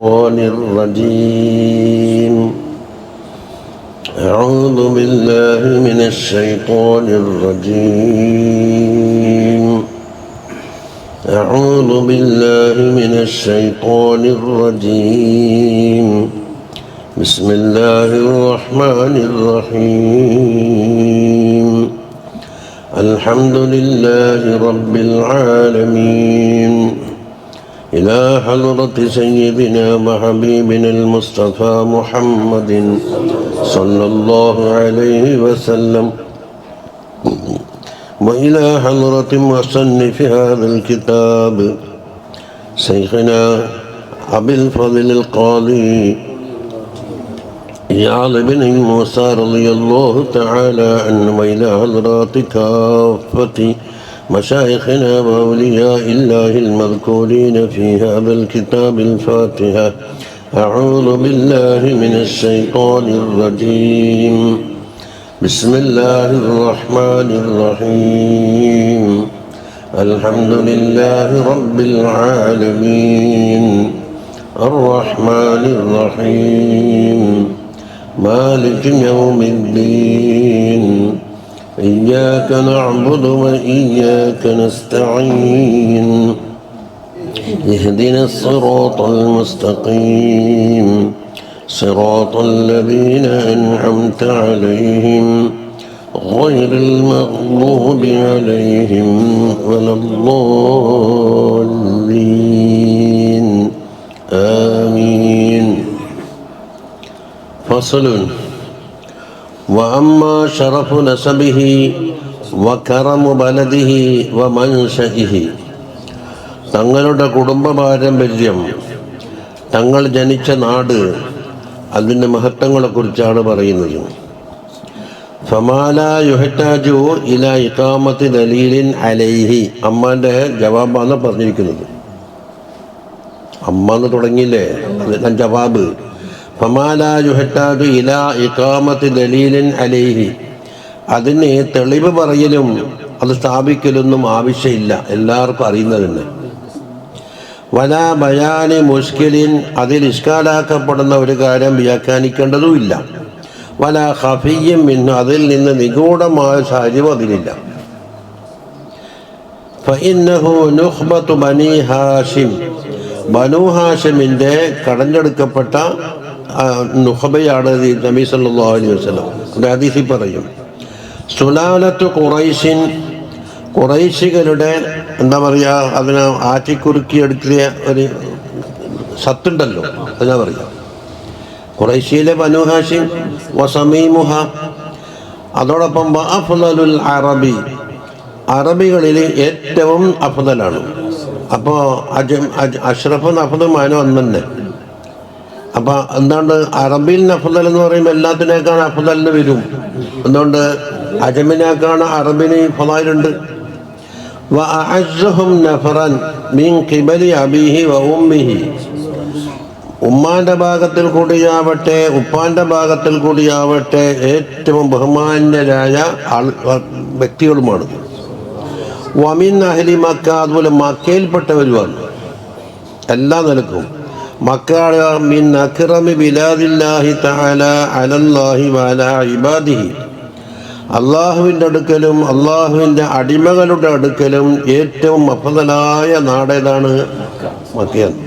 الرجيم. أعوذ بالله من الشيطان الرجيم. أعوذ بالله من الشيطان الرجيم. بسم الله الرحمن الرحيم. الحمد لله رب العالمين. إلى حضرة سيدنا وحبيبنا المصطفى محمد صلى الله عليه وسلم، وإلى حضرة مصنف هذا الكتاب شيخنا أبي الفضل القاضي إياض بن موسى رضي الله تعالى عنه، وإلى حضرات كافة مشايخنا وأولياء الله المذكورين في هذا الكتاب الفاتحة. أعوذ بالله من الشيطان الرجيم. بسم الله الرحمن الرحيم. الحمد لله رب العالمين. الرحمن الرحيم. مالك يوم الدين. إياك نعبد وإياك نستعين. اهدنا الصراط المستقيم، صراط الذين أنعمت عليهم غير المغضوب عليهم ولا الضالين. آمين. فصل. وأما شرف نسبه وكرم بلده ومنشئه. തങ്ങളുടെ കുടുംബ പാരമ്പര്യം, തങ്ങൾ ജനിച്ച നാട്, അതിൻ്റെ മഹത്വങ്ങളെക്കുറിച്ചാണ് പറയുന്നത്. ഫമാല യുഹ്താജു ഇല ഇഖാമത്തി ദലീലിൻ അലൈഹി. അമ്മാൻ്റെ ജവാബാണ് പറഞ്ഞിരിക്കുന്നത്. അമ്മന്ന് തുടങ്ങിയില്ലേ, അതിന് ജവാബ്. ഫമാല യുഹ്താജു ഇല ഇഖാമത്തി ദലീലിൻ അലൈഹി. അതിന് തെളിവ് പറയലും അത് സ്ഥാപിക്കലൊന്നും ആവശ്യമില്ല, എല്ലാവർക്കും അറിയുന്നതന്നെ. വല ബയാനി മുഷ്കിലിൻ. അതിൽ ഇഷ്കാലാക്കപ്പെടുന്ന ഒരു കാര്യം വ്യാഖ്യാനിക്കേണ്ടതുമില്ല. വല ഖഫിയ്യും മിൻഹു. അതിൽ നിന്ന് നിഗൂഢമായ സാഹചര്യം അതിലില്ല. ഫഇന്നഹു നുഖ്ബത്തു ബനി ഹാഷിം. ബനു ഹാഷിമിൻ്റെ കടഞ്ഞെടുക്കപ്പെട്ട നുഖബയാണ് നബി സല്ലല്ലാഹു അലൈഹി വസല്ലം. ഒരു ഹദീസിൽ പറയും, സുലാലത്തു ഖുറൈശിൻ. ഖുറൈശികളുടെ എന്താ പറയുക, അതിനെ ആറ്റിക്കുറുക്കിയെടുക്കിയ ഒരു സത്തുണ്ടല്ലോ, അതിനാ പറയുക. ഖുറൈശിയിലെ ബനു ഹാഷിം വസമീമുഹ. അതോടൊപ്പം അഫ്ളലുൽ അറബി. അറബികളിൽ ഏറ്റവും അഫ്ളലാണ്. അപ്പോൾ അഷ്റഫുൽ അഫ്ളൽ മാനോ അന്ന് തന്നെ. അപ്പം എന്താണ് അറബിയിൽ അഫ്ളൽ എന്ന് പറയുമ്പോൾ എല്ലാത്തിനേക്കാണ് അഫ്ളലിന് വരും. എന്തുകൊണ്ട് അജമിനേക്കാണ് അറബിന് ഫളായിലുണ്ട്. വഅഅസ്സുഹും നഫറൻ മിൻ ഖിബലി അബീഹി വ ഉമ്മിഹി. ഉമ്മാൻ്റെ ഭാഗത്തിൽ കൂടിയാവട്ടെ ഉപ്പാൻ്റെ ഭാഗത്തിൽ കൂടിയാവട്ടെ ഏറ്റവും ബഹുമാന്യരായ വ്യക്തികളുമാണ്. വമിൻ അഹ്ലി മക്ക. അതുപോലെ മക്കയിൽപ്പെട്ടവരുമാണ് എല്ലാ നിലക്കും. മക്ക മിൻ അക്റമി ബിലാദില്ലാഹി തആല അലല്ലാഹി വഅലാ ഇബാദിഹി. അള്ളാഹുവിൻ്റെ അടുക്കലും അള്ളാഹുവിൻ്റെ അടിമകളുടെ അടുക്കലും ഏറ്റവും അഫ്ളലായ നാടേതാണ്? മക്കയാണ്.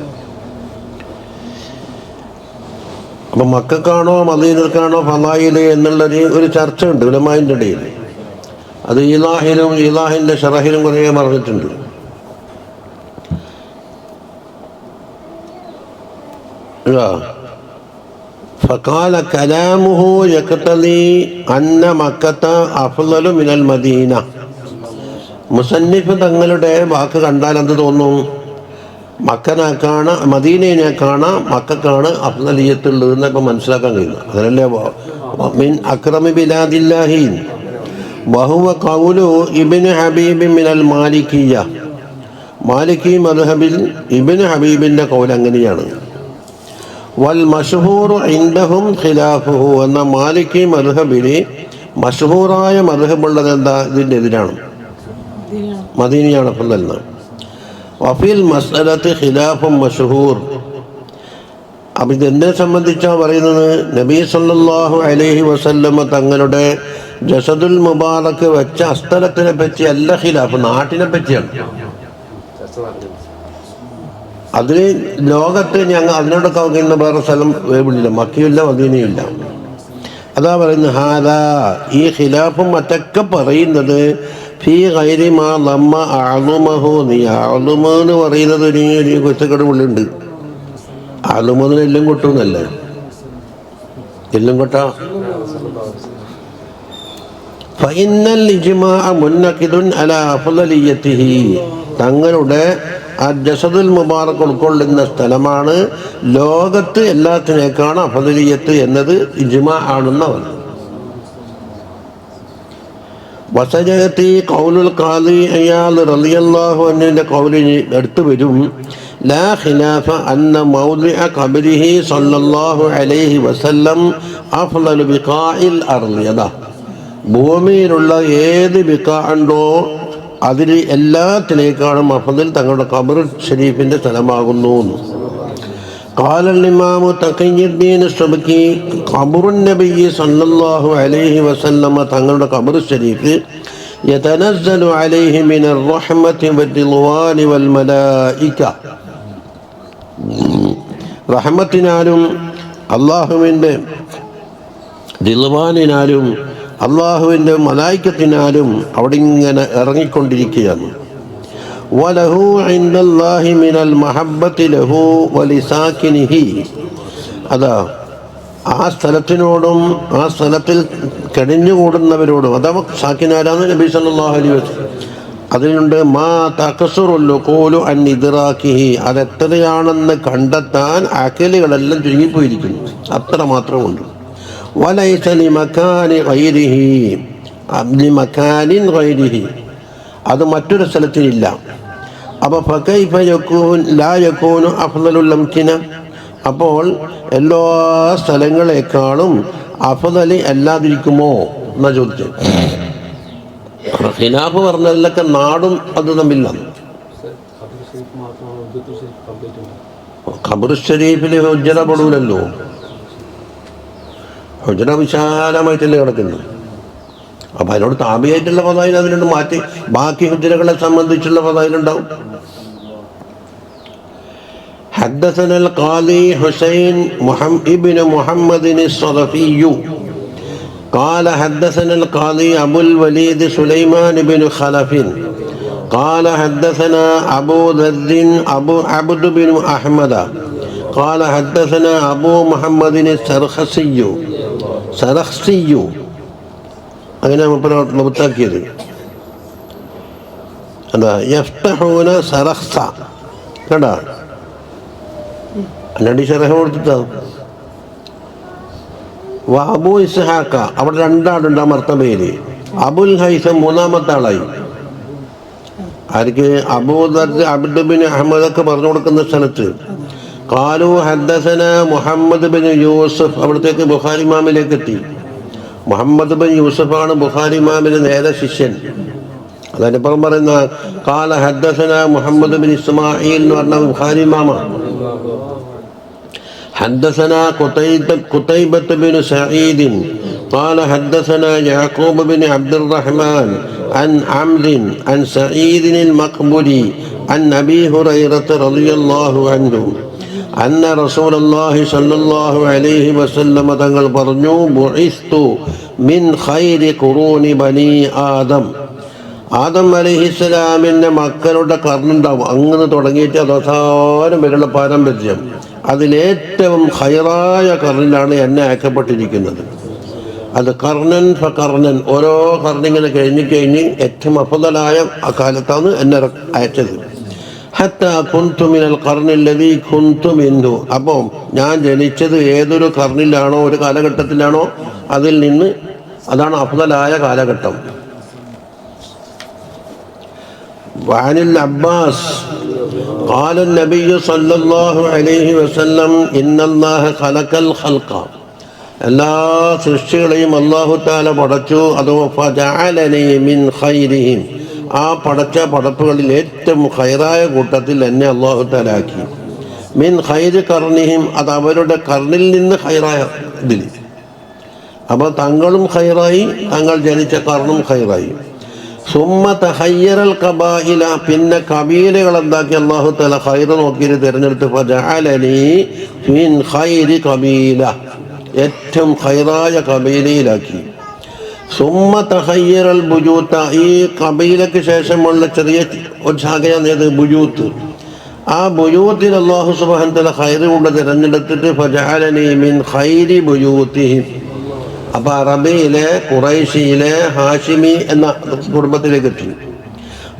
അപ്പം മക്കക്കാണോ മദീനക്കാണോ ഫളായില് എന്നുള്ളൊരു ചർച്ച ഉണ്ട് ഉലമായിൻ്റെ ഇടയിൽ. അത് ഈലാഹിൻ്റെ ഷറഹിലും കുറേ പറഞ്ഞിട്ടുണ്ട്. ഫഖാല കലാമുഹു യഖ്തലി അന്ന മക്കത അഫ്ളലു മിനൽ മദീന. മുസന്നിഫ് തങ്ങളുടെ വാക്ക് കണ്ടാൽ എന്ത് തോന്നും? മക്കനേക്കാണ് മദീനയിനേക്കാണ് മക്കക്കാണ് അഫ്ളലിയത്തുള്ളത് എന്നൊക്കെ മനസ്സിലാക്കാൻ കഴിയുന്നു. അതിനല്ലേ മിൻ അക്രമി ബിലാദില്ലാഹി വഹുവ ഖൗലു ഇബ്നു ഹബീബ് മിനൽ മാലിക്കിയ്യ. മാലിക്കി മദ്ഹബിൽ ഇബ്നു ഹബീബിൻ്റെ ഖൗൽ അങ്ങനെയാണ്. വൽ മഷ്ഹൂറു ഇൻദഹും ഖിലാഫുഹു. എന്ന മാലിക്കി മദ്ഹബിന് മഷ്ഹൂറായ മദ്ഹബുള്ളത് എന്താ? ഇതിൻ്റെ എതിരാണ്, മദീനയാണ് അഫ്ളൽ. വഫിൽ മസ്അലത്തി ഖിലാഫും മഷ്ഹൂർ. അപ്പം ഇതെന്നെ സംബന്ധിച്ചാണ് പറയുന്നത്. നബി സല്ലല്ലാഹു അലൈഹി വസല്ലമ തങ്ങളുടെ ജസദുൽ മുബാറക്ക് വെച്ച അസ്ഥലത്തിനെ പറ്റി അല്ല ഖിലാഫ്, നാട്ടിനെ പറ്റിയാണ്. അതിന് ലോകത്ത് ഞങ്ങൾ അതിനോടൊക്കെ വയ്ക്കുന്ന വേറെ സ്ഥലം വേവില്ല, മക്കയില്ല മദീനയില്ല. അതാ പറയുന്നത് ഹാദാ, ഈ ഖിലാഫും മറ്റൊക്കെ പറയുന്നത് ഫീ ഗൈരി മാ ലമ്മ അഅ്ലുമഹു. നീ അഅ്ലുമ എന്ന് പറയുന്നത് ഒരു കുറ്റക്കട പുള്ളിയുണ്ട്. അഅ്ലുമതിന് എല്ലാം കൊട്ടുന്നല്ലേ, എല്ലാം കൊട്ട. ഫഇന്നൽ ഇജ്മാഅ മുന്നഖിദുൻ അലാ അഫ്ളലിയതിഹി. തങ്ങളുടെ ആ ജസദുൽ മുബാറക് ഉൾക്കൊള്ളുന്ന സ്ഥലമാണ് ലോകത്ത് എല്ലാത്തിനേക്കാണ് അഫ്ളലിയത്ത് എന്നത് ഇജ്മാ ആണെന്നവർ. വസജഅതി ഖൗലുൽ ഖാദി ഇയാദ് റളിയല്ലാഹു അൻഹുവിന്റെ ഖൗലിന് അടുത്ത് വരും. ലാ ഖിലാഫ അന്ന മൗദിഅ ഖബ്രിഹി സല്ലല്ലാഹു അലൈഹി വസല്ലം അഫ്ളലു ബിഖാഇൽ അർളി. അതാ ഭൂമിയിലുള്ള ഏത് ബിഖാ ഉണ്ടോ അതിൽ എല്ലാത്തിനേക്കാളും അഫ്ളൽ തങ്ങളുടെ ഖബർ ഷരീഫിന്റെ സ്ഥലമാകുന്നു. قال الإمام تقي الدين السبكي قبر النبي صلى الله عليه وسلم തങ്ങളുടെ ഖബർ ഷരീഫ് يتنزل عليه من الرحمة والرضوان والملائكة. റഹ്മത്തിനാലും അള്ളാഹുവിൻ്റെ റിദ്വാനിനാലും അള്ളാഹുവിൻ്റെ മലായിക്കത്തിനാലും അവിടെ ഇങ്ങനെ ഇറങ്ങിക്കൊണ്ടിരിക്കുകയാണ്. വലഹു ഇൻദല്ലാഹി മിനൽ മഹബ്ബത്തി ലഹു വലിസാകിനിഹി. അതാ ആ സ്ഥലത്തിനോടും ആ സ്ഥലത്തിൽ കഴിഞ്ഞുകൂടുന്നവരോടും, അതാ സാക്കിനാരാന്ന് നബി സല്ലല്ലാഹു അലൈഹി വസല്ലം. അതിനുണ്ട് മാ തഖ്സുറുൽ ഖൂലു അൻ ഇദ്റാകിഹി. അതെത്രയാണെന്ന് കണ്ടെത്താൻ അഖലുകളെല്ലാം ചുരുങ്ങിപ്പോയിരിക്കുന്നു, അത്ര മാത്രമുണ്ട്. വലൈസ ലിമകാനി ഗൈരിഹി, ലിമകാനിൻ ഗൈരിഹി, അത് മറ്റൊരു സ്ഥലത്തിനില്ല. അപ്പോൾ ഫകൈഫ യകൂൻ ലാ യകൂനു അഫ്ളലുൽ അംകിന. അപ്പോൾ എല്ലാ സ്ഥലങ്ങളെക്കാളും അഫ്ളലി അല്ലാതിരിക്കുമോ എന്നാ ചോദിച്ചത്. ഖിലാഫ് പറഞ്ഞതിലൊക്കെ നാടും അത് തമ്മിലാണ്. ഖബർ ഷരീഫിൽ ഹുജ്റ പെടൂലല്ലോ, ഹുജ്റ വിശാലമായിട്ടല്ലേ കിടക്കുന്നത്. അപ്പം അതിനോട് താപിയായിട്ടുള്ള പദായിൽ അതിനോട് മാറ്റി ബാക്കി ഹുജ്റകളെ സംബന്ധിച്ചുള്ള പദായിലുണ്ടാവും. حدثنا القاضي حسين ابن محمد الصرفي قال حدثنا القاضي أبو الوليد سليمان بن خلف قال حدثنا أبو ذر أبو عبد بن أحمد قال حدثنا أبو محمد السرخسي അങ്ങനെ മുത്താക്കിയത്. എന്താ യഫ്തഹൂന സറഖ്സ കേട്ടാ, അല്ലാണ്ട് ഷറഹ കൊടുത്തിട്ടാ. അബു ഇസ്ഹാക്ക, അവിടെ രണ്ടാളുണ്ട് ആ മർത്ത പേര്. അബുൽ ഹൈസം മൂന്നാമത്തെ ആളായി. ആർക്ക്? അബൂദർ അബ്ദു ബിൻ അഹമ്മദൊക്കെ പറഞ്ഞു കൊടുക്കുന്ന സ്ഥലത്ത്. ഖാലു ഹദ്ദസന മുഹമ്മദ് ബിൻ യൂസുഫ്, അവിടത്തേക്ക് ബുഖാരി ഇമാമിലേക്ക് എത്തി. മുഹമ്മദ് ബിൻ യൂസുഫാണ് ബുഖാരി ഇമാമിന്റെ നേരെ ശിഷ്യൻ. അതിനപ്പുറം പറയുന്ന ഖാല ഹദ്ദസന മുഹമ്മദ് ബിൻ ഇസ്മാഈൽ എന്ന് പറഞ്ഞ ബുഖാരി ഇമാമാണ്. حدثنا قتيبة بن سعيد قال حدثنا يعقوب بن عبد الرحمن عن عمرو عن سعيد المقبري عن أبي هريرة رضي الله عنه أن رسول الله صلى الله عليه وسلم തങ്ങൾ പറഞ്ഞു بعثت من خير قرون بني آدم. ആദം അലൈഹിസ്സലാമിൻ്റെ മക്കളുടെ കർണുണ്ടാവും, അങ്ങനെ തുടങ്ങിയിട്ട് അവസാനം വരെയുള്ള പാരമ്പര്യം. അതിലേറ്റവും ഹൈറായ കർണിലാണ് എന്നെ അയക്കപ്പെട്ടിരിക്കുന്നത്. അത് കർണൻ ഫകർണൻ, ഓരോ കർണിങ്ങനെ കഴിഞ്ഞ് ഏറ്റവും അഫ്ളലായ അക്കാലത്താണ് എന്നെ അയച്ചത്. ഹത്താ കുന്തു മിനൽ ഖർനില്ലദീ കുന്തു മിൻഹു. അപ്പോൾ ഞാൻ ജനിച്ചത് ഏതൊരു കർണിലാണോ, ഒരു കാലഘട്ടത്തിലാണോ, അതിൽ നിന്ന് അതാണ് അഫ്ളലായ കാലഘട്ടം. وعن العباس قال النبي صلى الله عليه وسلم إن الله خلق الخلق. എല്ലാ സൃഷ്ടികളെയും അല്ലാഹു തആല പടച്ചു. അതോ ഫജഅലനി മിൻ ഖൈരിഹിം, ആ പടച്ച പടപ്പുകളിൽ ഏറ്റവും ഖൈറായ കൂട്ടത്തിൽ എന്നെ അല്ലാഹു തആല ആക്കി. മിൻ ഖൈരി കർണിഹിം, അത് അവരുടെ കർണിൽ നിന്ന് ഖൈറായ ഇതിൽ. അപ്പോൾ തങ്ങളും ഖൈറായി, തങ്ങൾ ജനിച്ച കർണും ഖൈറായി. സുമ്മ തഖയ്യറൽ ഖബായില, പിന്നെ കബീലകൾ എന്താക്കി അല്ലാഹു തആല ഖൈറ് നോക്കിയിട്ട് തിരഞ്ഞെടുത്ത് ഫജഅലനി മിൻ ഖൈരി കബീല, ഏറ്റവും ഖൈറായ കബീലയിലാക്കി. സുമ്മ തഖയ്യറൽ ബുജൂത്ത, ഈ കബീലക്ക് ശേഷമുള്ള ചെറിയ ഒരു ശാഖയാണ് ബുജൂത്ത്. ആ ബുജൂത്തിൽ അല്ലാഹു സുബ്ഹാനഹു വ തആല ഖൈറ് കൊണ്ട് തിരഞ്ഞെടുത്തിട്ട് ഫജഅലനി മിൻ ഖൈരി ബുജൂത്തിഹിം. അപ്പോൾ അറബിയിലെ ഖുറൈശിയിലെ ഹാഷിമി എന്ന കുടുംബത്തിലേക്ക് എത്തി.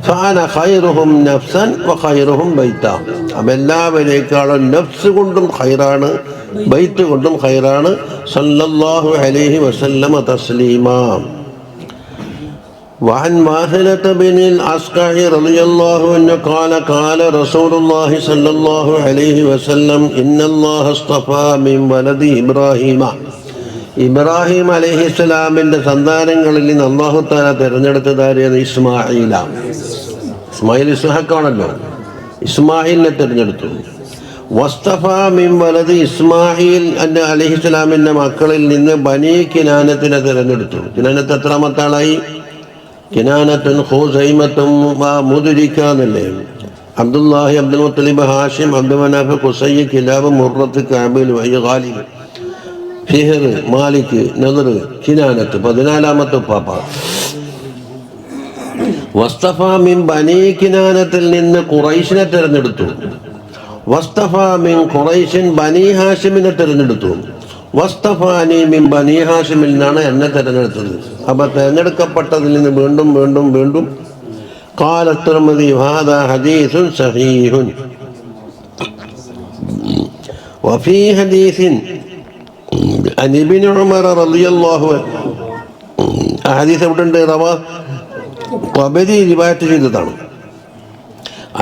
ഫഅന ഖൈറുഹും നഫ്സൻ വ ഖൈറുഹും ബൈത്ത, അപ്പം എല്ലാവരേക്കാളും നഫ്സ് കൊണ്ടും ഖൈറാണ്, ബൈത്ത് കൊണ്ടും ഖൈറാണ്. സല്ലല്ലാഹു അലൈഹി വസല്ലമ തസ്ലീമാ. وعن واثلة بن الأسقع رضي الله عنه قال قال رسول الله صلى الله عليه وسلم إن الله اصطفى من ولد إبراهيم, ഇബ്രാഹിം അലൈഹിസ്സലാമിൻ്റെ സന്താനങ്ങളിൽ നിന്ന് അല്ലാഹു തആല തിരഞ്ഞെടുത്തതായിരുന്നു ഇസ്മായിലാണ്. ഇസ്മായിൽ ഇസ്ഹാഖാണല്ലോ, ഇസ്മായിലിനെ തിരഞ്ഞെടുത്തു. വസ്തഫ മിൻ വലദി ഇസ്മായിൽ അലൈഹിസ്സലാമിൻ്റെ മക്കളിൽ നിന്ന് ബനി കിനാനത്തിനെ തിരഞ്ഞെടുത്തു. കിനാനത്ത് എത്രാമത്തെ ആളായി? കിനാനത്തുൻ ഖുസൈമത്തും മുദ്രിക എന്നല്ലേ. അബ്ദുല്ലാഹി, അബ്ദുൽ മുത്തലിബ്, ഹാഷിം, അബ്ദുൽ മനാഫ്, ഖുസൈ, കിലാബ്, മുർറത്ത്, കഅബ്, ഗാലിബ്, ഫിഹർ, മാലിക്, നദർ, കിനാനത്ത് 14ാമത്തെ ഉപ്പാപ്പ. വസ്തഫ മിൻ ബനി കിനാനത്തിൽ നിന്ന് ഖുറൈശിനെ തിരഞ്ഞെടുത്തു. വസ്തഫ മിൻ ഖുറൈശിൻ ബനി ഹാഷിമിനെ തിരഞ്ഞെടുത്തു. വസ്തഫാനി മിൻ ബനി ഹാഷിമിൽ നിന്നാണ് എന്നെ തിരഞ്ഞെടുത്തത്. അപ്പം തിരഞ്ഞെടുക്കപ്പെട്ടതിൽ നിന്ന് വീണ്ടും വീണ്ടും വീണ്ടും ഖാല തിർമിദി ഹാദാ ഹദീസുൻ സഹീഹുൻ വഫീ ഹദീസിൻ അൻ ഇബ്നു ഉമർ റളിയല്ലാഹു അൻഹു, ആ ഹദീസ് എവിടെയുണ്ട്? ത്വബരി റിവായത്ത് ചെയ്തതാണ്.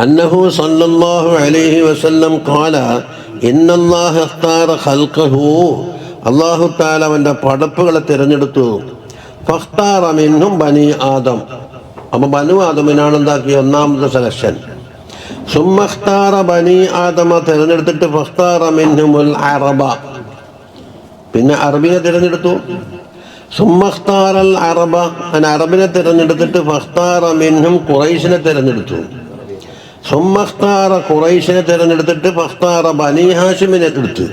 അന്നഹു സല്ലല്ലാഹു അലൈഹി വസല്ലം ഖാല ഇന്നല്ലാഹ ഇഖ്താറ ഖൽഖഹു, അല്ലാഹു തആല അവൻ്റെ പടപ്പുകളെ തിരഞ്ഞെടുത്തു. ഫഖ്താറ മിൻഹും ബനി ആദം, അപ്പോൾ ബനു ആദമിനാണ് എന്താക്കിയ ഒന്നാമത്തെ സെലക്ഷൻ. സുമ്മ ഇഖ്താറ ബനി ആദമ, തിരഞ്ഞെടുത്തിട്ട് ഫഖ്താറ മിൻഹുൽ അറബ, പിന്നെ അറബിനെ തിരഞ്ഞെടുത്തു. സുമ്മ ഇഖ്താറൽ അറബ, അങ്ങനെ അറബിനെ തിരഞ്ഞെടുത്തിട്ട് ഫഖ്താറ മിൻഹും ഖുറൈശിനെ തിരഞ്ഞെടുത്തു. സുമ്മ ഇഖ്താറ ഖുറൈശിനെ തിരഞ്ഞെടുത്തിട്ട് ഫഖ്താറ ബനി ഹാഷിമിനെ എടുത്തു.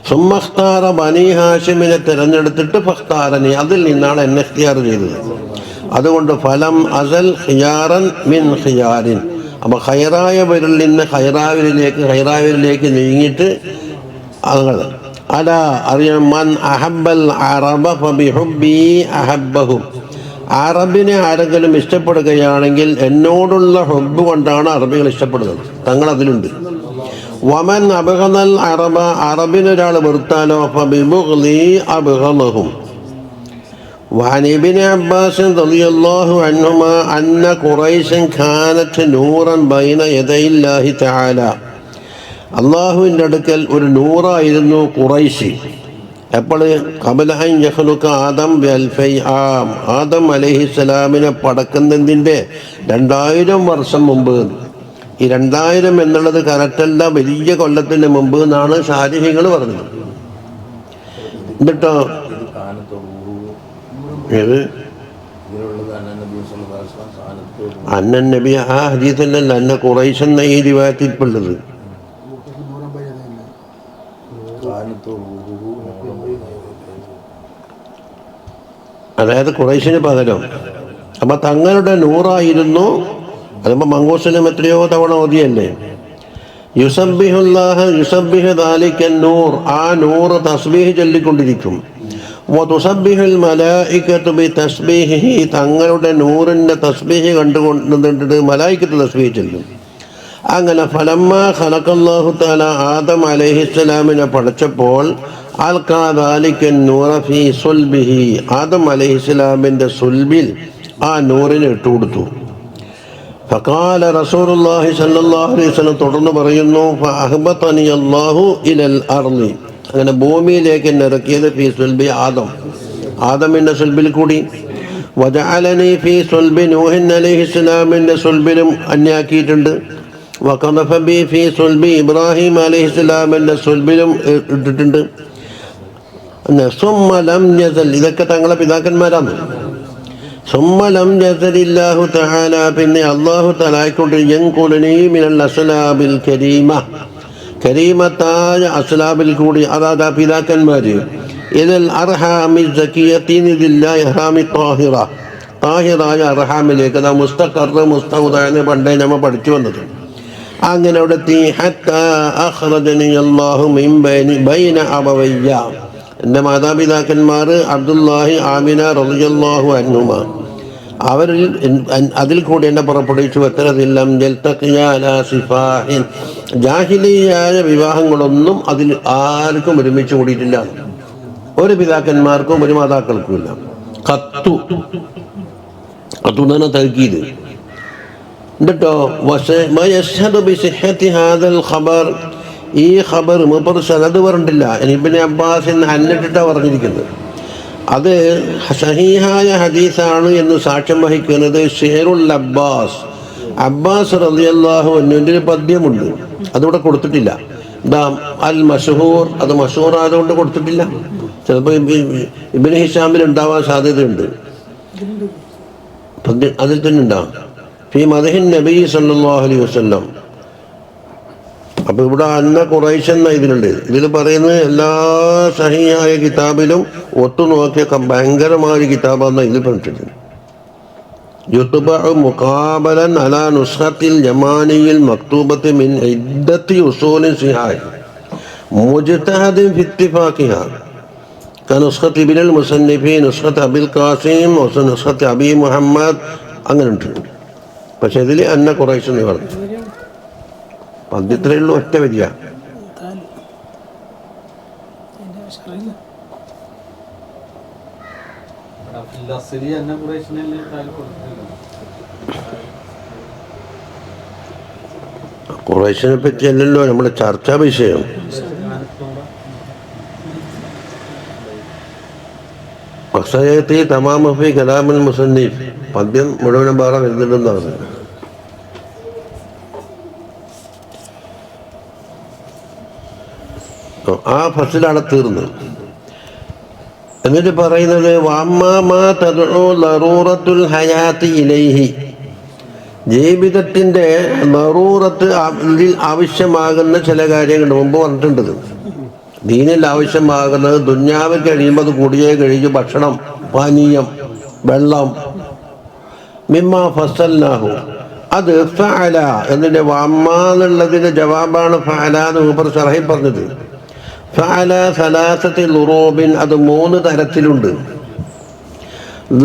സുമ്മ ഇഖ്താറ ബനി ഹാഷിമിനെ തിരഞ്ഞെടുത്തിട്ട് ഫഖ്താറനി, അതിൽ നിന്നാണ് എന്നെ ഇഖ്തിയാർ ചെയ്തത്. അതുകൊണ്ട് ഫലം അസൽ ഖിയാറൻ മിൻ ഖിയാരിൻ, അപ്പോൾ ഖൈറായവരിൽ നിന്ന് ഖൈറായവരിലേക്ക് നീങ്ങിയിട്ട് അങ്ങൾ അല അറിയാം. മൻ അഹബ്ബൽ അറബ ഫബിഹുബ്ബി അഹബ്ബഹും, അറബിനെ ആരെങ്കിലും ഇഷ്ടപ്പെടുകയാണെങ്കിൽ എന്നോടുള്ള ഹുബ്ബ് കൊണ്ടാണ് അറബികൾ ഇഷ്ടപ്പെടുന്നത്, തങ്ങൾ അതിലുണ്ട്. വമൻ അബ്ഗദൽ അറബ, അറബിനൊരാൾ വെറുത്താലോ ഫബിബുഗ്ളി അബ്ഗദഹും. وعن ابن عباس رضي الله عنهما أن قريشا كانت نورا بين يدي الله تعالى, അള്ളാഹുവിൻ്റെ അടുക്കൽ ഒരു നൂറായിരുന്നു ഖുറൈശി. എപ്പോൾ? ഖബല അൻ യഖ്ലുഖ ആദം ബിഅൽഫൈ ആം, ആദം അലൈഹിസ്സലാമിനെ പടക്കുന്നതിൻ്റെ 2000 വർഷം മുമ്പ്. ഈ 2000 എന്നുള്ളത് കറക്റ്റല്ല, വലിയ കൊല്ലത്തിന് മുമ്പ് എന്നാണ് ശാരിഹികൾ പറഞ്ഞത്. എന്നിട്ടോ ഏത് അന്നൻ നബി, ആ ഹദീസല്ലല്ല, അന്ന ഖുറൈശ് എന്ന ഈ റിവായത്തിൽപ്പെട്ടത്. അതായത് ഖുറൈശിന് പകരം. അപ്പം തങ്ങളുടെ നൂറായിരുന്നു. അതിപ്പോൾ മങ്കൂസിനും എത്രയോ തവണ ഓതിയല്ലേ. യുസബ്ബിഹുല്ലാഹ യുസബ്ബിഹു ദാലിക്കൻ നൂർ, ആ നൂറ് തസ്ബീഹ് ചൊല്ലിക്കൊണ്ടിരിക്കും. വതുസബ്ബിഹുൽ മലായികതു ബിതസ്ബീഹിഹി, തങ്ങളുടെ നൂറിൻ്റെ തസ്ബീഹ് കണ്ടുകൊണ്ടിട്ട് മലായികത്ത് തസ്ബീഹ് ചൊല്ലും. അങ്ങനെ ഫലമ്മ ഖലഖല്ലാഹു തആല ആദം അലൈഹിസ്സലാമിനെ പടച്ചപ്പോൾ അൽഖാ ദാലിക്കൻ നൂറ ഫീ സുൽബിഹി, ആദം അലൈഹിസ്സലാമിൻ്റെ സുൽബിൽ ആ നൂറിനെ ഇട്ടുകൊടുത്തു. ഫഖാല റസൂലുള്ളാഹി സ്വല്ലല്ലാഹു അലൈഹി വസല്ലം തുടർന്ന് പറയുന്നു, ഫഅഹ്ബതനി അല്ലാഹു ഇലൽ അർളി, അങ്ങനെ ഭൂമിയിലേക്ക് എന്നെ ഇറക്കിയത് ഫീ സുൽബി ആദം, ആദമിൻ്റെ സുൽബിൽ കൂടി. വജഅലനി ഫീ സുൽബി നൂഹിൻ അലൈഹിസ്സലാമിൻ്റെ സുൽബിലും അന്യാക്കിയിട്ടുണ്ട്. വഖദഫ ബി ഫീ സുൽബി ഇബ്രാഹിം അലൈഹിസ്സലാം എന്ന സുൽബിലും ഇട്ടിട്ടുണ്ട്. സുമ്മ ലം യസൽ, ഇതൊക്കെ തങ്ങളെ പിതാക്കന്മാരാണ്. സുമ്മ ലം യസലില്ലാഹു തആല, പിന്നെ അല്ലാഹു തആല ആയിക്കൊണ്ട് യൻഖുലനി മിനൽ അസ്ലാബിൽ കരീമ, കരീമത്തായ അസ്ലാബിൽ കൂടി, അതാ പിതാക്കന്മാര്, ഇലൽ അർഹാമി സകിയത്തിൻ ദില്ലാ ഇഹ്റാമി ത്വാഹിറ, താഹിറായ അർഹാമിലേക്ക്, അതാ മുസ്തഖർ മുസ്തൗദ എന്ന് പണ്ടേ നമ്മൾ പഠിച്ചു വന്നത്. അങ്ങനെ അവിടെ എത്തി. ഹത്താ അഖ്റജനി അല്ലാഹു മിൻ ബൈന അബവയ്യ, എൻ്റെ മാതാപിതാക്കന്മാർ അബ്ദുല്ലാഹി ആമിന റളിയല്ലാഹു അൻഹുമ, അവരിൽ അതിൽ കൂടി എന്നെ പുറപ്പെടുവിച്ചു. എത്തരത്തില്ലം ജാഹിലിയായ വിവാഹങ്ങളൊന്നും അതിൽ ആർക്കും ഒരുമിച്ച് കൂടിയിട്ടില്ല. ഒരു പിതാക്കന്മാർക്കും ഒരു മാതാക്കൾക്കും ഇല്ല. കത്തു തന്നെ തൽക്കീത് എന്നിട്ടോ. ഈ ഖബർ മൂപ്പർ സനദ് പറഞ്ഞിട്ടില്ല, ഇബ്നു അബ്ബാസ് അന്നിട്ടിട്ടാണ് പറഞ്ഞിരിക്കുന്നത്. അത് സഹീഹായ ഹദീസാണ് എന്ന് സാക്ഷ്യം വഹിക്കുന്നത് ഷെയറുൽ അബ്ബാസ്, അബ്ബാസ് റളിയല്ലാഹു അൻഹുവിൻ്റെ ഒരു പദ്യമുണ്ട്, അതിവിടെ കൊടുത്തിട്ടില്ല. അൽ മഷ്ഹൂർ, അത് മഷ്ഹൂർ ആയതുകൊണ്ട് കൊടുത്തിട്ടില്ല. ചിലപ്പോൾ ഇബ്നു ഹിഷാമിൽ ഉണ്ടാവാൻ സാധ്യതയുണ്ട്. അതിൽ തന്നെ ഉണ്ടാവും ഫീ മദ്ഹിൻ നബി സല്ലല്ലാഹു അലൈഹി വസല്ലം. അപ്പോൾ ഇവിടെ അന്ന ഖുറൈശ് എന്ന ഇതിലുണ്ട്. ഇതിൽ പറയുന്നത് എല്ലാ സഹീഹായ കിതാബിലും ഒത്തു നോക്കിയ ഭയങ്കരമായ ഒരു കിതാബാണെന്ന് ഇതിൽ പറഞ്ഞിട്ടുണ്ട്. യുത്ബഉ മുഖാബലൻ അലാ നുസ്ഖത്തിൽ യമാനിയിൽ മക്തൂബത്തി മിൻ ഇദ്ദത്തി ഉസൂലിൻ സിഹാഹ് മുജ്തഹദിൻ ഫി ഇത്തിഫാഖിഹാ കനുസ്ഖത്ത് ഇബ്നുൽ മുസന്നിഫി, നുസ്ഖത്ത് അബിൽ ഖാസിം, നുസ്ഖത്ത് അബി മുഹമ്മദ്, അങ്ങനെ ഉണ്ട്. പക്ഷെ ഇതിൽ അന്ന ഖുറൈശ് എന്ന് പറഞ്ഞു. പദ്യത്രേ ഉള്ളൂ, ഒറ്റ വരിക. ഖുറൈശിനെ പറ്റി അല്ലല്ലോ നമ്മുടെ ചർച്ചാ വിഷയം. മഖ്സദി തമാമ ഫീ കലാമുൽ മുസന്നിഫ്, പദ്യം മുഴുവനും വേറെ വരുന്നുണ്ടെന്നാണ്. ആ ഫസ്ലാണ് തീർന്ന്. എന്നിട്ട് പറയുന്നത് ജീവിതത്തിൻ്റെ ലറൂറത്ത്, ഇതിൽ ആവശ്യമാകുന്ന ചില കാര്യങ്ങൾ മുമ്പ് പറഞ്ഞിട്ടുണ്ട്. ദീനിൽ ആവശ്യമാകുന്നത് ദുന്യാവിൽ കഴിയുമ്പോൾ അത് കൂടിയേ കഴിയും. ഭക്ഷണം, പാനീയം, വെള്ളം. മിമ്മ ഫസൽനാഹു, അത് ഫഅല എന്നിൻ്റെ വമ്മ എന്നുള്ളതിൻ്റെ ജവാബാണ് ഫഅല എന്ന് ഊപ്പർ ശറഹി പറഞ്ഞത്. ഫഅല സലാസത്തി ലുറൂബിൻ, അത് 3 തരത്തിലുണ്ട്.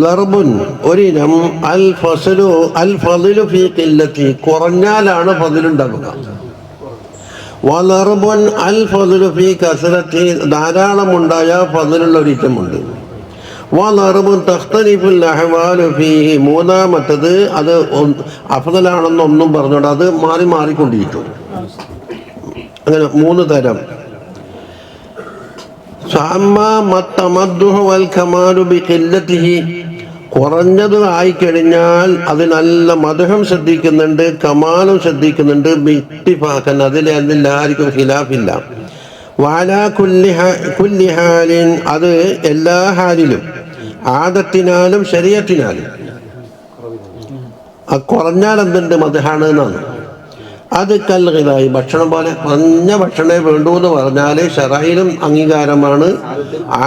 ലർബുൻ ഒരിനം, അൽ ഫസലു അൽ ഫളിലു ഫീ ഖില്ലത്തി, കുറഞ്ഞാലാണ് ഫളിലുണ്ടാവുക. വലർബുൻ അൽ ഫളിലു ഫീ കസറത്തി, ധാരാളം ഉണ്ടായാൽ ഫളിലുള്ള ഒരിറ്റമുണ്ട്. വലർബുൻ തഖ്തലിഫുൽ അഹ്വാലു ഫീഹി, മൂന്നാമത്തത് അത് അഫ്ളലാണെന്നൊന്നും പറഞ്ഞോണ്ട് അത് മാറി മാറിക്കൊണ്ടിരിക്കും. അങ്ങനെ 3 തരം. കുറഞ്ഞത് ആയിക്കഴിഞ്ഞാൽ അത് നല്ല മദ്ഹം ശ്രദ്ധിക്കുന്നുണ്ട്, കമാലും ശ്രദ്ധിക്കുന്നുണ്ട്. ബിത്തിഫാഖൻ, അതിലെല്ലാവർക്കും ഖിലാഫില്ല. വഅലാ കുല്ലി ഹാലിൻ, അത് എല്ലാ ഹാലിലും, ആദത്തിനാലും ശരീഅത്തിനാലും. കുറഞ്ഞാൽ എന്തുണ്ട് മദ്ഹാണ് എന്നാണ്. അത് കൽഗിദായി, ഭക്ഷണം പോലെ കുറഞ്ഞ ഭക്ഷണമേ വേണ്ടൂ എന്ന് പറഞ്ഞാൽ ശറഈലും അംഗീകാരമാണ്,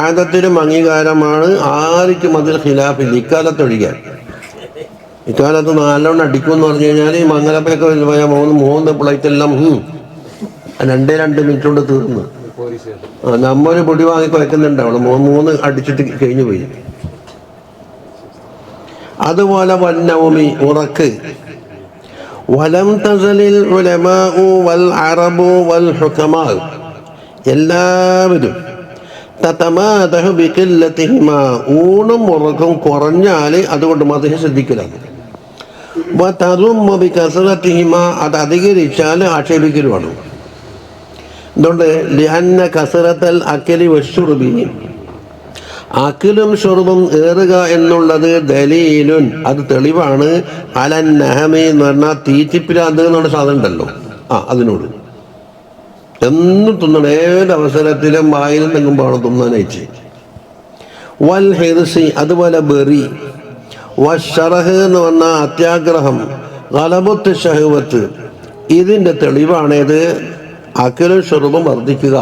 ആദത്തിലും അംഗീകാരമാണ്. ആർക്കും അതിൽ ഖിലാഫില്ല. ഇക്കാലത്തൊഴിക്കാൻ. ഇക്കാലത്ത് നല്ലോണം അടിക്കുമെന്ന് പറഞ്ഞു കഴിഞ്ഞാൽ ഈ മംഗലപ്പൊക്കെ പോയാൽ 3 പ്ലേറ്റ് എല്ലാം 2 മിനിറ്റ് കൊണ്ട് തീർന്നു. നമ്മൊരു പൊടി വാങ്ങി കുഴക്കുന്നുണ്ടാവണം, 3 അടിച്ചിട്ട് കഴിഞ്ഞു പോയി. അതുപോലെ വന്നൗമി, ഉറക്ക്. വലം തസലിൽ ഉലമാഉ വൽ അറബു വൽ ഹുകമാ, എല്ലാവരും തതമാദഹു ബിഖില്ലതിഹിമാ, ഊണും ഉറക്കും കുറഞ്ഞാൽ അതുകൊണ്ട് മദ്ഹ് ശ്രദ്ധിക്കലാണ്. വതറുമ്മു ബികസറതിഹിമാ, അത് അധികരിച്ചാൽ ആക്ഷേപിക്കലുമാണ്. എന്തുകൊണ്ട്? ലിഅന്ന കസറത്തൽ അക്കലി വശുർബി, അക്കിലും ഷുർബും ഏറുക എന്നുള്ളത് ദലീലുൻ, അത് തെളിവാണ്. അലൻ നഹമി എന്ന് പറഞ്ഞാൽ തീറ്റിപ്പിരാന്ത് എന്നുള്ള സാധനം ഉണ്ടല്ലോ, അതിനോട് എന്നും തിന്നണം, ഏത് അവസരത്തിലും വായിലും തെങ്ങുമ്പോഴാണ് തിന്നാനയച്ച്. വൽ ഹിർസി, അതുപോലെ ബെറി. വശറഹ് എന്ന് പറഞ്ഞാൽ അത്യാഗ്രഹം. ഗലബത്ത് ഷഹവത്ത്, ഇതിൻ്റെ തെളിവാണേത് അക്കലും ഷുർബും വർദ്ധിക്കുക.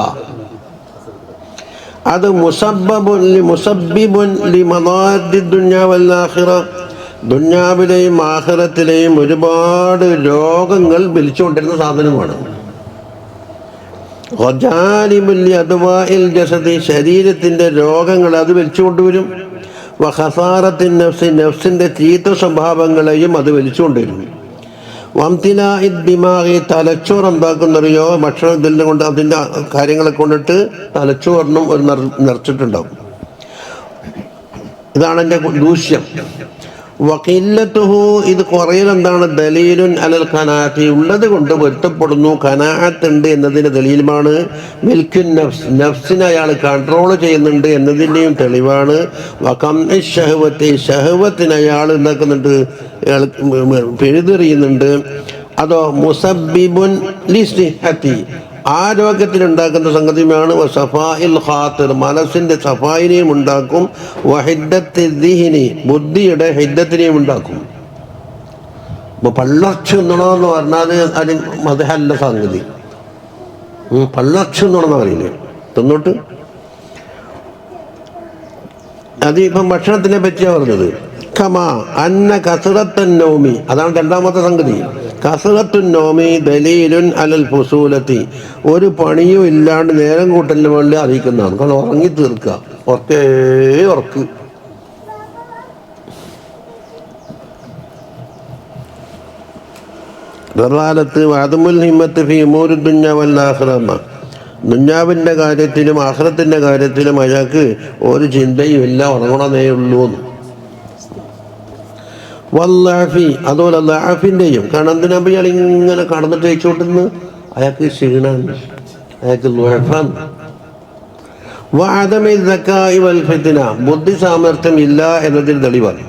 അത് മുസബ്ബിബുൻ ലിമദാരി ദുനിയ വൽ ആഖിറ, ദുനിയാവിലെയും ആഖിറത്തിലെയും ഒരുപാട് രോഗങ്ങൾ വിളിച്ചുകൊണ്ടിരുന്ന സാധനമാണ്. ഖജാലിബുൽ അദ്വാഇൽ ജസദി, ശരീരത്തിൻ്റെ രോഗങ്ങൾ അത് വലിച്ചു കൊണ്ടുവരും. വഖസാറത്തിൻ നഫ്സി, നഫ്സിൻ്റെ ചീത്ത സ്വഭാവങ്ങളെയും അത് വലിച്ചു കൊണ്ടുവരും. വംതിലാഇ ദിമാഗി, തലച്ചോറ് എന്താക്കുന്നറിയോ, ഭക്ഷണം ഇതിൽ കൊണ്ട് അതിൻ്റെ കാര്യങ്ങളെ കൊണ്ടിട്ട് തലച്ചോറിനും ഒരു നിറച്ചിട്ടുണ്ടാവും. ഇതാണ് എൻ്റെ ദൂഷ്യം. വഖില്ലത്തുഹു, ഇത് കുറയൽ എന്താണ്, ദലീലുൻ അലൽ ഖനാഅത്തി, ഉള്ളത് കൊണ്ട് പൊരുത്തപ്പെടുന്നു, ഖനാഅത്ത് ഉണ്ട് എന്നതിൻ്റെ ദലീലുമാണ്. മിൽക്കുൻ നഫ്സ്, നഫ്സിനെ അയാൾ കൺട്രോൾ ചെയ്യുന്നുണ്ട് എന്നതിൻ്റെയും തെളിവാണ്. വഖംഇ ഷഹവത്തി, ഷഹവത്തിന് അയാൾ എന്താക്കുന്നുണ്ട്, അയാൾ പിഴുതെറിയുന്നുണ്ട്. അതോ മുസബ്ബിബുൻ ലിസ്നിഹത്തി, ആരോഗ്യത്തിനുണ്ടാക്കുന്ന സംഗതിയാണ്. സഫാഇൽ ഖാത്തിർ, മനസ്സിൻ്റെ സഫായിനെയും ഉണ്ടാക്കും. വഹിദ്ദത്തി ദിഹിനി, ബുദ്ധിയുടെ ഹിദ്ദത്തിനെയും ഉണ്ടാക്കും. ഇപ്പോൾ പള്ളർച്ച എന്നണമെന്ന് പറഞ്ഞാൽ അത് മതഹല്ല സംഗതി. പള്ളർച്ച എന്നണമെന്ന് പറയില്ലേ, തിന്നോട്ട്. അതിപ്പം ഭക്ഷണത്തിനെ പറ്റിയാണ് പറഞ്ഞത്. കമാ അന്ന കസറത്തൻ നൗമി, അതാണ് രണ്ടാമത്തെ സംഗതി. കസറത്തുൻ നൗമി ദലീലുൻ അലൽ ഫുസൂലത്തി, ഒരു പണിയും ഇല്ലാണ്ട് നേരം കൂട്ടലിന് വേണ്ടി അറിയിക്കുന്നതാണ്. കാരണം ഉറങ്ങി തീർക്കുക, ഉറക്ക്. വേറാലത്ത് വാദമുൽ ഹിമ്മത്ത് ഫി ഉമൂരി ദുനിയ വൽ ആഖിറ, ദുനിയാവിൻ്റെ കാര്യത്തിലും ആഖിറത്തിൻ്റെ കാര്യത്തിലും അയാൾക്ക് ഒരു ചിന്തയും ഇല്ല, ഉറങ്ങണമേ ഉള്ളൂ. വല്ലാഫി, അതുപോലെ ലാഫിൻ്റെയും, കാരണം എന്തിനാ ഇയാൾ ഇങ്ങനെ കടന്നിട്ട് കഴിച്ചോട്ടുന്ന്, അയാൾക്ക് ക്ഷീണാണ്, അയാൾക്ക് ലുഅഫാണ്. വഅദമി സക്കാഇ വൽ ഫിത്ന, ബുദ്ധി സാമർത്ഥ്യം ഇല്ല എന്നതിന് തെളിവാണ്.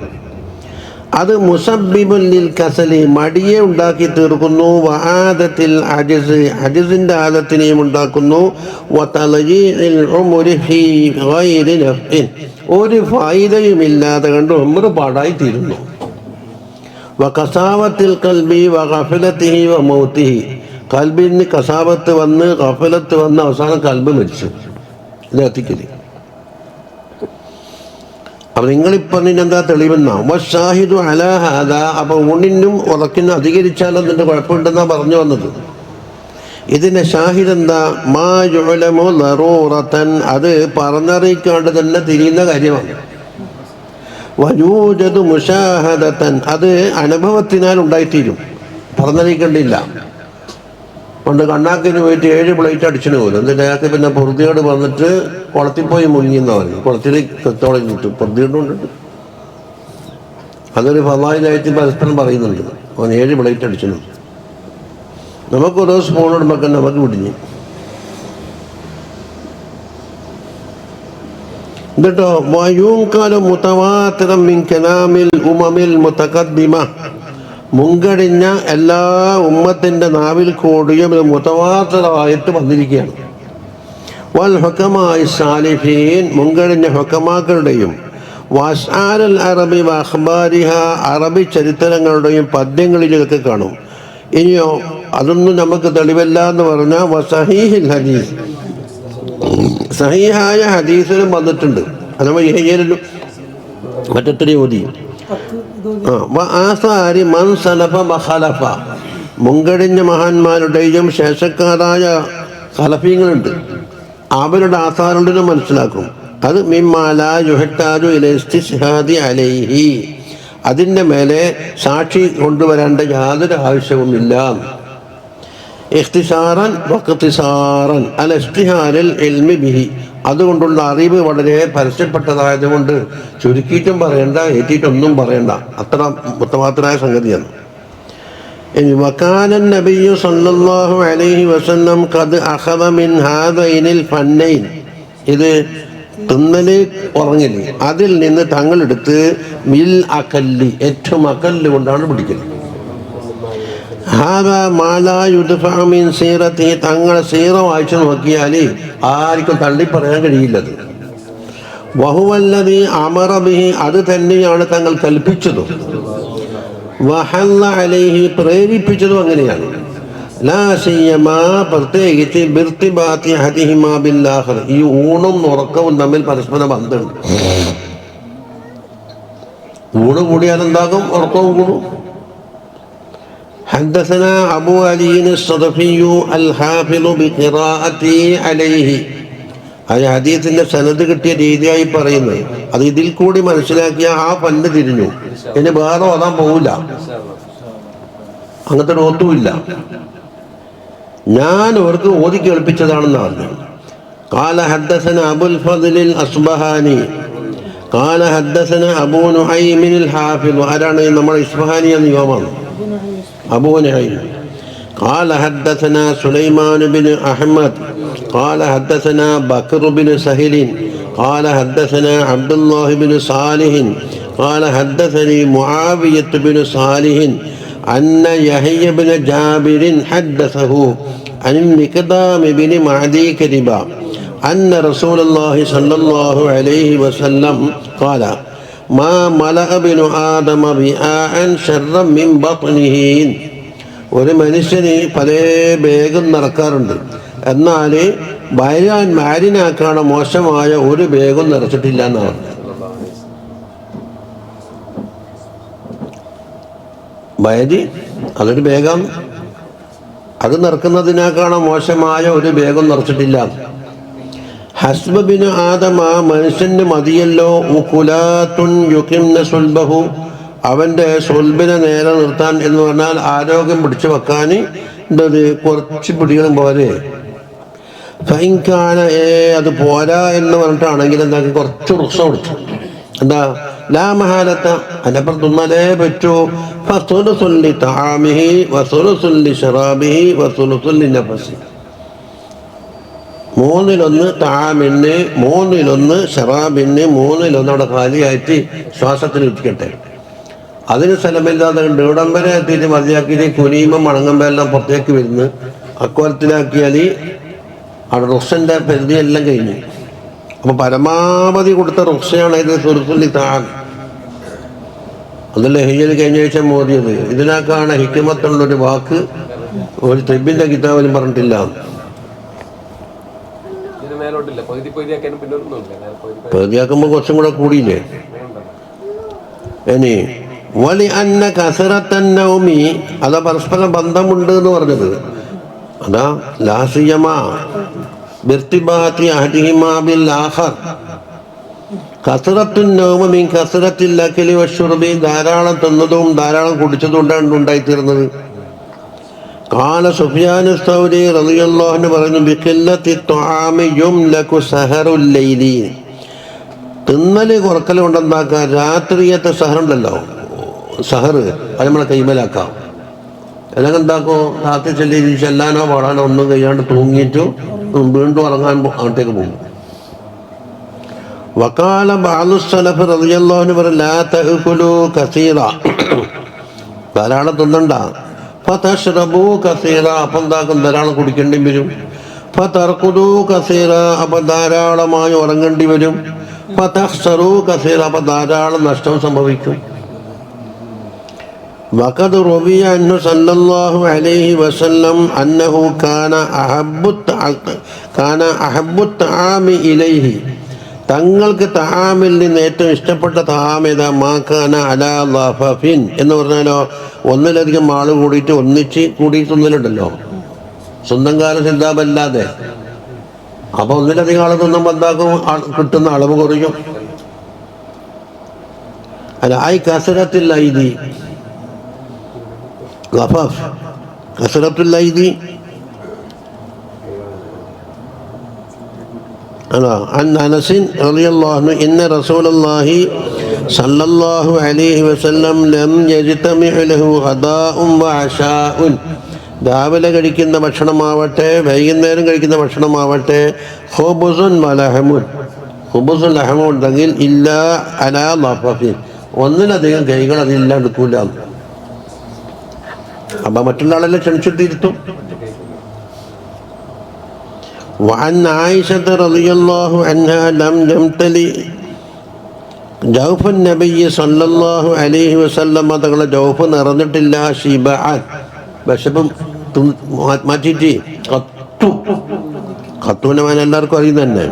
അത് മുസബ്ബിബുൻ ലിൽ കസലി, മടിയെ ഉണ്ടാക്കി തീർക്കുന്നു. വആദത്തിൽ അജ്സ്, അജ്സിൻ്റെ ആദത്തിനെയും ഉണ്ടാക്കുന്നു. വതളയീഇൽ ഉംരി ഫീ ഗൈരി നഫ്ഇൻ, ഒരു ഫായിദയുമില്ലാതെ കണ്ട് ഉംർ പാടായി തീരുന്നു. വകസാവത്തിൽ കൽബി വഗഫലത്തിഹി വമൗതിഹി, കൽബിന് കസാവത്ത് വന്ന് ഗഫലത്ത് വന്ന് അവസാനം കൽബ് മരിച്ചു. ഇത് എത്തിക്കല്. അപ്പം നിങ്ങളിപ്പം എന്താ തെളിവെന്നാ വശാഹിദു അലാ ഹാദാ, അപ്പം ഊണിനും ഉറക്കിനും അധികരിച്ചാൽ അതിൻ്റെ കുഴപ്പമുണ്ടെന്നാണ് പറഞ്ഞു വന്നത്. ഇതിൻ്റെ ഷാഹിദ് എന്താ, മാ യുഅലമു ദറൂറതൻ, അത് പറഞ്ഞറിയിക്കാണ്ട് തന്നെ തിരിയുന്ന കാര്യമാണ്. വയൂജദു മുശാഹദതൻ, അത് അനുഭവത്തിനാൽ ഉണ്ടായിത്തീരും, പറഞ്ഞറിയിക്കേണ്ടില്ല. പണ്ട് കണ്ണാക്കിന് പോയിട്ട് 7 പ്ലേറ്റ് അടിച്ചിന് പോലും, എന്നിട്ട് അയാൾക്ക് പിന്നെ പൊറുതിയോട് വന്നിട്ട് കുളത്തിൽ പോയി മുങ്ങിയെന്ന് പറഞ്ഞു. കുളത്തിൽ കത്തോളം കിട്ടും, പൊറുതിയോണ്ടുണ്ട്. അതൊരു ഫളായിലായിട്ട് പരസ്പരം പറയുന്നുണ്ട്. അവൻ 7 പ്ലേറ്റ് അടിച്ചിന്, നമുക്ക് ഓരോ സ്പൂൺ ഇടുമ്പോൾ നമുക്ക് പിടിഞ്ഞു. എന്നിട്ടോ വയൂക്കാലം മുതവാത്തിറം മിൻ കലാമിൽ ഉമമിൽ മുതഖദ്ദിമ, മുൻകഴിഞ്ഞ എല്ലാ ഉമ്മത്തിൻ്റെ നാവിൽ കൂടിയും മുതവാത്തിറായിട്ട് വന്നിരിക്കുകയാണ്. വൽ ഹുക്കമായി സാലിഹീൻ, മുൻകഴിഞ്ഞ ഹുക്കമാക്കളുടെയും. വഅശ്ആലുൽ അറബി വഅഖ്ബാരിഹ, അറബി ചരിത്രങ്ങളുടെയും പദ്യങ്ങളിലൊക്കെ കാണും. ഇനിയോ അതൊന്നും നമുക്ക് തെളിവല്ല എന്ന് പറഞ്ഞാൽ വസഹീഹിൽ ഹദീസ്, സഹീഹായ ഹദീസിലും വന്നിട്ടുണ്ട്. അത് നമ്മൾ മറ്റൊത്തിരി ഓതി. ആസാരി മൻ സലഫ ബഖലഫ, മുൻകഴിഞ്ഞ മഹാന്മാരുടെയും ശേഷക്കാരായ ഖലഫീങ്ങളുണ്ട്, അവരുടെ ആസാറുണ്ടെന്ന് മനസ്സിലാക്കും. അത് മിമ്മാ ലാ യുഹ്താജു ഇല ഇസ്തിശ്ഹാദി അലൈഹി, അതിൻ്റെ മേലെ സാക്ഷി കൊണ്ടുവരേണ്ട യാതൊരു ആവശ്യവുമില്ല. ഇഖ്തിസാറൻ വഖ്തിസാറൻ അൽ ഇസ്തിഹാരിൽ ഇൽമി ബിഹി, അതുകൊണ്ടുള്ള അറിവ് വളരെ പരസ്യപ്പെട്ടതായതുകൊണ്ട് ചുരുക്കിയിട്ടും പറയണ്ട, ഏറ്റിട്ടൊന്നും പറയണ്ട, അത്ര മുത്തവാത്തിറായ സംഗതിയാണ്. ഇനി വകാനൻ നബിയ്യു സല്ലല്ലാഹു അലൈഹി വസല്ലം ഖദ് അഖദ മിൻ ഹാദൈനിൽ ഫന്നൈൻ, ഇത് തിന്നല് ഉറങ്ങല്, അതിൽ നിന്ന് തങ്ങളെടുത്ത് മിൽ അകല്ലി ഏറ്റവും അകല്ല് കൊണ്ടാണ് പിടിക്കല്. തങ്ങളെ സീറ വായിച്ചു നോക്കിയാൽ ആർക്കും തള്ളി പറയാൻ കഴിയില്ലത്. വഹുവല്ലദീ അമറ ബിഹി, അത് തന്നെയാണ് തങ്ങൾ കൽപ്പിച്ചതും. വഹല്ല അലൈഹി, പ്രേരിപ്പിച്ചതും അങ്ങനെയാണ്. ലാ സിയ്യമാ, പ്രത്യേകിച്ച് ബിർതിബാത്തി അഹദിഹിമാ ബിൽ ആഖിർ, ഈ ഊണും ഉറക്കവും തമ്മിൽ പരസ്പര ബന്ധമുണ്ട്. ഊണ് കൂടിയാൽ എന്താകും? ഉറക്കവും കൂടും. حدثنا أبو علي الصدفي الحافظ بقراءته عليه. ആ ഹദീസിന്റെ സനദ് കിട്ടിയ രീതിയായി പറയുന്നത്. അത് ഇതിൽ കൂടി മനസ്സിലാക്കിയ ആ പല്ല് തിരിഞ്ഞു, ഇനി വേറെ ഓതാൻ പോവില്ല, അങ്ങനത്തെ ഒരു ഓത്തുമില്ല. ഞാൻ അവർക്ക് ഓതി കേൾപ്പിച്ചതാണെന്ന് പറഞ്ഞു. قال حدثنا أبو الفضل الأصبهاني قال حدثنا أبو نعيم الحافظ. ആരാണ്? നമ്മുടെ ഇസ്ഫഹാനി എന്ന യുവമാണ് أبو نعيم. قال حدثنا سليمان بن أحمد قال حدثنا بكر بن سهل قال حدثنا عبد الله بن صالح قال حدثني معاوية بن صالح أن يحيى بن جابر حدثه عن المقدام بن معدي كذبا أن رسول الله صلى الله عليه وسلم قال ما ملأ ابن آدم وعاء شرا من بطنه. ഒരു മനുഷ്യന് പല ബാഗും നിറക്കാറുണ്ട്, എന്നാൽ മാരിനാക്കാണ് മോശമായ ഒരു ബാഗും നിറച്ചിട്ടില്ല എന്നാണ്. ബയരി അതൊരു ബാഗാണ്, അത് നിറക്കുന്നതിനേക്കാണ് മോശമായ ഒരു ബാഗും നിറച്ചിട്ടില്ല. ഹസ്ബിന് ആദമ, മനുഷ്യന് മതിയല്ലോ, ഉകുലാത്തുൻ യുഖിംന സുൽബഹു, അവൻ്റെ സുൽബിനെ നേരെ നിർത്താൻ എന്ന് പറഞ്ഞാൽ ആരോഗ്യം പിടിച്ചു വെക്കാൻ എന്തത് കുറച്ച് പിടികളും പോരെ. ഫൈൻകാന, അത് പോരാ എന്ന് പറഞ്ഞിട്ടാണെങ്കിൽ എന്താക്കി കുറച്ച് റുക്സ കൊടുത്തു. എന്താ? ലാ മഹാലത്ത, അതിനപ്പുറം തിന്നാലേ പറ്റൂ. ഫസുലുസുല്ലി തആമിഹി വസുലുസുല്ലി ശറാബിഹി വസുലുസുല്ലി നഫസി, മൂന്നിലൊന്ന് താമിന്, മൂന്നിലൊന്ന് ഷറാബിന്, മൂന്നിലൊന്ന് അവിടെ ഖാലിയായിട്ട് ശ്വാസത്തിന് ഇരിക്കട്ടെ. അതിന് സ്ഥലമില്ലാതെ ഉണ്ട്. ഇവിടം വരെ എത്തിയിട്ട് മതിയാക്കിയിട്ട് കുനിയുമ്പം മണങ്ങുമ്പോൾ എല്ലാം പുറത്തേക്ക് വരുന്നു. അക്കോലത്തിലാക്കിയാൽ അവിടെ റുക്സൻ്റെ പരിധിയെല്ലാം കഴിഞ്ഞു. അപ്പോൾ പരമാവധി കൊടുത്ത റുക്സയാണ് ഇത് സുൽസുല്ലി താൻ. അതല്ലേ ഹിയ്യൽ കഴിഞ്ഞ ആഴ്ച മോദിയത്. ഇതിനൊക്കെയാണ് ഹിക്മത്തുള്ളൊരു വാക്ക് ഒരു തെബിൻ്റെ കിതാബിലും പറഞ്ഞിട്ടില്ല. പകുതിയാക്കുമ്പോൾ കുറച്ചും കൂടെ കൂടിയില്ലേ. ഇനി വലി അന്ന കസറത്തന്നൗമി, അതാ പരസ്പര ബന്ധമുണ്ട് എന്ന് പറഞ്ഞത്. അതാ ലാസിയമാ ബിർതിബാത്തി അഹദിഹിമാ ബിൽ ആഖർ. കസറത്തുൻ നൗമ മിൻ കസറത്തിൽ അക്ലി വശുർബി, ധാരാളം തിന്നതും ധാരാളം കുടിച്ചതും കൊണ്ടാണ് ഉണ്ടായിത്തീർന്നത്. ഖാല സുഫ്യാൻ സൗരി റളിയല്ലാഹു അൻഹു പറഞ്ഞു, ബിഖില്ലത്തി തുആമി യുംലകു സഹറുൽ ലൈലി, തിന്നല് കുറക്കൽ കൊണ്ടെന്താക്കുക, രാത്രിയത്തെ സഹറുണ്ടല്ലോ, സഹറ് അത് നമ്മളെ കൈമലാക്കാം. അല്ലെങ്കിൽ എന്താക്കും, രാത്രി ചെല്ലാനോ പാടാനോ ഒന്നും കഴിയാണ്ട് തൂങ്ങിയിട്ടു വീണ്ടും ഉറങ്ങാൻ അങ്ങോട്ടേക്ക് പോകും. വഖാല ബഅദു സലഫ് റളിയല്ലാഹു അൻഹു പറഞ്ഞു, ലാ തഅകുലു കസീറ, ധാരാളം തിന്നണ്ട. ഫതശ്റബു കസീറ, അപ്പം എന്താക്കും, ധാരാളം കുടിക്കേണ്ടി വരും. ഫതർഖുദു കസീറ, അപ്പം ധാരാളമായി ഉറങ്ങേണ്ടി വരും. ഫതഖ്സറു കസീറ, അപ്പം ധാരാളം നഷ്ടം സംഭവിക്കും. വഖദ് റുവിയ അൻഹു സല്ലല്ലാഹു അലൈഹി വസല്ലം അന്നഹു കാന അഹബ്ബു തആമി ഇലൈഹി, തങ്ങൾക്ക് തആമിൽ നിന്ന് ഏറ്റവും ഇഷ്ടപ്പെട്ട തആം ഏതാ? മാകാന അലാ ലഫഫിൻ എന്ന് പറഞ്ഞാലോ, ഒന്നിലധികം ആള് കൂടിയിട്ട് ഒന്നിച്ച് കൂടിയിട്ടൊന്നിലുണ്ടല്ലോ, സ്വന്തം കാലം സിദ്ധാബല്ലാതെ. അപ്പൊ ഒന്നിലധികം ആൾ തിന്നുമ്പോൾ എന്താക്കും, കിട്ടുന്ന അളവ് കുറയും. അല്ല, ആയി കസരത്തിൽ ഐദി ലഫഫ്, കസരത്തുൽ ഐദി عن أنس رضي الله عنه إن رسول الله صلى الله عليه وسلم لم يجتمع له غداء وعشاء, രാവിലെ കഴിക്കുന്ന ഭക്ഷണമാവട്ടെ വൈകുന്നേരം കഴിക്കുന്ന ഭക്ഷണമാവട്ടെ, ഖുബുസുൻ വലഹമുൻ, ഖുബൂസുൽ ലഹമും ഉണ്ടെങ്കിൽ ഇല്ല അലാ ലഫഫിൻ, ഒന്നിലധികം കൈകൾ അതില്ല എടുക്കൂല. അപ്പൊ മറ്റുള്ള ആളെല്ലാം ക്ഷണിച്ചിട്ടിരുത്തും. وعن عائشة رضي الله عنها لم يمتلئ جوف النبي صلى الله عليه وسلم, തങ്ങളുടെ ജൗഫ് നിറഞ്ഞിട്ടില്ല, ശിബഅൻ, വിശപ്പ് മാറ്റിയിട്ട് ഖത്തുവിനെ മാൻ എല്ലാവർക്കും അറിയുന്ന തന്നെ.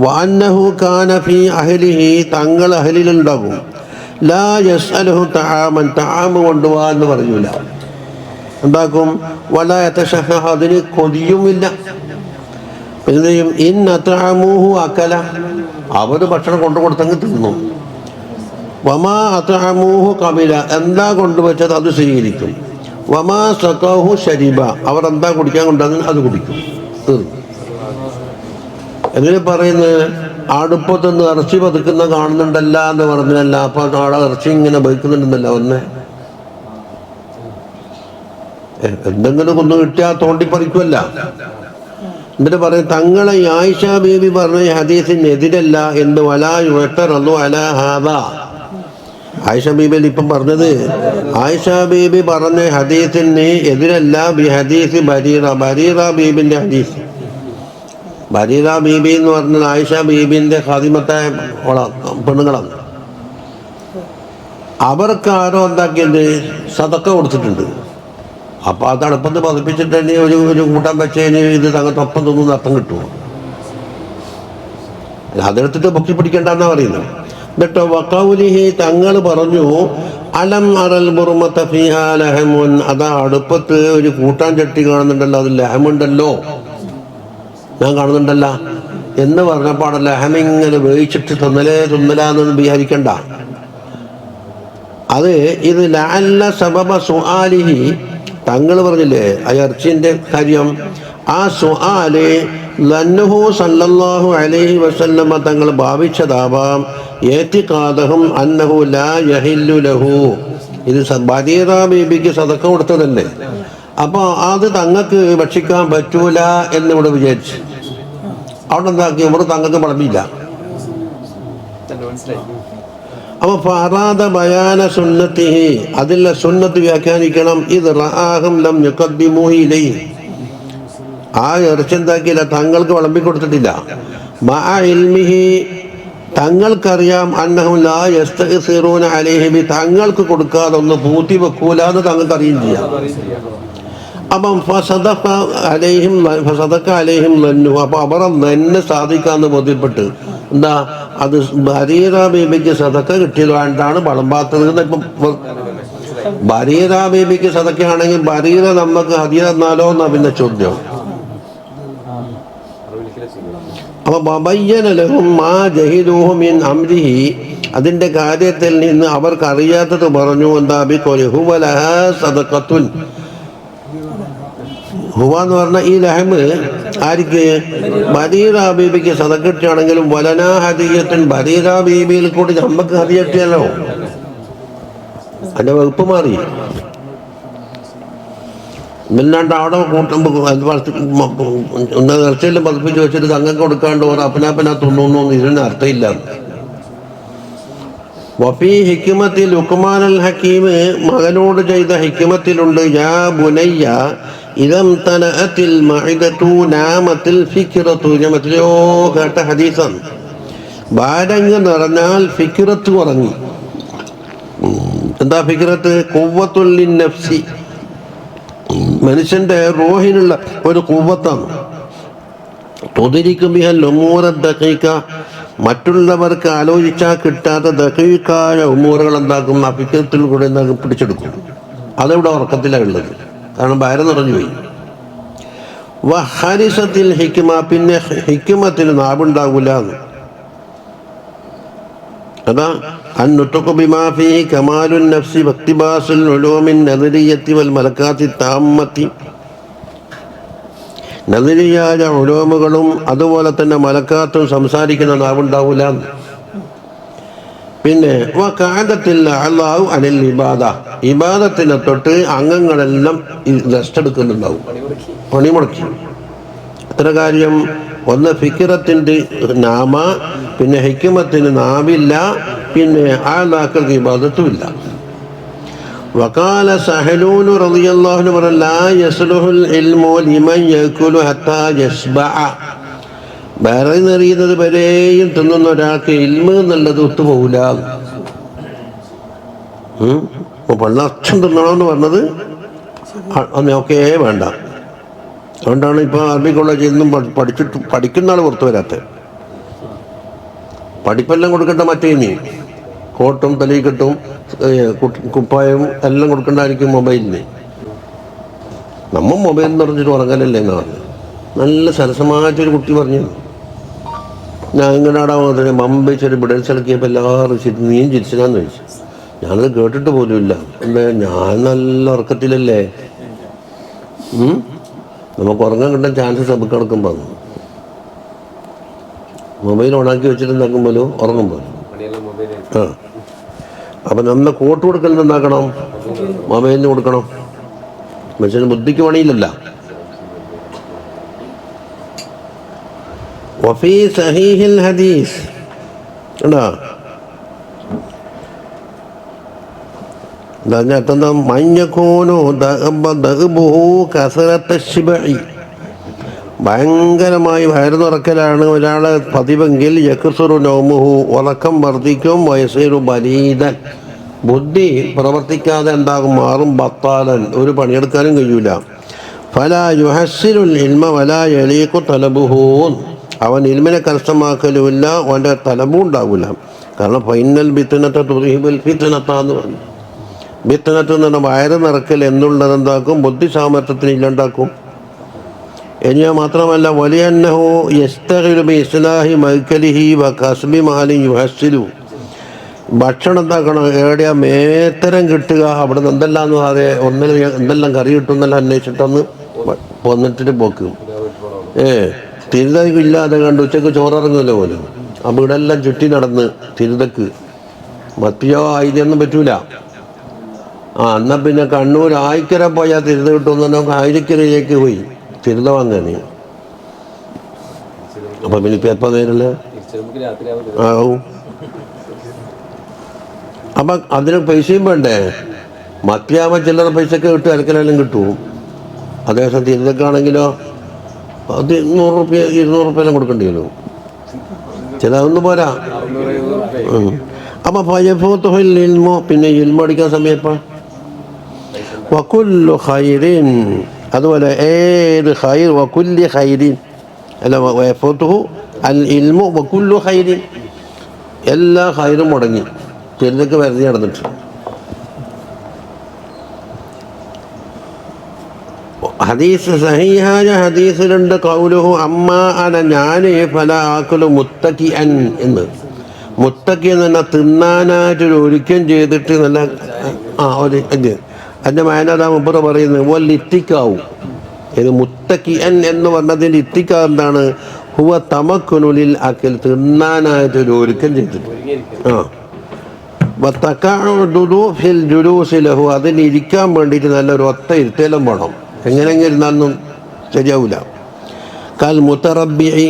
വഅന്നഹു കാന ഫീ അഹ്ലിഹി, തങ്ങൾ അഹ്ലിലുണ്ടാകും, ലാ യസ്അലുഹു തആമൻ, തആമ കൊണ്ടുപോവാ എന്ന് പറയൂല, എന്താക്കും, വലാ യതശഹഹ, അതിന് കൊതിയുമില്ല. എന്തെയും, ഇൻ അത്അമൂഹു അകല, അവർ ഭക്ഷണം കൊണ്ടു കൊടുത്തെങ്കിൽ തിന്നും. വമാ അത്അമൂഹു ഖബില, എന്താ കൊണ്ടുവച്ചത് അത് സ്വീകരിക്കും. വമാ സഖാഹു ശരിബ, അവർ എന്താ കുടിക്കാൻ കൊണ്ടുവന്ന് അത് കുടിക്കും, തീർന്നു. എങ്ങനെ പറയുന്നത്, അടുപ്പത്തൊന്ന് ഇറച്ചി പതുക്കുന്ന കാണുന്നുണ്ടല്ല എന്ന് പറഞ്ഞല്ല, അപ്പൊ ആടെ ഇറച്ചി ഇങ്ങനെ ബഹിക്കുന്നുണ്ടെന്നല്ല ഒന്നേ, എന്തെങ്കിലും ഒന്ന് കിട്ടിയാൽ തോണ്ടിപ്പറിക്കുമല്ല. എന്നിട്ട് പറയും, തങ്ങളെ ആയിഷ ബീബി പറഞ്ഞ ഹദീസിനെതിരല്ല എന്ന്, വലാ യുഅ്തറദു അലാ ഹാദാ. ആയിഷ ബീബിയിൽ ഇപ്പം പറഞ്ഞത്, ആയിഷ ബീബി പറഞ്ഞ ഹദീസിന് എതിരല്ല, ബി ഹദീസ് ബരീറ, ബരീറ ബീബിന്റെ ഹദീസ്. ബരീറ ബീബി എന്ന് പറഞ്ഞത് ആയിഷ ബീബിന്റെ ഖാദിമത്തായ പെണ്ണുങ്ങളാണ്. അവർക്ക് ആരോ എന്താക്കിയത്, സദക്ക കൊടുത്തിട്ടുണ്ട്. അപ്പൊ അത് അടുപ്പത്ത് പതിപ്പിച്ചിട്ടുണ്ടെങ്കിൽ ഒരു കൂട്ടാൻ വെച്ചതിന് ഇത് തങ്ങത്തൊപ്പം തോന്നുന്ന അർത്ഥം കിട്ടുമോ? അതെടുത്തിട്ട് പൊക്കി പിടിക്കണ്ടെന്നാ പറയുന്നത്. എന്നിട്ടോ വഖൗലിഹി, തങ്ങൾ പറഞ്ഞു, അലം അറൽ ബുർമത ഫീഹാ ലഹമുൻ, അതാ അടുപ്പത്ത് ഒരു കൂട്ടാൻ ചട്ടി കാണുന്നുണ്ടല്ലോ, അത് ലഹമുണ്ടല്ലോ, ഞാൻ കാണുന്നുണ്ടല്ല എന്ന് പറഞ്ഞപ്പോൾ അവിടെ ലഹമിങ്ങനെ വേവിച്ചിട്ട് തിന്നലാന്നൊന്നും വിചാരിക്കണ്ട. അത് ഇത് ലഅല്ല സബബ സുആലിഹി, തങ്ങൾ പറഞ്ഞില്ലേ ആ ഇറച്ചിന്റെ കാര്യം, ആ സുആല് ലന്നഹു സല്ലല്ലാഹു അലൈഹി വസല്ലമ, തങ്ങൾ ഭാവിച്ചതാവാം, ഏത്തിഖാദഹും അന്നഹു ലാ യഹില്ലു ലഹു, ഇത് ബരീറ ബീബിക്ക് സദക്ക കൊടുത്തതല്ലേ, അപ്പോൾ അത് തങ്ങൾക്ക് ഭക്ഷിക്കാൻ പറ്റൂല എന്നിവിടെ വിചാരിച്ചു. അവിടെ എന്താക്കി, ഇവിടെ തങ്ങൾക്ക് പളമില്ല. അപ്പൊ ഫറാദ ബയാന സുന്നത്തിഹി, അതിലെ സുന്നത്ത് വ്യാഖ്യാനിക്കണം. ഇത് റആഹും ലം യുഖദ്ദിമൂഹു ഇലൈഹി, ആ ഇറച്ചി എന്താക്കിയില്ല, തങ്ങൾക്ക് വിളമ്പി കൊടുത്തിട്ടില്ല. മഅ ഇൽമിഹി, തങ്ങൾക്കറിയാം, അന്നഹും ലാ യസ്തഗ്സിറൂന അലൈഹി ബി, തങ്ങൾക്ക് കൊടുക്കാതെ ഒന്ന് പൂത്തി വെക്കൂല എന്ന് തങ്ങൾക്ക് അറിയുകയും ചെയ്യാം. അപ്പം ഫസദഖ അലൈഹിം ലന്നു, അപ്പൊ അവർ തന്നെ സാധിക്കാന്ന് ബോധ്യപ്പെട്ട്, എന്താ അത് ബരീറ ബീബിക്ക് സദക്ക കിട്ടിയത് വേണ്ടാണ് വളമ്പാത്തത്. ഇപ്പം ബരീറ ബീബിക്ക് സദക്കയാണെങ്കിൽ ബരീറ നമുക്ക് ഹദിയ തന്നാലോ എന്നാ പിന്നെ ചോദ്യം. അപ്പൊ ബബയ്യന ലഹും മാ ജഹിലൂഹു മിൻ അംരിഹി, അതിന്റെ കാര്യത്തിൽ നിന്ന് അവർക്ക് അറിയാത്തത് പറഞ്ഞു. എന്താ ബിഖൗലി ഹുവ ലഹാ സദഖത്തുൻ, ഹുവ എന്ന് പറഞ്ഞാൽ ഈ ലഹമ് ആർക്ക്, ബരീറ ബീബിക്ക് സദക്കിട്ടാണെങ്കിലും വലനാ ഹദിയത്തുൻ, ബരീറ ബീബിയിൽ കൂടി നമുക്ക് ഹദിയട്ടിയല്ലോ, അതിന്റെ വകുപ്പ് മാറി. ഇല്ലാണ്ട് അവിടെ ഇറച്ചിയെല്ലാം പതിപ്പിച്ച് വെച്ചിട്ട് തങ്ങൾക്ക് കൊടുക്കാണ്ട് ഓരോ അപ്പനാപ്പനാ തിന്നുന്നു, ഇതിന് അർത്ഥമില്ല. വഫീ ഹിക്മത്തിൽ ലുഖ്മാൻ അൽ ഹക്കീം, മകനോട് ചെയ്ത ഹിക്മത്തിലുണ്ട്, യാ ബുനയ്യ ഇദം തനഅത്തിൽ മഇദതു നാമത്തിൽ ഫിക്റതു, എത്രയോ കേട്ട ഹദീസാണ്. ഭാരങ്ങ് നിറഞ്ഞാൽ ഫിക്റത്ത് ഉറങ്ങി. എന്താ ഫിക്റത്ത്? ഖുവ്വത്തുൽ ലിന്നഫ്സി, മനുഷ്യന്റെ റൂഹിനുള്ള ഒരു ഖുവ്വത്താണ്. തുദരിക്കും ബിഹൽ ഉമൂറ ദഖീഖ, മറ്റുള്ളവർക്ക് ആലോചിച്ചാൽ കിട്ടാത്ത ദഖീഖായ ഉമൂറുകൾ എന്താക്കും, ആ ഫിക്റത്തിൽ കൂടെ എന്താക്കും, പിടിച്ചെടുക്കും. അതിവിടെ ഉറക്കത്തിലാണ് ഉള്ളത്, കാരണം ഭാരം നിറഞ്ഞു പോയി. വഹരിസത്തിൽ ഹിക്മ, പിന്നെ ഹിക്മത്തിന് നാവുണ്ടാകൂല. അതാ അന്നുതുഖു ബിമാ ഫീഹി കമാലുൻ നഫ്സി വക്തിബാസുൽ ഉലൂമിൻ നദരിയ്യത്തി വൽ മലക്കാത്തി താമ്മത്തി, നദരിയായ ഉലൂമുകളും അതുപോലെ തന്നെ മലക്കാത്തും സംസാരിക്കുന്ന നാവുണ്ടാകൂല. പിന്നെ അല്ലാഹു അനിൽ ഇബാദ, ഇബാദത്തിനെ തൊട്ട് അംഗങ്ങളെല്ലാം റെസ്റ്റ് എടുക്കുന്നുണ്ടാവും, പണിമുടക്കി. എത്ര കാര്യം, ഒന്ന് ഫിക്റത്തിൻ്റെ നാമ, പിന്നെ ഹിക്മത്തിന് നാവില്ല, പിന്നെ ആളാക്കൾക്ക് ഇബാദത്തുമില്ല. വഖാല സഹലൂൻ റളിയല്ലാഹു അൻഹു പറഞ്ഞു ലാ യസ്ലുഹുൽ ഇൽമു ലിമൻ യഅകുലു ഹത്താ യശ്ബഅ. വേറെ നിറയുന്നത് വരെയും തിന്നുന്ന ഒരാൾക്ക് ഇൽമ് എന്നുള്ളത് ഒത്തുപോകില്ല. പള്ളർച്ചം തിന്നണമെന്ന് പറഞ്ഞത് അന്ന് ഓക്കേ വേണ്ട. അതുകൊണ്ടാണ് ഇപ്പോൾ അറബി കോളേജിൽ നിന്നും പഠിക്കുന്ന ആൾ പുറത്തു വരാത്തത്. പഠിപ്പെല്ലാം കൊടുക്കേണ്ട മറ്റേ ഇനി കോട്ടും തലീക്കെട്ടും കുപ്പായവും എല്ലാം കൊടുക്കേണ്ടതായിരിക്കും മൊബൈലിന്. നമ്മൾ മൊബൈൽ എന്ന് പറഞ്ഞിട്ട് ഉറങ്ങലല്ലേ എന്നാണ് നല്ല സരസമായിട്ടൊരു കുട്ടി പറഞ്ഞു. ഞാൻ ഇങ്ങനെയാടാ പോകുന്നത് മമ്പേച്ചൊരു ബിഡൽസിളക്കിയപ്പോൾ എല്ലാവരും ചിരിച്ചു, നീയും ചിരിച്ചില്ലാന്ന് ചോദിച്ചു. ഞാനത് കേട്ടിട്ട് പോലുമില്ല. എന്താ ഞാൻ നല്ല ഉറക്കത്തിലല്ലേ. നമുക്ക് ഉറങ്ങാൻ കിട്ടാൻ ചാൻസസ് നമുക്ക് കിടക്കുമ്പോൾ മൊബൈൽ ഓണാക്കി വെച്ചിട്ടുണ്ടാക്കുമ്പോഴോ ഉറങ്ങുമ്പോൾ അപ്പം നമ്മൾ കോട്ട് കൊടുക്കൽ എന്താക്കണം, മൊബൈലിന് കൊടുക്കണം. മനുഷ്യന് ബുദ്ധിക്ക് പണിയില്ലല്ല. വഫീ സഹീഹിൽ ഹദീസ് കണ്ടാ ഭയങ്കരമായി വയറു നിറക്കലാണ് ഒരാളെ പതിവെങ്കിൽ യക്സുറു നൗമുഹു, ഉറക്കം വർദ്ധിക്കും. വയസ്സേരു ബലീദൻ, ബുദ്ധി പ്രവർത്തിക്കാതെ എന്താകും, മാറും. ബത്താലൻ, ഒരു പണിയെടുക്കാനും കഴിയൂല. ഫലാ യുഹസ്സിലുൽ ഇൽമ വലാ യലീഖു തലബുഹു, അവൻ ഇൽമിനെ കരസ്ഥമാക്കലുമില്ല, അവൻ്റെ തലബും ഉണ്ടാവില്ല. കാരണം ഫൈനൽ ബിത്നത തുദ്ഹിബുൽ ഫിത്നത്താന്ന് പറഞ്ഞു. ബിത്നത്ത് എന്ന് പറഞ്ഞാൽ വയറ് നിറക്കൽ എന്നുള്ളത് എന്താക്കും, ബുദ്ധി സാമർത്ഥ്യത്തിന് ഇല്ലാണ്ടാക്കും. ഇനി മാത്രമല്ല വലിയന്നഹു യസ്തഗിലു ബി ഇസ്ലാഹി മഅ്കലിഹി വ കസ്ബി മാലി യുഹസ്സിലു, ഭക്ഷണം എന്താക്കണം, എവിടെയാ മേത്തരം കിട്ടുക, അവിടെ നിന്ന് എന്തെല്ലാം എന്തെല്ലാം കറി കിട്ടും എന്നെല്ലാം അന്വേഷിച്ചിട്ടൊന്ന് വന്നിട്ടിട്ട് പോക്കും. തിരുതയില്ലാതെ കണ്ട് ഉച്ചക്ക് ചോറിറങ്ങുമല്ലോ പോലും. അപ്പോൾ ഇവിടെ എല്ലാം ചുറ്റി നടന്ന് തിരുതക്ക് മത്തിയോ ആയിരൊന്നും പറ്റൂല. എന്നാൽ പിന്നെ കണ്ണൂർ ആയിക്കര പോയാൽ തിരുത കിട്ടുമെന്ന് നമുക്ക് ആയിരക്കരയിലേക്ക് പോയി തിരുത വാങ്ങാന്. അപ്പം പിന്നെ ഇപ്പം എപ്പോൾ നേരല്ല ആവും. അപ്പം അതിന് പൈസയും വേണ്ടേ. മത്തിയാകുമ്പോൾ ചില്ലറ പൈസക്ക് കിട്ടും, അരക്കലെല്ലാം കിട്ടും. അതേസമയം തിരുതക്കാണെങ്കിലോ അത് 100 റുപ്യ 200 റുപ്യെല്ലാം കൊടുക്കേണ്ടി വരും. ചില അതൊന്നും പോരാ. അപ്പം ഫയഫൂത്തുൽ ഇൽമു, പിന്നെ ഇൽമു അടിക്കാൻ സമയപ്പോൾ വകുല്ലു ഖൈറിൻ, അതുപോലെ ഏത് ഖൈർ, വകുല്ലി ഖൈറിൻ അല്ല വയഫൂത്തുഹു അൽ ഇൽമു വകുല്ലു ഖൈറിൻ, എല്ലാ ഖൈറും മുടങ്ങി തിരുതൊക്കെ വെറുതെ നടന്നിട്ട്. ഹദീസ് സഹീഹായ ഹദീസിലുണ്ട് ഖൗലുഹു അമ്മാ അന, ഞാൻ ഫല ആക്കുലു മുത്തക്കി അൻ എന്ന്. മുത്തക്കി എന്ന് പറഞ്ഞാൽ തിന്നാനായിട്ടൊരു ഒരുക്കം ചെയ്തിട്ട് നല്ല ഒരു ഇത്. അതിൻ്റെ മാനതാ മുമ്പ് പറയുന്നത് വല്ല ഇത്തിക്കാവും. ഇത് മുത്തക്കി അൻ എന്ന് പറഞ്ഞതിൻ്റെ ഇത്തിക്ക എന്താണ്, ഹുവ തമക്കുനുലിൽ അക്കൽ, തിന്നാനായിട്ടൊരു ഒരുക്കം ചെയ്തിട്ട്. ഫിൽ ജുലൂസി ലഹു, അതിന് ഇരിക്കാൻ വേണ്ടിയിട്ട് നല്ലൊരു ഒത്ത ഇരുത്തേലും വേണം. എങ്ങനെയെങ്കിലും ഇരുന്നാലൊന്നും ശരിയാവില്ല. കൽ മുത്തറബ്ബിഇ,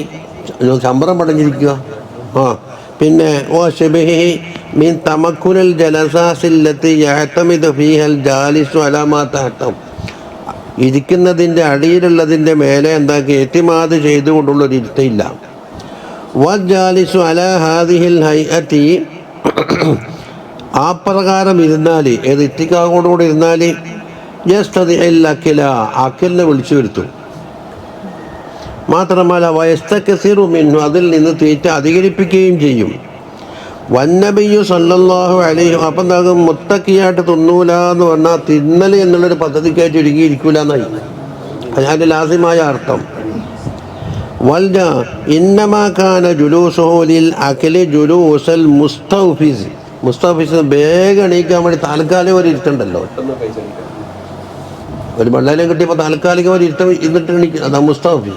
ശമ്പളം പടഞ്ഞിരിക്കുക. പിന്നെ ഓ ശബിഹി മിൻ തമക്കുനിൽ ജലസാസില്ലത്തി യഅ്തമിദു ഫീഹൽ ജാലിസു അലാ മാ തഹ്തം, ഇരിക്കുന്നതിൻ്റെ അടിയിലുള്ളതിൻ്റെ മേലെ എന്താക്കി എത്തിമാത് ചെയ്തുകൊണ്ടുള്ളൊരു ഇരുത്തയില്ല. വജാലിസു അലാ ഹാദിഹിൽ ഹൈഅത്തി, ആ പ്രകാരം ഇരുന്നാൽ, ഏത് ഇത്തിക്കാകൊണ്ടുകൂടി ഇരുന്നാൽ അക്കലിനെ വിളിച്ചു വരുത്തും. മാത്രമല്ല വയസ്തകസിറു മിൻഹു, അതിൽ നിന്ന് തീറ്റ അധികരിപ്പിക്കുകയും ചെയ്യും. വന്നബിയു സല്ലല്ലാഹു അലൈഹി, അപ്പം എന്താകും, മുത്തക്കിയായിട്ട് തിന്നൂല എന്ന് പറഞ്ഞാൽ തിന്നൽ എന്നുള്ളൊരു പദ്ധതിക്കായിട്ട് ഒരുങ്ങിയിരിക്കൂല എന്നായി അതിൻ്റെ ലാസിമായ അർത്ഥം. വൽജ ഇന്നമാ കാന ജുലൂസുഹു ലിൽ അക്ലി ജുലൂസൽ മുസ്തൗഫിസ്, മുസ്തൗഫിസ് വേഗം എണീക്കാൻ വേണ്ടി താൽക്കാലിക ഒരു ഇരുത്തുണ്ടല്ലോ. ഒരു വെള്ളയിലും കിട്ടിയപ്പോൾ താൽക്കാലിക ഒരു ഇരുന്നിട്ട് എണീക്കും, അതാ മുസ്തൗഫി.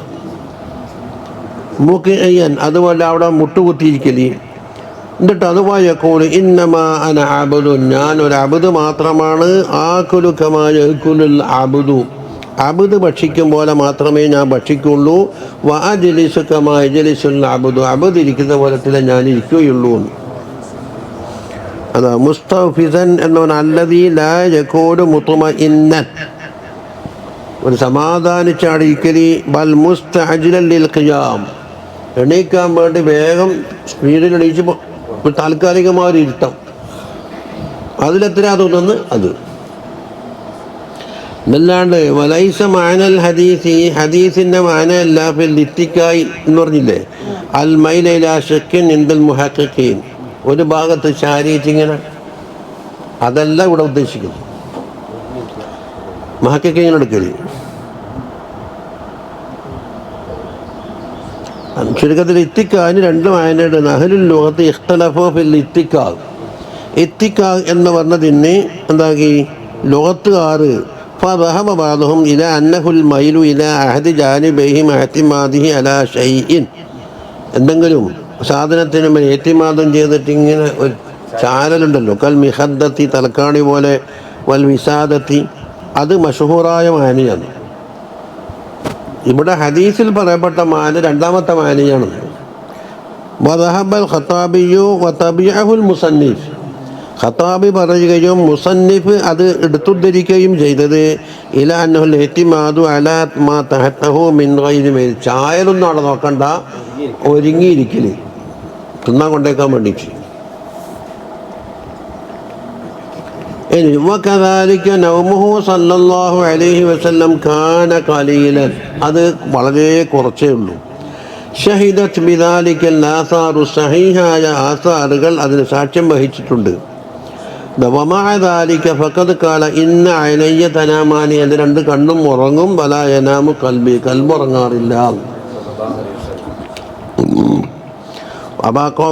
മൂക്ക് അയ്യൻ, അതുപോലെ അവിടെ മുട്ടുകുത്തിയിരിക്കല്. എന്നിട്ട് അതുപോലെ യഖൂലു ഇന്നമാ അന അബ്ദു, ഞാൻ ഒരു അബ്ദു മാത്രമാണ്. ആകുലു കമാ യഅകുലുൽ അബ്ദു, അബുദ് ഭക്ഷിക്കും പോലെ മാത്രമേ ഞാൻ ഭക്ഷിക്കുള്ളൂ. വ അജ്ലിസു കമാ യജ്ലിസുൽ അബ്ദു, അബുദ് ഇരിക്കുന്ന പോലത്തിലെ ഞാൻ ഇരിക്കുകയുള്ളൂ. അതാ മുസ്തഫിസൻ എന്ന് പറഞ്ഞാൽ അല്ലദീ ലാ യകൂനു മുത്മഇന്നൻ, ഒരു സമാധാനിച്ചാടിക്കലി. ബൽ മുസ്തഅജിലൻ ലിൽ ഖിയാം, എണീക്കാൻ വേണ്ടി വേഗം സ്പീഡിൽ എണീച്ച് താൽക്കാലികമായ ഒരു ഇരുത്തം, അതിലെത്ര തോന്നുന്നു അത്. എന്നല്ലാണ്ട് വലൈസ മാനൽ ഹദീസി, ഹദീസിൻ്റെ മാനയല്ല ഫിൽ ഇത്തിക്കായി എന്ന് പറഞ്ഞില്ലേ, അൽ മൈല ഇലാ ശക്കിൻ ഇൻദൽ മുഹഖഖീൻ, ഒരു ഭാഗത്ത് ശാരീരിച്ചിങ്ങനെ, അതല്ല ഇവിടെ ഉദ്ദേശിക്കുന്നത്. മുഹഖഖീൻ എടുക്കല് ചുരുക്കത്തിൽ ഇത്തിക്കാന് രണ്ട് മാനയുണ്ട്. അഹ്ലുൽ ലുഗത്ത് ഇഖ്തലഫു ഫിൽ ഇത്തിക്കാ, ഇത്തിക്കാ എന്ന് പറഞ്ഞതിന് എന്താക്കി ലുഗത്തുകാർ ഫദഹബ ബഅദുഹും ഇലാ അന്നഹുൽ മൈലു ഇലാ അഹദി ജാനിബൈഹി മഅ്തിമാദിഹി അലാ ഷൈഇൻ, എന്തെങ്കിലും സാധനത്തിന് മേൽ ഏത്തിമാദം ചെയ്തിട്ട് ഇങ്ങനെ ഒരു ചാരലുണ്ടല്ലോ, കൽ മിഹദ്ദത്തി, തലക്കാണി പോലെ, വൽ വിസാദത്തി, അത് മഷഹൂറായ മാനിയാണ്. ഇവിടെ ഹദീസിൽ പറയപ്പെട്ട മാന രണ്ടാമത്തെ മാനിയാണ്. വദഹബൽ ഖത്താബിയു വതബിഅഹുൽ മുസന്നിഫ്, ഖത്താബി പറയുകയും മുസന്നിഫ് അത് എടുത്തുദ്ധരിക്കുകയും ചെയ്തത് ഇലാ അന്നഹുൽ ഇഹ്തിമാദു അലാ മാ തഹത്തഹു മിൻ ഗൈരി മൈൽ, ചായലൊന്നും അവിടെ നോക്കണ്ട, ഒരുങ്ങിയിരിക്കല് തിന്നാൻ കൊണ്ടേക്കാൻ വേണ്ടിയിട്ട്. ഇനി വകദാലിക നൗമുഹു സല്ലല്ലാഹു അലൈഹി വസല്ലം കാന ഖലീലൻ, അത് വളരെ കുറച്ചേ ഉള്ളൂ. ഷഹിദത് ബിദാലികൽ ആസാറു, സഹീഹായ ആസാറുകൾ അതിന് സാക്ഷ്യം വഹിച്ചിട്ടുണ്ട്. വമഅ ദാലിക ഫഖദ് ഖാല ഇന്ന അലയ്യ തനാമാനി, എൻ്റെ രണ്ട് കണ്ണും ഉറങ്ങും, വലാ യനാമു ഖൽബി, കൽബുറങ്ങാറില്ല.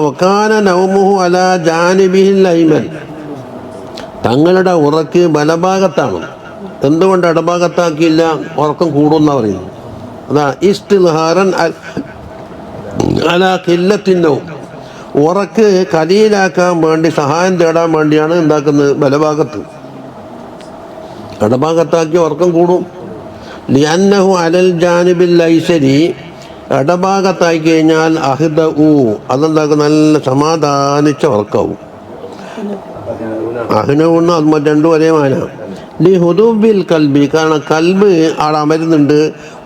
വകാന നൗമുഹു അലാ ജാനിബിഹിൽ അയ്മൻ, തങ്ങളുടെ ഉറക്ക് ബലഭാഗത്താണ്. എന്തുകൊണ്ട് ഇടഭാഗത്താക്കിയില്ല? ഉറക്കം കൂടുമെന്നാണ് പറയുന്നത്. അതാ ഇസ്തിൽഹാറൻ അലാ ഖില്ലത്തിനോ, ഉറക്ക് കലീലാക്കാൻ വേണ്ടി, സഹായം തേടാൻ വേണ്ടിയാണ് എന്താക്കുന്നത് ബലഭാഗത്ത്. ഇടഭാഗത്താക്കി ഉറക്കം കൂടും. ലിഅന്നഹു അലൽ ജാനിബിൽ ഐസരി, ഇടഭാഗത്തായി കഴിഞ്ഞാൽ അഹ്ദഉ, അതെന്താക്കും നല്ല സമാധാനിച്ച ഉറക്കാവും. അഹ്നവുന്ന് അത് രണ്ടും ഒരേ മാന. ലി ഹുദൂബിൽ കൽബി, കാരണം കൽബ് അവിടെ അമരുന്നുണ്ട്.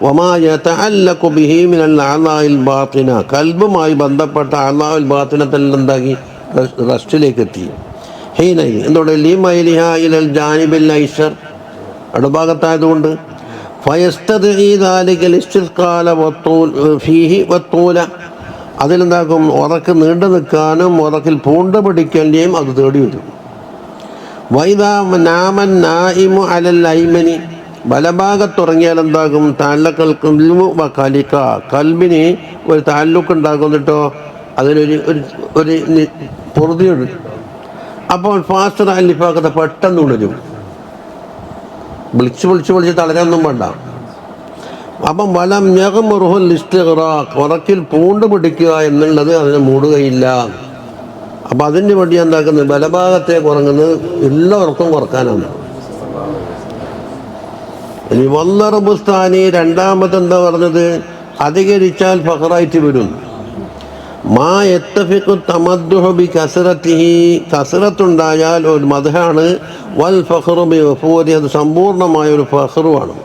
വമാ യതഅല്ലഖു ബിഹി മിനൽ അഅ്ളാഇൽ ബാത്തിന, കൽബുമായി ബന്ധപ്പെട്ട അഅ്ളാഉൽ ബാത്തിനത്തെല്ലാം എന്താക്കി റസ്റ്റിലേക്ക് എത്തി. ഹീനൈ എന്തുകൊണ്ട് ലിമൈലിഹാ ഇലൽ ജാനിബിൽ ഐസർ, ഇടഭാഗത്തായതുകൊണ്ട്. ഫയസ്തദഇ ദാലികൽ ഇസ്തിസ്ഖാല ഫീഹി വത്തൂല, അതിലെന്താക്കും ഉറക്ക് നീണ്ടു നിൽക്കാനും ഉറക്കിൽ പൂണ്ട പിടിക്കേണ്ടിയും അത് തേടി വരും. വൈദാ നാമൻ നായിമു അലൽ ഐമനി, ബലഭാഗത്തുറങ്ങിയാൽ എന്താകും താലക്കൽ കൽബു വ ഖലിക, കൽബിന് ഒരു താല്ലുക്ക് ഉണ്ടാകും കേട്ടോ, അതിനൊരു ഒരു പൊറുതിയുണ്ട്. അപ്പോൾ ഫാസ്റ്റർ അലിഫാക്കത്തെ പെട്ടെന്ന് ഉണരും, വിളിച്ച് തളരാനൊന്നും വേണ്ട. അപ്പം വലം യഗ്മുറുൽ ഇസ്തിഗ്റാഖ്, ഉറക്കിൽ പൂണ്ട് പിടിക്കുക എന്നുള്ളത് അതിനെ മൂടുകയില്ല. അപ്പം അതിന് വേണ്ടി എന്താക്കുന്നത് ബലഭാഗത്തേക്ക് ഉറങ്ങുന്നത് എല്ലാവർക്കും കുറക്കാനാണ്. ഇനി വല്ലറുബുസ്ഥാനി, രണ്ടാമത്തെ എന്താ പറഞ്ഞത്, അധികരിച്ചാൽ ഫഖറായിട്ട് വരും. മാ യത്തഫിഖു തമദ്ദുഹു ബി കസ്റതിഹി, കസ്റത്തുണ്ടായാൽ ഒരു മദ്ഹാണ്. വൽ ഫഖ്റു ബി വഫൂരി, അത് സമ്പൂർണ്ണമായ ഒരു ഫഖ്റുമാണ്.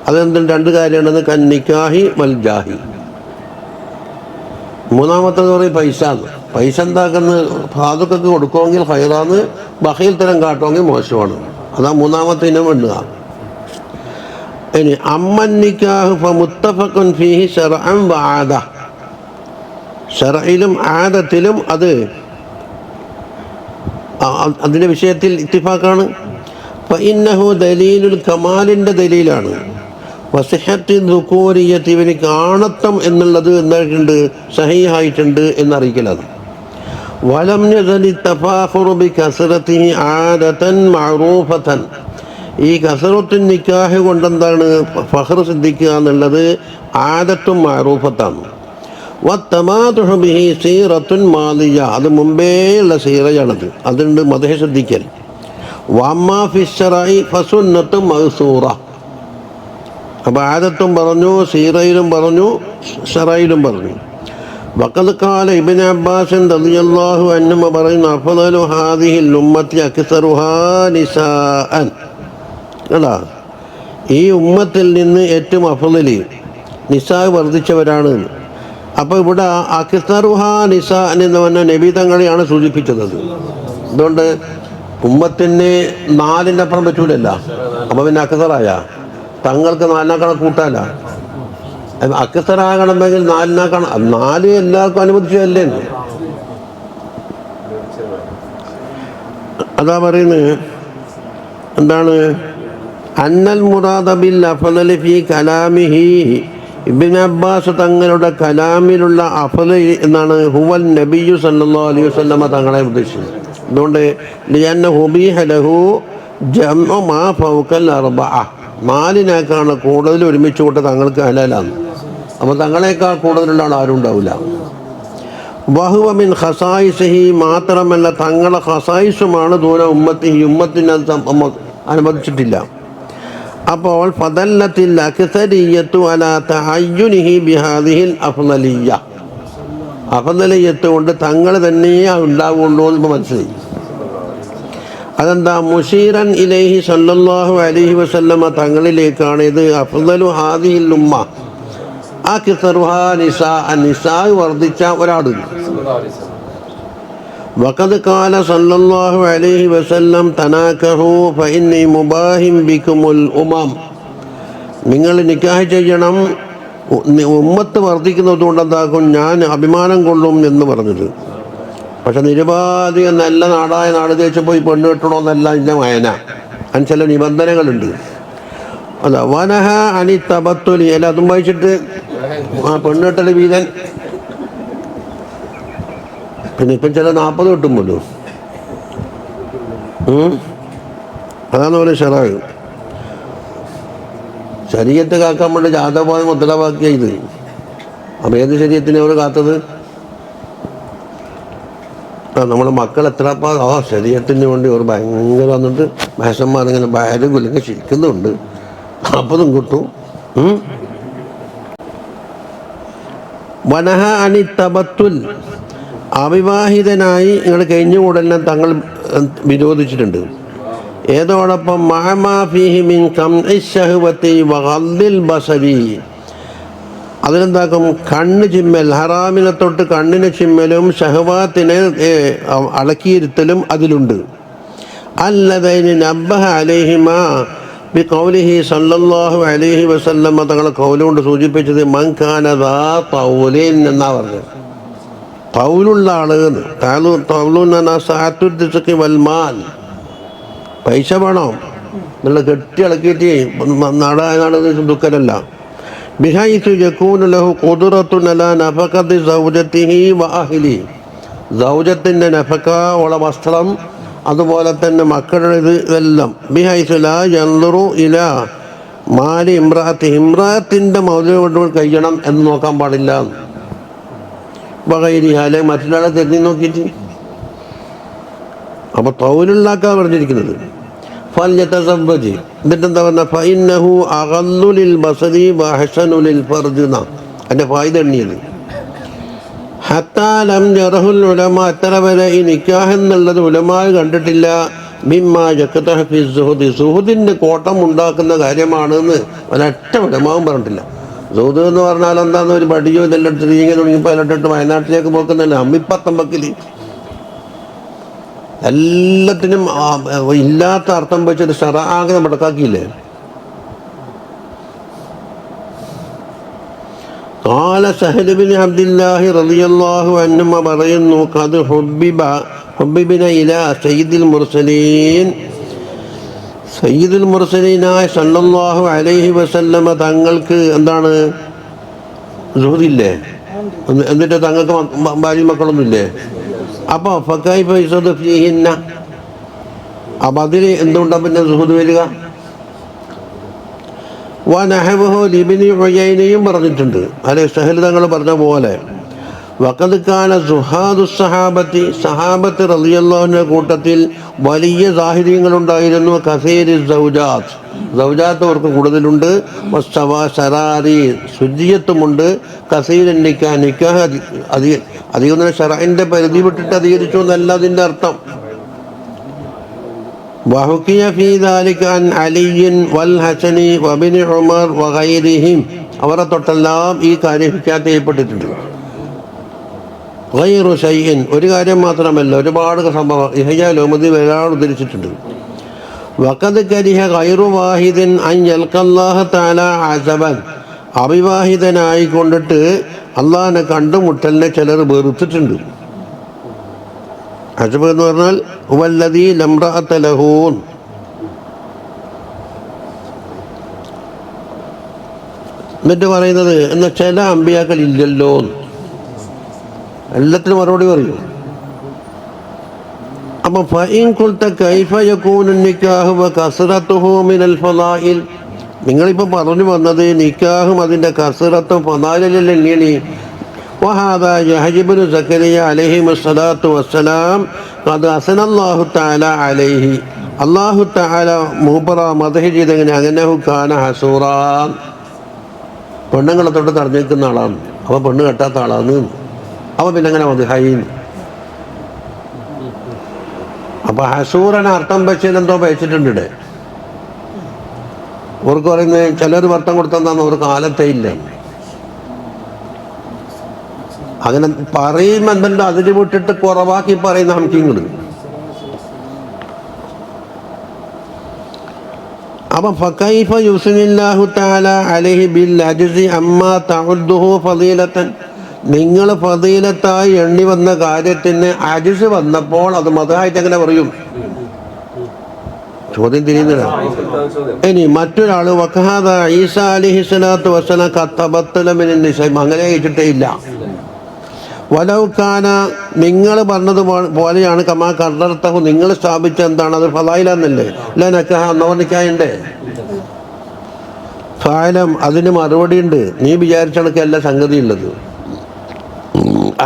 അതെന്തും രണ്ട് കാര്യമാണെന്ന്, കന്നിക്കാഹി വൽ ജാഹി. മൂന്നാമത്തേത് പറയും പൈസ. പൈസ എന്താക്കുന്ന സാധുക്കൾക്ക് കൊടുക്കുമെങ്കിൽ ഹൈറാന്ന്, ബഖീൽ തരം കാട്ടുമെങ്കിൽ മോശമാണ്. അതാ മൂന്നാമത്തെ ഇനം എണ്ണുക. ഇനി അമ്മൻ നിക്കാഹ് ഫമുത്തഫഖുൻ ഫീഹി ശർഅൻ വ ആദ, ശർഇലും ആദത്തിലും അത് അതിൻ്റെ വിഷയത്തിൽ ഇത്തിഫാക്കാണ്. ഫഇന്നഹു ദലീലുൽ കമാലിൻ്റെ ദലീലാണ്. വസിഹത്തി ദുകൂരിയത്തി, ഇവനിക്ക് ആണത്വം എന്നുള്ളത് എന്തായിട്ടുണ്ട് സഹീഹായിട്ടുണ്ട് എന്നറിയിക്കലാണ്. വലം യസലി തഫാഖുറു ബി കസ്റതിഹി ആദതൻ മഅറൂഫതൻ, ഈ കസ്റത്തുൻ നിക്കാഹ് കൊണ്ടെന്താണ് ഫഖ്ർ സിദ്ധിക്കുക എന്നുള്ളത് ആദത്തും മഅറൂഫത്താണ്. വത്തമാദുഹു ബിഹി സീറത്തുൻ മാദിയ, അത് മുമ്പേയുള്ള സീറയാണത്, അതുണ്ട് മദ്ഹ് ശ്രദ്ധിക്കൽ. വമ്മാ ഫി ശർഇ ഫസുന്നത്തുൻ മഅ്സൂറ, അപ്പോൾ ആദത്തും പറഞ്ഞു, സീറയിലും പറഞ്ഞു, ഷറയിലും പറഞ്ഞു. വഖദ് ഖാല ഇബ്നു അബ്ബാസ് റളിയല്ലാഹു അൻഹു പറയുന്നു, അഫ്ളലു ഹാദിഹിൽ ഉമ്മത്തി അക്സറുഹാ നിസാഅൻ. അതാ ഈ ഉമ്മത്തിൽ നിന്ന് ഏറ്റവും അഫ്ളലി നിസാ വർദ്ധിച്ചവരാണ്. അപ്പോൾ ഇവിടെ അക്സറുഹാ നിസാഅൻ എന്ന് പറഞ്ഞ നബി തങ്ങളെയാണ് സൂചിപ്പിച്ചത്. അതുകൊണ്ട് ഉമ്മത്തിന് 4-ൻ്റെ അപ്പുറം പറ്റൂലല്ലോ. അപ്പോൾ പിന്നെ അക്സറായ തങ്ങൾക്ക് 4 കൂട്ടാല. അക്സറാകണമെങ്കിൽ 4 എല്ലാവർക്കും അനുവദിച്ചതല്ലേ. അതാ പറയുന്നത് എന്താണ്, അന്നൽ മുറാദ ബിൽ അഫ്ളലി ഫീ കലാമിഹി, ഇബ്നു അബ്ബാസ് തങ്ങളുടെ കലാമിലുള്ള അഫ്ളൽ എന്നാണ് ഹുവൽ നബിയു സല്ലല്ലാഹു അലൈഹി വസല്ലമ തങ്ങളെ ഉദ്ദേശിച്ചത്. അതുകൊണ്ട് ലിഅന്നഹു ബിഹ ലഹു ജംഉ മാ ഫൗകൽ അർബഅ, 4 കൂടുതൽ ഒരുമിച്ച് കൊണ്ട് തങ്ങൾക്ക് ഹലാലാണ്. അപ്പോൾ തങ്ങളെക്കാൾ കൂടുതലുള്ള ആൾ ആരും ഉണ്ടാവില്ല. വഹുവ മിൻ ഖസായിസിഹി, മാത്രമല്ല തങ്ങളെ ഖസായിസുമാണ് ദൂന ഉമ്മത്തി, ഉമ്മത്തിന് അനുവദിച്ചിട്ടില്ല. അപ്പോൾ ഫദല്ലത്തിൽ അക്സരിയ്യത്തു അലാ തഅയ്യുനിഹി ബിഹാദിഹിൽ അഫ്ളലിയ്യ, അഫ്ളലിയ്യത്ത് കൊണ്ട് തങ്ങൾ തന്നെയേ ഉണ്ടാവുള്ളൂ എന്ന് മനസ്സിലായി. അതെന്താ, മുശീറൻ ഇലൈഹി സല്ലല്ലാഹു അലൈഹി വസല്ലമ തങ്ങളിലേക്കാണ് ഇത് അഫ്ളലു ഹാദിഹിൽ ഉമ്മ അക്സറുഹാ നിസാഅൻ, നിസാ വർദ്ധിച്ച ഒരാൾ. വഖദ് ഖാല സല്ലല്ലാഹു അലൈഹി വസല്ലം തനാകഹു ഫഇന്നി മുബാഹിം ബികുമുൽ ഉമം, നിങ്ങൾ നിക്കാഹ് ചെയ്യണം, ഉമ്മത്ത് വർദ്ധിക്കുന്നതുകൊണ്ട് എന്താക്കും, ഞാൻ അഭിമാനം കൊള്ളും എന്ന് പറഞ്ഞത്. പക്ഷെ നിരുപാധികം നല്ല നാടായ നാട് തേച്ച് പോയി പെണ്ണ് കെട്ടണമെന്നല്ല ഇതിൻ്റെ വായന. അതിന് ചില നിബന്ധനകളുണ്ട്. അതാ വനഹ അനി തബത്തുലി, അല്ല അതും വായിച്ചിട്ട് പെണ്ണ് കെട്ടൽ വീതൻ. പിന്നെ ഇപ്പം ചില 40 കിട്ടും പോലും. അതാണ് പോലെ ഷറാഹ്. ശരീഅത്ത് കാക്കാൻ വേണ്ടി ജാതപാദം മുദ്രാവാക്യ ഇത്. അപ്പം ഏത് ശരീഅത്തിനെ അവർ കാത്തത്? നമ്മുടെ മക്കൾ എത്രപ്പാ ശരീരത്തിന് വേണ്ടി അവർ ഭയങ്കര വന്നിട്ട് മഹസന്മാരിങ്ങനെ ഭയങ്കര കുലിങ്ങി ശരിക്കുന്നുണ്ട്. അപ്പതും കിട്ടും. വനഹ അനി തബത്തുൽ, അവിവാഹിതനായി നിങ്ങൾ കഴിഞ്ഞുകൂടെല്ലാം തങ്ങൾ വിരോധിച്ചിട്ടുണ്ട്. ഏതോടൊപ്പം മഅമാ ഫീഹി മിൻ ഖംഇ ശഹവതി വഗദ്ദിൽ ബസരി, അതിലെന്താക്കും, കണ്ണ് ചിമ്മൽ, ഹറാമിനെ തൊട്ട് കണ്ണിന് ചിമ്മലും ഷഹവാത്തിനെ അടക്കിയിരുത്തലും അതിലുണ്ട്. അല്ലദൈനി നബ്ബഹ അലൈഹിമാ ബിഖൗലിഹി സല്ലല്ലാഹു അലൈഹി വസല്ലമ തങ്ങളെ ഖൗലുകൊണ്ട് സൂചിപ്പിച്ചത് മൻ കാന ദാ തൗലിൻ എന്നാ പറഞ്ഞത്. തൗലുള്ള ആളെന്ന്, തൗലുന്ന സഅത്തുദ്ദിസ്ഖി വൽ മാൽ, പൈസ വേണം എന്നുള്ള കെട്ടി ഇളക്കിയിട്ട് നാടായ നാട് ദുഃഖരല്ല. ബിഹൈസു യകൂനു ലഹു ഖുദ്റത്തുൻ അലാ നഫഖതി സൗജതിഹി വ അഹ്ലി, സൗജത്തിൻ്റെ നഫഖ, ഓള വസ്ത്രം, അതുപോലെ തന്നെ മക്കളുടെ ഇതെല്ലാം. ബിഹൈസു ലാ യൻദുറു ഇലാ മാലി ഇംറാഅത്തി, ഇംറാഅത്തിൻ്റെ മൗലിയോട് കഴിയണം എന്ന് നോക്കാൻ പാടില്ല. വഗൈരിഹ, അല്ലെങ്കിൽ മറ്റൊരാളെ തെരഞ്ഞു നോക്കിയിട്ട്. അപ്പോൾ തൗലുള്ളാക്കാ പറഞ്ഞിരിക്കുന്നത്. ഫൽയതസവ്വജ്, എന്നിട്ടെന്താ പറഞ്ഞ, ഫഇന്നഹു അഗല്ലു ലിൽ ബസരി വഅഹ്സനു ലിൽ ഫർജ്, അതിൻ്റെ ഫായിദ എണ്ണിയത്. ഹത്താ ലം യറഹുൽ ഉലമ, എത്ര വരെ ഈ നിക്കാഹ് എന്നുള്ളത് ഉലമാ കണ്ടിട്ടില്ല. മിമ്മാ യഖ്തഹ ഫി സുഹുദ്, സുഹുദിൻ്റെ കോട്ടം ഉണ്ടാക്കുന്ന കാര്യമാണെന്ന് ഒരൊറ്റ ഉലമാവും പറഞ്ഞിട്ടില്ല. സുഹുദ് എന്ന് പറഞ്ഞാൽ എന്താണെന്ന് ഒരു പടിയോ ഇതെല്ലാം എടുത്ത് ഇങ്ങനെ തുടങ്ങിയപ്പോൾ അതിലിട്ടിട്ട് വയനാട്ടിലേക്ക് പോക്കുന്നതല്ല അമ്മിപ്പത്തമ്പക്കിൽ എല്ലാത്തിനും ഇല്ലാത്ത അർത്ഥം വെച്ചൊരു ഷറആകെ മടക്കാക്കിയില്ലേ. ഖാല സഹൽ ബിൻ അബ്ദുല്ലാഹി റളിയല്ലാഹു അൻഹു പറയുന്നു, ഖദ് ഹുബ്ബിബന ഇലാ സയ്യിദുൽ മുർസലീൻ, സയ്യിദുൽ മുർസലീനായ സല്ലല്ലാഹു അലൈഹി വസല്ലമ തങ്ങൾക്ക് എന്താണ് സുഹൃത്തില്ലേ, എന്നിട്ട് തങ്ങൾക്ക് ഭാര്യ മക്കളൊന്നുമില്ലേ. അപ്പോൾ ഫക്കൈഫ യസ്ദു ഫീഹിന്ന, അപ്പം അതിൽ എന്തുകൊണ്ടാണ് പിന്നെ സുഹൃത്ത് വരിക? വനഹവഹു ലിബ്നി ഉയൈനയും പറഞ്ഞിട്ടുണ്ട്, അല്ലെ സഹൽ തങ്ങൾ പറഞ്ഞ പോലെ. വഖദ് കാന സുഹാദു സഹാബത്തി സഹാബത്ത് റളിയല്ലാഹു അൻഹു കൂട്ടത്തിൽ വലിയ സാഹിര്യങ്ങളുണ്ടായിരുന്നു. കസീരി സൗജാത്ത് സൗജാത്ത് അവർക്ക് കൂടുതലുണ്ട്. സറാരി ശുചിയത്വമുണ്ട്. കസീരൻ നിക്കാഹ് അധികം ഷറഇന്റെ പരിധി വിട്ടിട്ട് അധികരിച്ചു എന്നല്ല അതിൻ്റെ അർത്ഥം. വഹുക്കിയ ഫീ ദാലിക അൻ അലിയിൻ വൽ ഹസനി വബിനി ഉമർ വഗൈരിഹിം അവരെ തൊട്ടെല്ലാം ഈ കാര്യം ഹിക്കായത്ത് ചെയ്യപ്പെട്ടിട്ടുണ്ട്. ഗൈറു ശൈഇൻ ഒരു കാര്യം മാത്രമല്ല, ഒരുപാട് സംഭവം ഇഹ്യാലുമതി ഒരാൾ ഉദ്ധരിച്ചിട്ടുണ്ട്. വഖദ് കരിഹ ഗൈറു വാഹിദിൻ അൻ യൽഖല്ലാഹ തആല അസബൻ അവിവാഹിതനായി കൊണ്ടിട്ട് അള്ളാഹിനെ കണ്ടുമുട്ടലിനെ ചിലർ വെറുത്തിട്ടുണ്ട്. അസബ് എന്ന് പറഞ്ഞാൽ ഹുവല്ലദീ ലം റഅത ലഹു. എന്നിട്ട് പറയുന്നത് എന്നാൽ ചില അമ്പിയാക്കൾ ഇല്ലല്ലോ, എല്ലാത്തിനും മറുപടി പറയും. അപ്പം ഫഇൻ ഖുൽത കൈഫ യകൂനു നിക്കാഹു വകസ്റതുഹു മിനൽ ഫളാഇൽ നിങ്ങളിപ്പോൾ പറഞ്ഞു വന്നത് നിക്കാഹും അതിൻ്റെ കസ്റത്തും ഫളായിലല്ലേ എങ്ങനെ. വഹാദാ യഹ്യ ഇബ്നു സക്കരിയ അലൈഹിസ്സലാത്തു വസ്സലാം ഖദ് അസനല്ലാഹു തആല അലൈഹി അല്ലാഹു തആല മൂപ്പറ മദ്ഹ് ചെയ്തെങ്ങനെ അന്നഹു കാന ഹസൂറാ പെണ്ണുങ്ങളെ തൊട്ട് തടഞ്ഞേക്കുന്ന ആളാണ്, അപ്പോൾ പെണ്ണ് കെട്ടാത്ത ആളാണ്. അപ്പോൾ പിന്നെ അങ്ങനെ മദ്ഹായി. അപ്പോൾ ഹസൂറിന് അർത്ഥം വെച്ചതിനെന്തോ വെച്ചിട്ടുണ്ട്. അവർക്ക് പറയുന്നത് ചിലർ അർത്ഥം കൊടുത്തെന്താന്ന് അവർക്ക് കാലത്തേ ഇല്ല. അങ്ങനെ പറയുമ്പോൾ എന്തുണ്ട് അതിന് വിട്ടിട്ട് കുറവാക്കി പറയുന്ന ഹംകിങ്ങൾ. അപ്പം ഫകൈഫ യുസ്നില്ലാഹു തആല അലൈഹി ബിൽ അജ്സി അമ്മാ തഉദ്ദുഹു ഫളീലതൻ നിങ്ങൾ ഫളീലത്തായി എണ്ണി വന്ന കാര്യത്തിന് അജ്സ് വന്നപ്പോൾ അത് മദ്ഹായിട്ട് എങ്ങനെ പറയും? ചോദ്യം തിരിയുന്നില്ല. ഇനി മറ്റൊരാൾ വഖഹാദ ഈസ അലൈഹിസ്സലാത്തു വസ്സലാം ഖത്തബത്തല മിനൻ നിസ അങ്ങനെ കഴിച്ചിട്ടേ ഇല്ല. വലൗകാന നിങ്ങൾ പറഞ്ഞത് പോലെയാണ് കമാ കർറർത്തഹു നിങ്ങൾ സ്ഥാപിച്ച എന്താണ് അത് ഫളായിലെന്നല്ലേ ലനക്കഹ എന്നവർണിക്കായുണ്ടേ ഫാലം അതിന് മറുപടി ഉണ്ട്. നീ വിചാരിച്ച കണക്കല്ല സംഗതി ഉള്ളത്.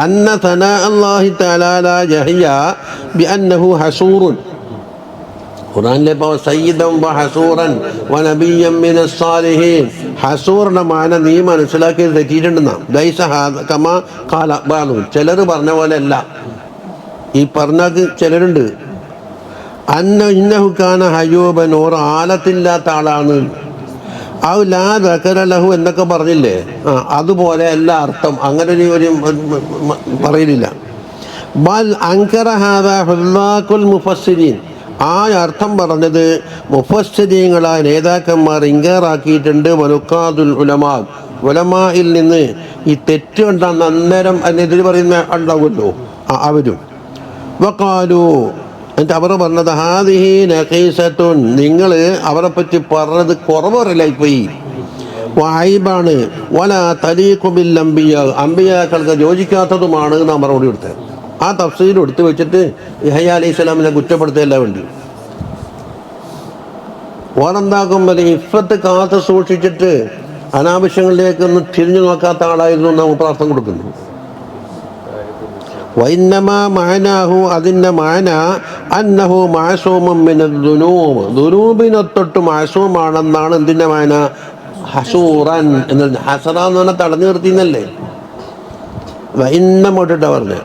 അന്ന സനാ അല്ലാഹി തആല യഹ്യ ബിഅന്നഹു ഹസൂറുൻ ഖുർആനിലെ ഇപ്പോൾ സയ്യിദൻ വ ഹസൂറൻ വ നബിയ്യൻ മിനസ് സാലിഹീൻ ഹസൂറിന്റെ മാന നീ മനസ്സിലാക്കി തെറ്റിയിട്ടുണ്ടെന്നാ. ലൈസ കമാ ഖാല ബാലു ചിലർ പറഞ്ഞ പോലെ അല്ല. ഈ പറഞ്ഞത് ചിലരുണ്ട് ഇന്നഹു കാന ഹയൂബൻ ഓർ ആലത്തില്ലാത്ത ആളാണ് ഔ ലാ ദക്കര ലഹു എന്നൊക്കെ പറഞ്ഞില്ലേ, അതുപോലെ അല്ല അർത്ഥം. അങ്ങനെ ഒരു പറയലില്ല. ബൽ അൻകറ ഹാദാ ഹുല്ലാഖുൽ മുഫസ്സിരീൻ ആ അർത്ഥം പറഞ്ഞത് മുഫസ്സിരീങ്ങളായ നേതാക്കന്മാർ ഇൻകാറാക്കിയിട്ടുണ്ട്. വലുക്കാദുൽ ഉലമാ ഉലമായിൽ നിന്ന് ഈ തെറ്റ് കണ്ടാൽ അന്നേരം അതിനെതിരെ പറയുന്ന ഉണ്ടാവുമല്ലോ അവരും. വഖാലു എന്നിട്ട് അവർ പറഞ്ഞത് ഹാദിഹി നഖീസത്തുൻ നിങ്ങൾ അവരെ പറ്റി പറഞ്ഞത് കുറവറില്ലായിപ്പോയി. വായിബാണ് വല തലീഖു ബിൽ അംബിയ അംബിയാക്കൾക്ക് യോജിക്കാത്തതുമാണ് നാം മറുപടി കൊടുത്തത്. ആ തഫ്സീർ എടുത്തു വെച്ചിട്ട് യഹ്യ അലൈഹിസ്സലാമിനെ കുറ്റപ്പെടുത്തുകയല്ല വേണ്ടി. ഓരെന്താക്കുമ്പോൾ ഇഫത്ത് കാത്തു സൂക്ഷിച്ചിട്ട് അനാവശ്യങ്ങളിലേക്കൊന്നും തിരിഞ്ഞു നോക്കാത്ത ആളായിരുന്നു നാം പ്രാർത്ഥന കൊടുക്കുന്നു. വൈന്നമാ മാനാഹു അതിൻ്റെ മാന അന്നഹു മാസൂമും മിനദ് ദുനൂബ് ദുനൂബിനെ തൊട്ട് മാസൂമാണെന്നാണ് എന്തിൻ്റെ മാന ഹസൂറൻ എന്ന്. ഹസറ എന്ന് പറഞ്ഞാൽ തടഞ്ഞു നിർത്തിയെന്നല്ലേ. വൈന്നമോട്ടിട്ടാ പറഞ്ഞത്.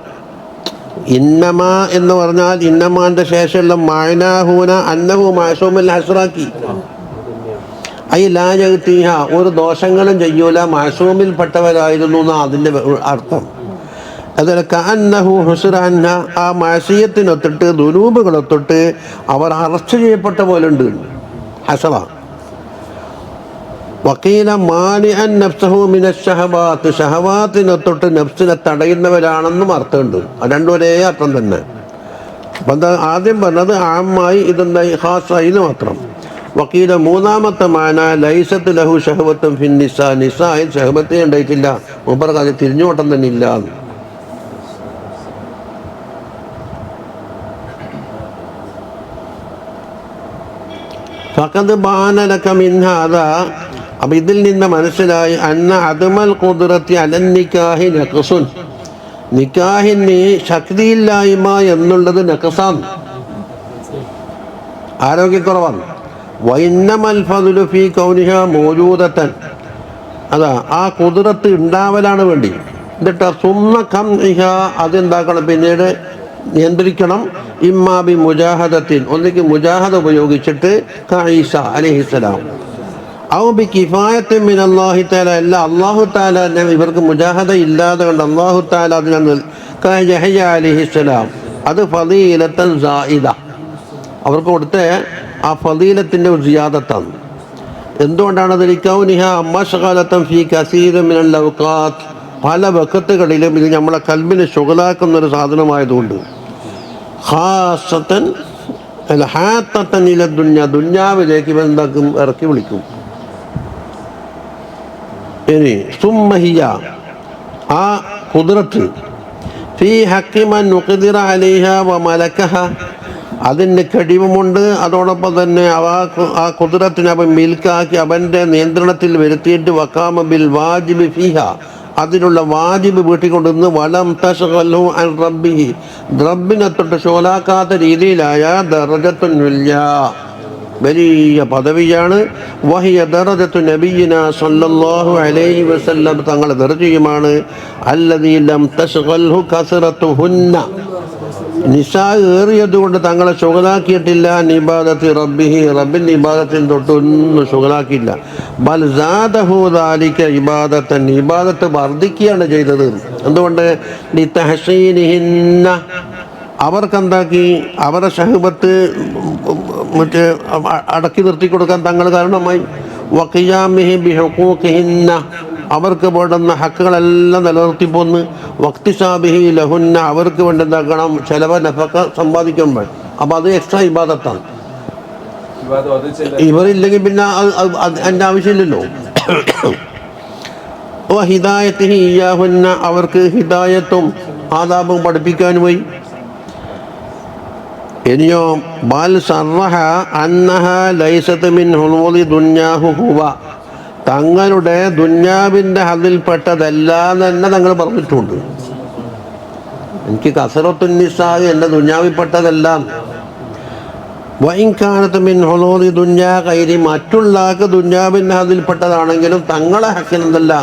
ഇന്നമ എന്ന് പറഞ്ഞാൽ ഇന്നമാന്റെ ശേഷമുള്ള മാനാഹൂന അന്നഹു മാസൂമിൽ ഹസറാക്കി. ഐ ലാജീഹ ഒരു ദോഷങ്ങളും ചെയ്യൂല മാസൂമിൽ പെട്ടവരായിരുന്നു എന്നാ അതിൻ്റെ അർത്ഥം. അതുപോലെ കഅന്നഹു ഹുസ്റഅൻഹ ആ മാസിയത്തിനൊത്തിട്ട് ദുനൂബുകളൊത്തിട്ട് അവർ അറസ്റ്റ് ചെയ്യപ്പെട്ട പോലെ ഉണ്ട് ഹസറ. വക്കീല മാനിഅൻ നഫ്സഹു മിനശ് ശഹവാത്ത് ഷഹവാത്തിനൊത്തിട്ട് നഫ്സിനെ തടയുന്നവരാണെന്നും അർത്ഥമുണ്ട്. രണ്ടും ഒരേ അർത്ഥം തന്നെ. അപ്പം എന്താ ആദ്യം പറഞ്ഞത് ആമായി ഇതെന്തായി ഖാസായി എന്ന് മാത്രം. വക്കീല മൂന്നാമത്തെ മാന ലൈസത്ത് ലഹു ഷഹവത്തും ഫിൻ നിസാ നിസായിൽ ഷഹവത്തേ ഉണ്ടായിട്ടില്ല. മൂപ്പർ കാര്യം തിരിഞ്ഞോട്ടം തന്നെ ഇല്ല. ഫഖദ് ബാന ലക മിൻ ഹാദാ അപ്പം ഇതിൽ നിന്ന് മനസ്സിലായി അന്ന അദ്മൽ ഖുദ്റത്തി അലൻ നിക്കാഹി നഖ്സുൻ നിക്കാഹിന് ശക്തിയില്ലായ്മ എന്നുള്ളത് നഖസാണ്, ആരോഗ്യക്കുറവാണ്. വൈന്നമൽ ഫദ്ലു ഫീ കൗനിഹ മൗജൂദത്തൻ, അതാ ആ ഖുദ്റത്ത് ഉണ്ടാവലാണ് വേണ്ടി. എന്നിട്ട് സുമ്മ ഖംഇഹ, അതെന്താക്കണം പിന്നീട് നിയന്ത്രിക്കണം. ഇമ്മാബി മുജാഹദത്തിൻ, ഒന്നിക്ക് മുജാഹദ ഉപയോഗിച്ചിട്ട് ഈസ അലൈഹിസ്സലാം, ഔ ബി കിഫായത്തിൻ മിൻ അല്ലാഹി തആല, അല്ല അല്ലാഹു തആല ഇവർക്ക് മുജാഹദ ഇല്ലാതെ കൊണ്ട് അല്ലാഹു തആല അതിനെ യഹ്യ അലൈഹിസ്സലാം, അത് ഫളീലത്തൻ സായിദ, അവർക്ക് കൊടുത്ത ആ ഫളീലത്തിൻ്റെ ഒരു സിയാദത്താണ്. എന്തുകൊണ്ടാണ് അത്? ലികൗനിഹ മശ്ഗലത്തൻ ഫീ കസീറിൻ മിനൽ ഔഖാത്ത്, പല വഖത്തുകളിലും ഇത് നമ്മളെ കൽബിനെ ശുഗലാക്കുന്നൊരു സാധനമായതുകൊണ്ട്. ഖാസത്തൻ ഹാത്തൻ ഇല ദുന്യ, ദുന്യാവിലേക്ക് ഇവ എന്താക്കും? ഇറക്കി വിളിക്കും. ഇനി സുമ്മഹിയ, ആ ഖുദ്റത്ത് ഫീ ഹഖി മൻ നുഖ്ദിറ അലൈഹ വ മലക്കഹ, അതിന് കഴിവുമുണ്ട്, അതോടൊപ്പം തന്നെ ആ ഖുദ്റത്തിനെ അവൻ മിൽക്കാക്കി അവൻ്റെ നിയന്ത്രണത്തിൽ വരുത്തിയിട്ട് വഖാമ ബിൽ വാജിബി ഫീഹ, അതിനുള്ള വാജിബ് വീട്ടിക്കൊണ്ടുവന്ന് വലം തശ്ഗൽഹു അൻ റബ്ബിഹി, റബ്ബിനെ തൊട്ട് ഷോലാക്കാത്ത രീതിയിലായ ദറജത്തുൻ ഉല്യാ, വലിയ പദവിയാണ്. വഹിയ ദറജത്തു നബിയിന സല്ലല്ലാഹു അലൈഹി വസല്ലം, തങ്ങളുടെ ദർജയുമാണ്. അല്ലദീ ലം തശ്ഗൽഹു കസറത്തുഹുന്ന, നിസാ ഏറിയത് കൊണ്ട് തങ്ങളെ ശുഗലാക്കിയിട്ടില്ല. നിബാദത്തി റബ്ബിഹി, റബ്ബിൻ്റെ ഇബാദത്തിൽ തൊട്ടൊന്നും ശുഗലാക്കിയില്ല. ബൽ സാദഹു ദാലിക ഇബാദത്തൻ, ഇബാദത്ത് വർദ്ധിക്കുകയാണ് ചെയ്തത്. എന്തുകൊണ്ട്? ലിതഹ്സീനിഹിന്ന, അവർക്കെന്താക്കി? അവരുടെ ഷഹ്ബത്ത് മറ്റേ അടക്കി നിർത്തി കൊടുക്കാൻ തങ്ങൾ കാരണമായി. വഖിയാമിഹി ബിഹുഖൂഖിഹിന്ന, അവർക്ക് വേണ്ടുന്ന ഹക്കുകളെല്ലാം നിലനിർത്തിപ്പോന്ന്. വക്തിസാബിഹി ലഹുന്ന, അവർക്ക് വേണ്ടി എന്താക്കണം? ചെലവ് നഫക്ക സമ്പാദിക്കാൻ വേണം. അപ്പം അത് എക്സ്ട്രാ ഇബാദത്താണ്. ഇവരില്ലെങ്കിൽ പിന്നെ അതിൻ്റെ ആവശ്യമില്ലല്ലോ. ഓ ഹിദായത്തിഹി ഇയ്യാഹുന്ന, അവർക്ക് ഹിദായത്തും ആദാബും പഠിപ്പിക്കാനുമായി. ഇനിയോ ബൽ സർറഹ അന്നഹ ലൈസത്ത് മിൻ ഹുലൂദി ദുന്യാഹു ഹുവ, തങ്ങളുടെ ദുന്യാവിൻ്റെ അതിൽപ്പെട്ടതല്ല എന്ന് തങ്ങൾ പറഞ്ഞിട്ടുണ്ട്. എനിക്ക് കസറത്തുന്നിസാ എൻ്റെ ദുന്യാവിൽപ്പെട്ടതെല്ലാം. വൈൻകാനത്ത് മിൻ ഹുലൂദി ദുന്യാ കൈരി, മറ്റുള്ള ദുന്യാവിൻ്റെ അതിൽപ്പെട്ടതാണെങ്കിലും തങ്ങളെ ഹക്കിനെന്തല്ല.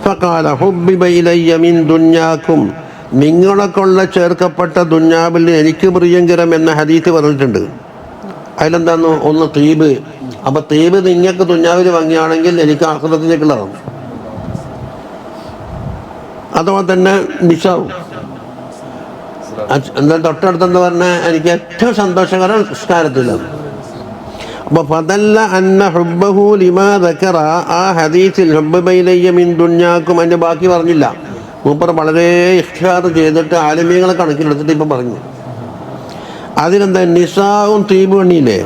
ഫഖാല ഹുബ്ബിബ ഇലയ്യ മിൻ ദുന്യാക്കും, നിങ്ങളെക്കൊള്ള ചേർക്കപ്പെട്ട ദുന്യാവിൽ എനിക്ക് പ്രിയങ്കരം എന്ന ഹദീസ് പറഞ്ഞിട്ടുണ്ട്. അതിലെന്താന്ന്? ഒന്ന് തീബ്. അപ്പം തീബ് നിങ്ങൾക്ക് ദുന്യാവിൽ ഭംഗിയാണെങ്കിൽ എനിക്ക് ആഖിറത്തിലേക്കുള്ളതാണ്. അതുപോലെ തന്നെ നിസാവും. എന്താ തൊട്ടടുത്തെന്ന് പറഞ്ഞാൽ എനിക്ക് ഏറ്റവും സന്തോഷകരം നിസ്കാരത്തിലാണ്. അപ്പോൾ ഫദല്ല അന്ന ഹുബ്ബഹു ലിമാ ദക്കറ, ആ ഹദീസിൽ ഹുബ്ബിബ ഇലയ്യ മിൻ ദുന്യാക്കും അതിൻ്റെ ബാക്കി പറഞ്ഞില്ല. മൂപ്പർ വളരെ ഇഖ്തിയാർ ചെയ്തിട്ട് ആലിമീങ്ങളെ കണക്കിലെടുത്തിട്ട് ഇപ്പം പറഞ്ഞു. അതിലെന്താ? നിസാവും തീബ് പണിയില്ലേ,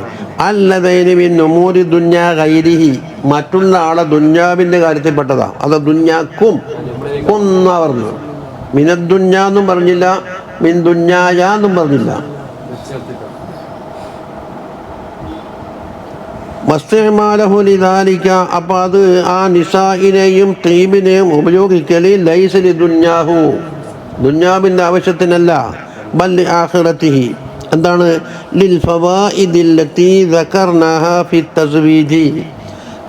അല്ലദൈനി മിൻ ഉമൂരി ദുന്യാ ഗൈരിഹി, മറ്റുള്ള ആളെ ദുന്യാവിൻ്റെ കാര്യത്തിൽപ്പെട്ടതാ. അത് ദുന്യാക്കും ഒന്നാ പറഞ്ഞു. മിനദ്ദുന്യാന്നും പറഞ്ഞില്ല, മിൻ ദുന്യായാന്നും പറഞ്ഞില്ല. വസ്തിഅ്മാലഹു ലിദാലിക, അപ്പോൾ അത് ആ നിസാഇനെയും തീബിനെയും ഉപയോഗിക്കൽ ലൈസ ലിദുന്യാഹു, ദുന്യാവിൻ്റെ ആവശ്യത്തിനല്ല. ബൽ ലിആഖിറതിഹി, എന്താണ്? ലിൽ ഫവായിദില്ലതി ദകർനാഹ ഫി തസ്വീജി,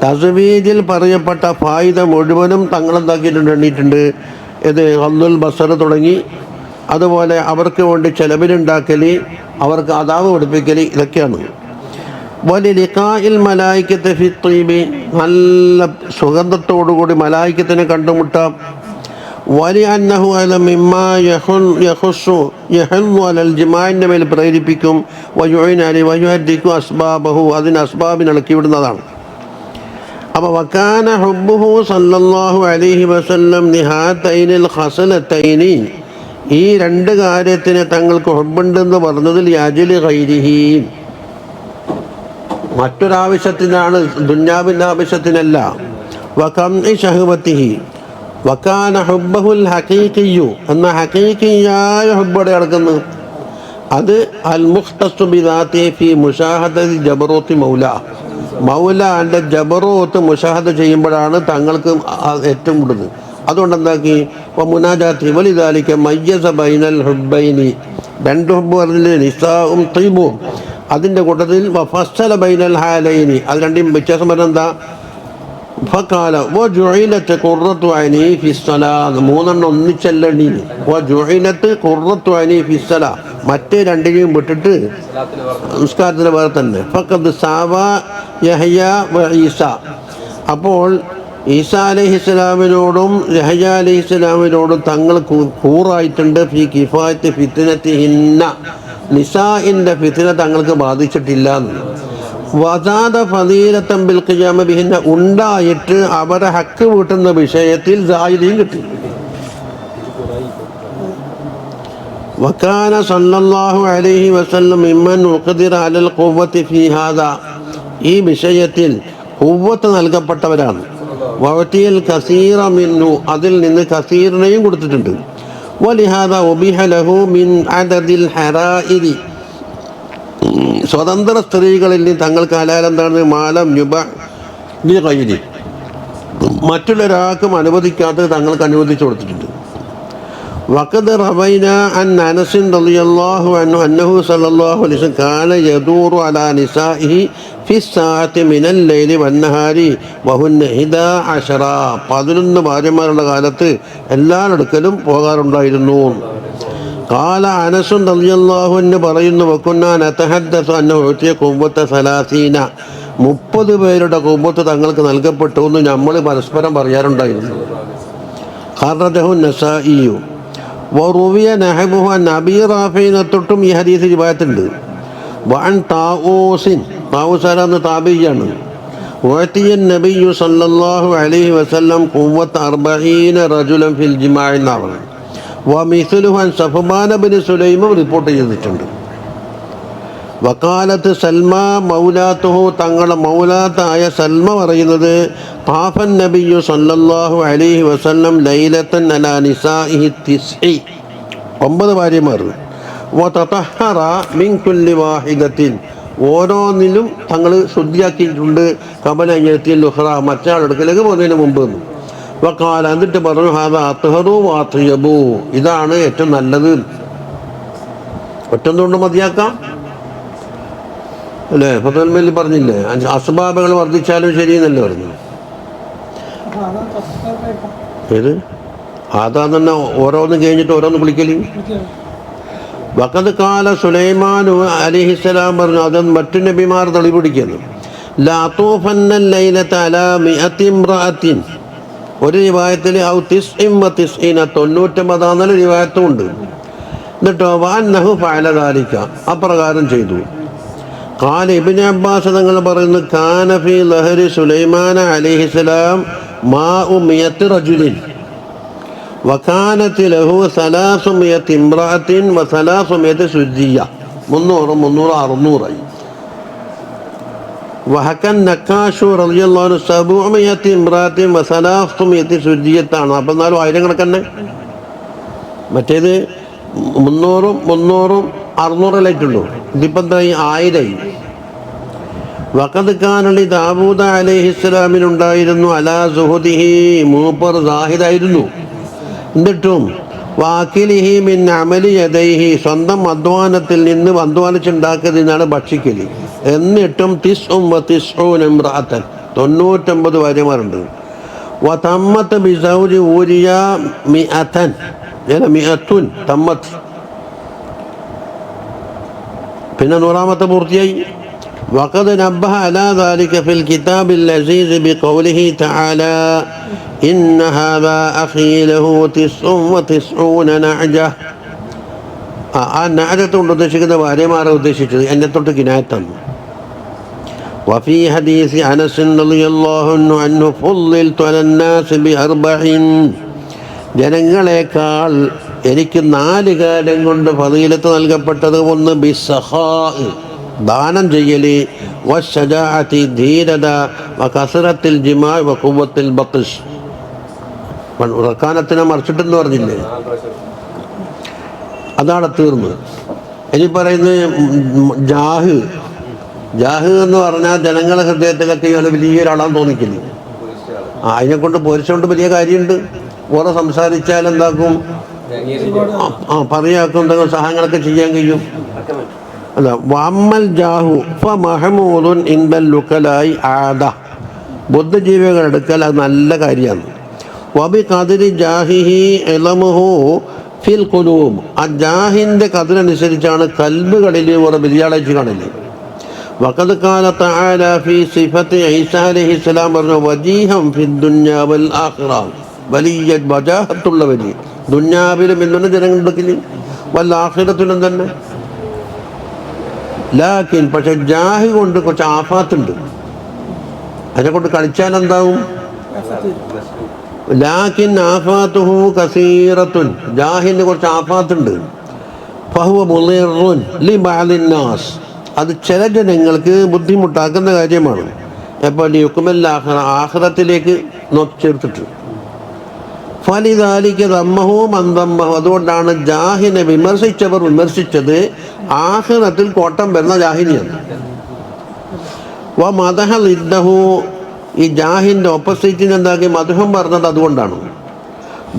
തസ്വീജിൽ പറയപ്പെട്ട ഫായിദ മുഴുവനും തങ്ങളെന്താക്കിയിട്ടുണ്ട്, എണ്ണിയിട്ടുണ്ട്. ഇത് ഹദ്ദുൽ ബസർ തുടങ്ങി, അതുപോലെ അവർക്ക് വേണ്ടി ചെലവിലുണ്ടാക്കൽ, അവർക്ക് അദാബ് പഠിപ്പിക്കൽ, ഇതൊക്കെയാണ്. വലിലിഖാഇൽ മലായികത്തി ഫി ത്വീബി, നല്ല സുഗന്ധത്തോടുകൂടി മലായികത്തിനെ കണ്ടുമുട്ടാം. വലി അന്നഹു അല മിമ്മാ യഖുസ്സു യഹല്ലു അലൽ ജിമാഇൻ്റെ മേൽ പ്രേരിപ്പിക്കും. വയുഇന അലി വയുഹദ്ദിഖു അസ്ബാബഹു, അതിന് അസ്ബാബിന് ഇളക്കി വിടുന്നതാണ്. അപ്പോൾ വകാന ഹുബ്ബുഹു സല്ലല്ലാഹു അലൈഹി വസല്ലം നിഹാതൈനിൽ ഖസലതൈനി, ഈ രണ്ട് കാര്യത്തിന് തങ്ങൾക്ക് ഹുബ്ബുണ്ടെന്ന് പറഞ്ഞതിൽ യജ്ലി ഗൈരിഹി, മറ്റൊരാവശ്യത്തിനാണ്, ദുന്യാവിൻ്റെ ആവശ്യത്തിനല്ല. വകംഇ ശഹവത്തിഹി, വകാന ഹുബ്ബഹുൽ ഹഖീഖിയ്യു, എന്ന ഹഖീഖിയായ ഹുബ്ബടെ കിടക്കുന്നു. അത് അൽ മുഖ്തസ്സു ബിദാത്തി ഫി മുശാഹദതി ജബറൂത്തി മൗല, മൗലാൻ്റെ ജബറൂത്ത് മുശാഹദ ചെയ്യുമ്പോഴാണ് തങ്ങൾക്ക് ഏറ്റവും കൂടുതൽ. അതുകൊണ്ട് എന്താക്കി മുനാജാത്തി വലിദാലിക മയ്യസ ബൈനൽ ഹുബ്ബൈനി, രണ്ട് ഹുബ്ബ് പറഞ്ഞില്ലേ, നിസാഉം തീബും, അതിൻ്റെ കൂട്ടത്തിൽ ഫസ്സല ബൈനൽ ഹാലൈനി, അത് രണ്ടും വ്യത്യാസം പറഞ്ഞാൽ എന്താ, ഫഖാല വജുഇലത്ത് ഖുർറത്തു ഐനി ഫിസ്സലാ, മൂന്നെണ്ണം ഒന്നിച്ചല്ലണി, വജുഇലത്ത് ഖുർറത്തു ഐനി ഫിസ്സലാ, മറ്റേ രണ്ടിനെയും വിട്ടിട്ട് നിസ്കാരത്തിന് വേറെ തന്നെ. ഫഖദ് സാവാ യഹ്യ വ ഈസ, അപ്പോൾ ഈസാ അലൈഹിസ്സലാമിനോടും യഹ്യ അലൈഹിസ്സലാമിനോടും തങ്ങൾ കൂറായിട്ടുണ്ട്. ഫി കിഫായത്ത് ഫിത്നത്തിഹിന്ന, നിസാഇൻ്റെ ഫിത്ന തങ്ങൾക്ക് ബാധിച്ചിട്ടില്ല എന്ന്. വസാദ ഫദീലത്തൻ ബിൽ ഖിയാമ ബിഹിന്ന, ഉണ്ടായിട്ട് അവരെ ഹക്ക് വീട്ടുന്ന വിഷയത്തിൽ സായിദയും കിട്ടി. വകാന സല്ലല്ലാഹു അലൈഹി വസല്ലം മിമ്മൻ ഉഖദിറ അലൽ ഖുവ്വത്തി ഫീ ഹാദാ, ഈ വിഷയത്തിൽ ഖുവ്വത്ത് നൽകപ്പെട്ടവരാണ്. വഅതിയൽ കസീറ മിന്നു, അതിൽ നിന്ന് കസീറിനെയും കൊടുത്തിട്ടുണ്ട്. വലിഹാദാ ഉബിഹ ലഹു മിൻ അദദിൽ ഹറായിരി, സ്വതന്ത്ര സ്ത്രീകളിൽ നിന്ന് തങ്ങൾക്ക് ഹലാൽ എന്താണ്, മാലം യുബി, മറ്റുള്ളൊരാൾക്കും അനുവദിക്കാത്തത് തങ്ങൾക്ക് അനുവദിച്ചു കൊടുത്തിട്ടുണ്ട്. വഖദ് റവൈന അൻ അനസ് റളിയല്ലാഹു അൻഹു അന്നഹു സല്ലല്ലാഹു അലൈഹി വസല്ലം കാന യദൂറു അലാ നിസാഇഹി ഫി സ്സാഅത്തി മിനൽ ലൈലി വന്നഹാരി വഹുന്ന 11, 11 ഭാര്യമാരുടെ കാലത്ത് എല്ലായിടക്കലും പോകാറുണ്ടായിരുന്നു. ഖാല അനസ് റളിയല്ലാഹു അൻഹു പറയുന്നു, വകുന്നാ നതഹദ്ദസു അന്നഹു ഉതിയ ഖുവ്വത 30, 30 പേരുടെ ഖുവ്വത്ത് തങ്ങൾക്ക് നൽകപ്പെട്ടു എന്ന് നമ്മൾ പരസ്പരം പറയാറുണ്ടായിരുന്നു. ഖറജഹു നസാഇയു വറുവിയ നഹബുഹു അൻ അബീ റാഫിഇനെ തൊട്ടും ഈ ഹദീസ് റിവായത്തുണ്ട്. വഅൻ താഊസിൻ, താഊസ് ആരാന്ന്, താബിയാണ്. വഅതിയ നബിയ്യു സല്ലല്ലാഹു അലൈഹി വസല്ലം ഖുവ്വത 40 റജുലൻ ഫിൽ ജിമാഇ എന്നാണ്. വമിസ്ലുഹു അൻ സഫ്വാൻ ബിൻ സുലൈമും റിപ്പോർട്ട് ചെയ്തിട്ടുണ്ട്. വക്കാലത്ത് സൽമ മൗലാത്തുഹു, തങ്ങളുടെ മൗലാത്തായ സൽമ പറയുന്നത്, ഖാഫൻ നബിയ്യു സല്ലല്ലാഹു അലൈഹി വസല്ലം ലൈലത്തൻ അലാ നിസാഇഹി 9 ഭാര്യമാർ. വതതഹറ മിൻ കുല്ലി വാഹിദത്തിൻ, ഓരോന്നിലും തങ്ങൾ ശുദ്ധിയാക്കിയിട്ടുണ്ട്. ഖബല യത്തിൽ ഉഖ്റ, മറ്റാളെടുക്കലേക്ക് പോകുന്നതിന് മുമ്പ്. വഖാല, എന്നിട്ട് പറഞ്ഞു, ഹാദാ അത്ഹറു വഅത്യബു, ഇതാണ് ഏറ്റവും നല്ലത്. ഒറ്റൊന്നുകൊണ്ട് മതിയാക്കാം അല്ലേ? ഫതൽമേൽ പറഞ്ഞില്ലേ, അസ്ബാബുകൾ വർദ്ധിച്ചാലും ശരിയെന്നല്ലേ പറഞ്ഞു. ഏത് അതാ തന്നെ ഓരോന്ന് കഴിഞ്ഞിട്ട് ഓരോന്ന് വിളിക്കല്. വഖദ് ഖാല സുലൈമാൻ അലൈഹിസ്സലാം പറഞ്ഞു, അതൊന്നും മറ്റു നബിമാർ തെളിപിടിക്കുന്നു. ലാ തൂഫന്നൽ ലൈലത അലാ 100 ഇംറഅത്തിൻ, ഒരു റിവായത്തിൽ ഔ 99, 99 റിവായത്തും ഉണ്ട്. എന്നിട്ടോ വഅന്നഹു ഫഅല ദാലിക, അപ്രകാരം ചെയ്തു. ഖാല ഇബ്നു അബ്ബാസ് തങ്ങൾ പറയുന്നു, കാന ഫീ ലഹരി സുലൈമാൻ അലൈഹിസ്സലാം മാഉ 100 റജുലിൻ വകാനത്ത് ലഹു 300 ഇംറഅത്തിൻ വ 300 സുജ്ജിയ, 300, 600 ആയി. വഹക്കൻ നക്കാഷു റളിയല്ലാഹു അൻഹു 700 ഇംറഅത്തിൻ വ 300 സുജ്ജിയത്താണ്. അപ്പം 4 ആയിരക്കണക്കന്നെ. മറ്റേത് 300, 600 ഇതിപ്പോൾ എന്തായി, 1000. വഖദ് കാനലി ദാവൂദ അലൈഹിസ്സലാമിനുണ്ടായിരുന്നു അലാ സുഹുദിഹി, മൂപ്പർ സാഹിദായിരുന്നു. എന്നിട്ടും വാക്കിലിഹി മിൻ അമലി യദൈഹി, സ്വന്തം അധ്വാനത്തിൽ നിന്ന് അധ്വാനിച്ചുണ്ടാക്കിയതിനാണ് ഭക്ഷിക്കല്. എന്നിട്ടും 99 ഇംറഅത്തൻ, 99 ഭാര്യമാരുണ്ട്. വതമ്മത്ത് ബിസൗജി ഊരിയ 100 തമ്മത്ത്, പിന്നെ 100ാമത്തെ പൂർത്തിയായി. വഖദ് നബ്ബഹ അലാ ദാലിക ഫിൽ കിതാബിൽ അസീസ് ബിഖൗലിഹി തആല ഇന്ന ഹാദാ അഖീ ലഹു 99 നഅജ. ആ നഅജത്ത് കൊണ്ട് ഉദ്ദേശിക്കുന്ന ഭാര്യമാരെ ഉദ്ദേശിച്ചത് എന്നെ തൊട്ട് കിനായത്താണ്. വഫീ ഹദീസ് അനസ് റളിയല്ലാഹു അൻഹു ഫുള്ളിൽതു അലന്നാസ് ബി40, ജനങ്ങളെക്കാൾ എനിക്ക് 4 കാര്യം കൊണ്ട് ഫളീലത്ത് നൽകപ്പെട്ടത്. ഒന്ന് ബിസ്സഖാ, ദാനം ചെയ്യല്, വശജാഅത്തി, ധീരത, വകസറത്തിൽ ജിമാ വഖുവത്തിൽ ബത്ഷ്. റക്കാനത്തിനെ മറിച്ചിട്ടെന്ന് പറഞ്ഞില്ലേ, അതാണ് തീർന്ന്. ഇനി പറയുന്നത് ജാഹ് എന്ന് പറഞ്ഞാൽ ജനങ്ങളെ ഹൃദയത്തിലൊക്കെ ഇയാൾ വലിയൊരാളാന്ന് തോന്നിക്കില്ലേ. അതിനെക്കൊണ്ട് പോരിച്ചുകൊണ്ട് വലിയ കാര്യമുണ്ട്. ഓറെ സംസാരിച്ചാൽ എന്താക്കും, പറയാക്കും, എന്തെങ്കിലും സഹായങ്ങളൊക്കെ ചെയ്യാൻ കഴിയും. അല്ല വമ്മൽ ജാഹു ഫമഹമൂദുൻ ഇൻദൽ ലുക്കലായി ആദ, ബുദ്ധിജീവികൾ എടുക്കൽ അത് നല്ല കാര്യമാണ്. വബി ഖദരി ജാഹിഹി ഇൽമുഹു ഫിൽ ഖുലൂബ്, ആ ജാഹിൻ്റെ കതിരനുസരിച്ചാണ് കൽബുകളിൽ ഒരു ബിരിയാളച്ച് കാണില്ലേ. വഖദ് ഖാല തആല ഫീ സിഫത്തി ഈസാ അലൈഹിസ്സലാം പറഞ്ഞു വജീഹം ഫിദ് ദുനിയ വൽ ആഖിറ, വലിയ വജാഹത്തുള്ളവർ ദുനിയാവിലും ഇന്നും ജനങ്ങളുടെ വൽ ആഖിറത്തിലും തന്നെ. ലാക്കിൻ പക്ഷെ ജാഹി കൊണ്ട് കുറച്ച് ആഫാത്തുണ്ട്, അതിനെക്കൊണ്ട് കളിച്ചാൽ എന്താവും. ലാക്കിൻ ആഫാത്തുഹു കസീറത്തുൻ, ജാഹിന് കുറച്ച് ആഫാത്തുണ്ട്. ഫഹുവ മുളിറുൻ ലി ബഅദിൻ നാസ്, അത് ചില ജനങ്ങൾക്ക് ബുദ്ധിമുട്ടാക്കുന്ന കാര്യമാണ്. എപ്പോൾ യുക്മൽ ആഖിറ, ആഖിറത്തിലേക്ക് നോക്കി ചേർത്തിട്ട്. ഫലിദാലിക ദമ്മഹു മൻ ദമ്മഹു, അതുകൊണ്ടാണ് ജാഹിനെ വിമർശിച്ചവർ വിമർശിച്ചത് ആഖിറത്തിൽ കോട്ടം വരുന്ന ജാഹിനെയാണ്. വ മദഹ ലിദ്ദഹു, ഈ ജാഹിൻ്റെ ഓപ്പോസിറ്റിന് എന്താക്കി മധുഹം പറഞ്ഞത് അതുകൊണ്ടാണ്.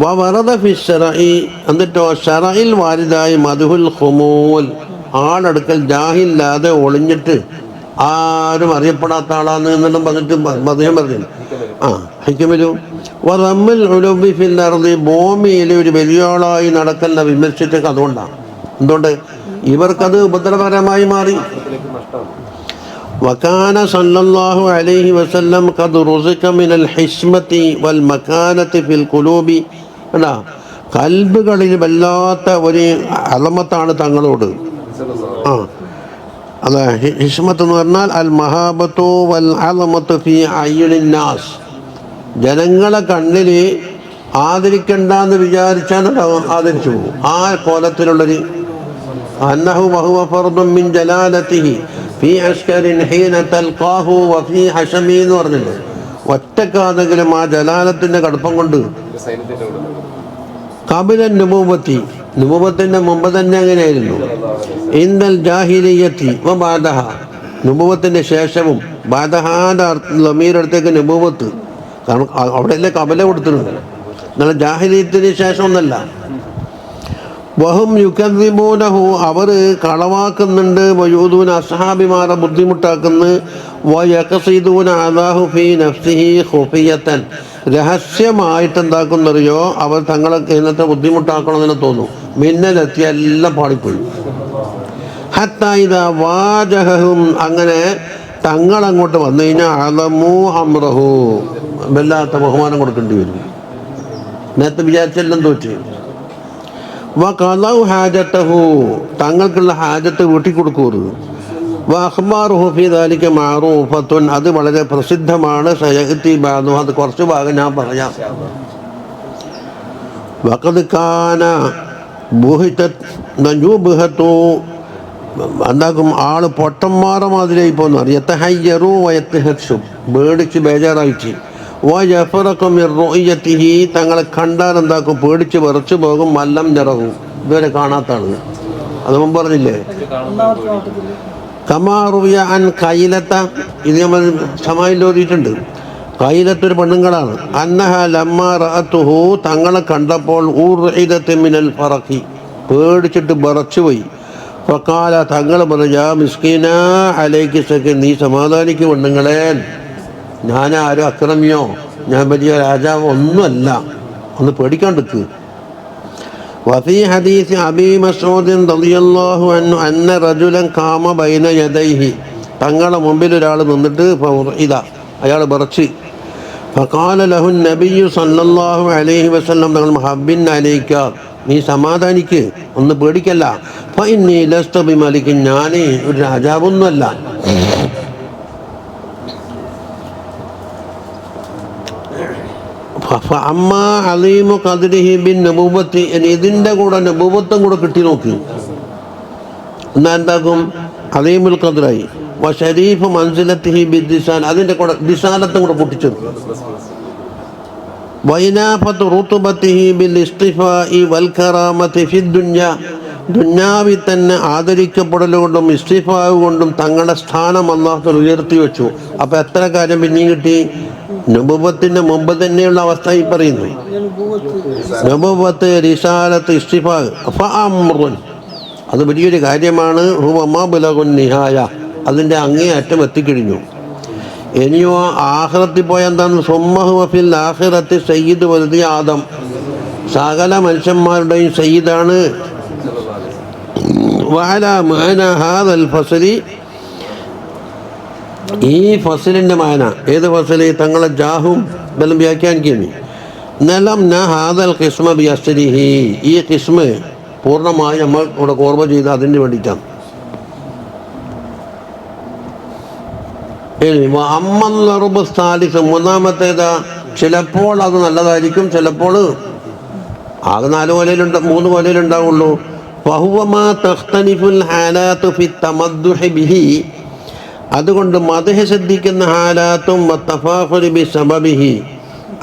വ വറദ ഫി ശറഇ, എന്നിട്ടോ ശറഇൽ വാരിദായി മധുഹുൽ ഖുമൂൽ, ആളെടുക്കൽ ജാഹില്ലാതെ ഒളിഞ്ഞിട്ട് ആരും അറിയപ്പെടാത്ത ആളാന്ന് എന്നെല്ലാം പറഞ്ഞിട്ട് മധുഹം പറഞ്ഞു. ഹിക്മലു വറമ്മിൽ ഉലുബി ഫിൽ അർദി, ഭൂമിയിൽ ഒരു വലിയ ആളായി നടക്കലിനെ വിമർശിച്ചൊക്കെ അതുകൊണ്ടാണ്. എന്തുകൊണ്ട് ഇവർക്കത് ഉപദ്രവകരമായി മാറി. വകാന സല്ലല്ലാഹു അലൈഹി വസല്ലം ഖദ് റുസിക മിനൽ ഹിസ്മതി വൽ മകാനതി ഫിൽ ഖുലൂബി, അല്ല കൽബുകളിൽ വല്ലാത്ത ഒരു അളമത്താണ് തങ്ങളോട്. അതെ, ഹിസ്മത്ത് എന്ന് പറഞ്ഞാൽ അൽ മഹാബത്തു വൽ അളമത്തു ഫി അയ്യുനിൻ നാസ്, ജനങ്ങളെ കണ്ണിൽ ആദരിക്കണ്ടെന്ന് വിചാരിച്ചാൽ ആദരിച്ചു പോകും. ആ കോലത്തിലുള്ളൊരു അന്നഹു വഹുവ ഫർദുൻ മിൻ ജലാലതിഹി ഫി അസ്കരിൻ ഹീന തൽഖാഹു വഫി ഹശമി എന്ന് പറഞ്ഞില്ലേ, ഒറ്റക്കാതെങ്കിലും ആ ജലാലത്തിൻ്റെ കടുപ്പം കൊണ്ട്. ഖബില നുബുവത്തി, നുബുവത്തിൻ്റെ മുമ്പ് തന്നെ അങ്ങനെയായിരുന്നു. ഇന്നൽ ജാഹിലിയ്യത്തി വ ബാദഹ, നുബുവത്തിൻ്റെ ശേഷവും. ബാദഹാൻ്റെ ലമീരടുത്തേക്ക് നുബുവത്ത്, കാരണം അവിടെയല്ലേ കബല കൊടുത്തിട്ടുണ്ട്. എന്നാൽ ജാഹിലിയത്തിന് ശേഷം ഒന്നല്ല. വഹും യുകദ്ദിബൂനഹു, അവർ കളവാക്കുന്നുണ്ട്. വയൂദൂന അസ്ഹാബിമാരെ ബുദ്ധിമുട്ടാക്കുന്നു. വയഖസിദൂന അദാഹു ഫീ നഫ്സിഹി ഖുഫിയതൻ, രഹസ്യമായിട്ട് എന്താക്കുന്നറിയോ, അവർ തങ്ങളെ ഇന്നത്തെ ബുദ്ധിമുട്ടാക്കണമെന്ന് തോന്നും. മിന്നലെത്തി എല്ലാം പാടിപ്പോയി. ഹത്താ ഇദാ വാജഹഹും, അങ്ങനെ തങ്ങളങ്ങോട്ട് വന്നു കഴിഞ്ഞാൽ അലമു അംറഹു, വല്ലാത്ത ബഹുമാനം കൊടുക്കേണ്ടി വരും. നേരത്തെ വിചാരിച്ചെല്ലാം തോറ്റ്. വഖളൗ ഹാജതഹു, തങ്ങൾക്കുള്ള ഹാജത്ത് വീട്ടി കൊടുക്കൂ. വഅഖ്ബാറുഹു ഫീ ദാലിക മഅറൂഫത്തുൻ, അത് വളരെ പ്രസിദ്ധമാണ്. സയഅതി ബഅദു, അത് കുറച്ച് ഭാഗം ഞാൻ പറയാം. വഖദ് കാന ബുഹിതത് നജൂബഹതു, എന്താക്കും ആള് പൊട്ടന്മാരെ മാതിരിയായി പോകുന്നു. യതഹയ്യറു വയതഹശു, പേടിച്ച് ബേജാറായിട്ട്. വയഫറഖു മിർ റുഅയതിഹി, തങ്ങളെ കണ്ടാൽ എന്താക്കും പേടിച്ച് വിറച്ചു പോകും. മല്ലം ജറഹു, ഇതുവരെ കാണാത്താണ്. അത് മുമ്പ് പറഞ്ഞില്ലേ. കമാ റുവിയ അൻ ഖൈലത, ഇത് നമ്മൾ സമായിൽ ഓതിയിട്ടുണ്ട്. ഖൈലത്തൊരു പെണ്ണുങ്ങളാണ്. അന്നഹ ലമ്മ റഅതുഹു, തങ്ങളെ കണ്ടപ്പോൾ ഉർഇദത മിനൽ ഫറഖി, പേടിച്ചിട്ട് വിറച്ചുപോയി. ഫഖാല, തങ്ങൾ പറഞ്ഞു യാ മിസ്കീന അലൈകി സകിൻ, നീ സമാധാനിക്ക് പെണ്ണുങ്ങളെ, ഞാൻ ആരും അക്രമിയോ ഞാൻ വലിയ രാജാവോ ഒന്നുമല്ല, ഒന്ന് പേടിക്കാണ്ടിക്ക്. വഫീ ഹദീസ് അബീ മസ്ഊദ് റളിയല്ലാഹു അൻഹു അന്ന റജുലൻ ഖാമ ബൈന യദൈഹി, തങ്ങളുടെ മുമ്പിൽ ഒരാൾ നിന്നിട്ട് ഇതാ അയാൾ വിറച്ച്. ഫഖാല ലഹു നബിയ്യു സല്ലല്ലാഹു അലൈഹി വസല്ലം, തങ്ങൾ ഹബ്ബിൻ അലൈക, നീ സമാധാനിക്ക്, ഒന്ന് പേടിക്കല്ല. ഫഇന്നീ ലസ്തു ബിമലികിൻ, ഞാൻ ഒരു രാജാവൊന്നുമല്ല. അമ്മാ അലീമു ഖദ്രിഹി ബിൻ നബുവത്തി, ഇതിൻ്റെ കൂടെ നബുവത്തും കൂടെ കിട്ടി നോക്കി എന്നാ എന്താക്കും, അലീമുൽ ഖദ്റായി. വശരീഫ് മൻസിലത്തിഹി ബിദ്ദിസാൻ, അതിൻ്റെ കൂടെ ദിസാലത്തും കൂടെ പൊട്ടിച്ചെടുക്കും. വൈനാഫത്ത് റുതുബത്തിഹി ബിൽ ഇസ്തിഫാഇ വൽ കറാമത്തി ഫിദ് ദുനിയ, ദുന്യാവിൽ തന്നെ ആദരിക്കപ്പെടലുകൊണ്ടും ഇസ്തിഫാവ് കൊണ്ടും തങ്ങളുടെ സ്ഥാനം അല്ലാഹു ഉയർത്തി വെച്ചു. അപ്പോൾ എത്ര കാര്യം പിന്നെയും കിട്ടി. നുബുവത്തിന് മുമ്പ് തന്നെയുള്ള അവസ്ഥ ഈ പറയുന്നു. നുബുവത്ത്, റിസാലത്ത്, ഇസ്തിഫാ ഫഅംറുൻ, അത് വലിയൊരു കാര്യമാണ്. ഹുവ മബ്ലഗുൻ നിഹായ, അതിൻ്റെ അങ്ങേയറ്റം എത്തിക്കഴിഞ്ഞു. ഇനിയോ ആഖിറത്തിൽ പോയ എന്താണ്? സുമ്മഹു ഫിൽ ആഖിറത്തി സയ്യിദ് വലദി ആദം, സകല മനുഷ്യന്മാരുടെയും സയ്യിദാണ്. വഅലാ മഅന ഹാദൽ ഫസ്ലി, ഈ ഫസലിൻ്റെ മാന ഏത് ഫസല്? തങ്ങളെ ജാഹും ബലം വ്യാഖ്യാനിക്കുന്നു. നലം ന ഹാദൽ ഖിസ്മ ബി അസ്രിഹി, ഈ ഖിസ്മ പൂർണ്ണമായി നമ്മൾ ഇവിടെ ഓർമ്മ ചെയ്ത് അതിന് വേണ്ടിയിട്ടാണ്. അമ്മ സ്ഥാലിസ്, മൂന്നാമത്തേതാ? ചിലപ്പോൾ അത് നല്ലതായിരിക്കും, ചിലപ്പോൾ ആകെ 4 കൊലയിലുണ്ട്, 3 കൊലയിലുണ്ടാവുള്ളൂ. ഫഹുവമാ തഖ്തനിഫുൽ ഹാലാത്തു ഫി തമദ്ദുഹി ബിഹി, അതുകൊണ്ട് മദ്ഹ് ശ്രദ്ധിക്കുന്ന ഹാലാത്തും വത്തഫാഖുരി ബി സബബിഹി,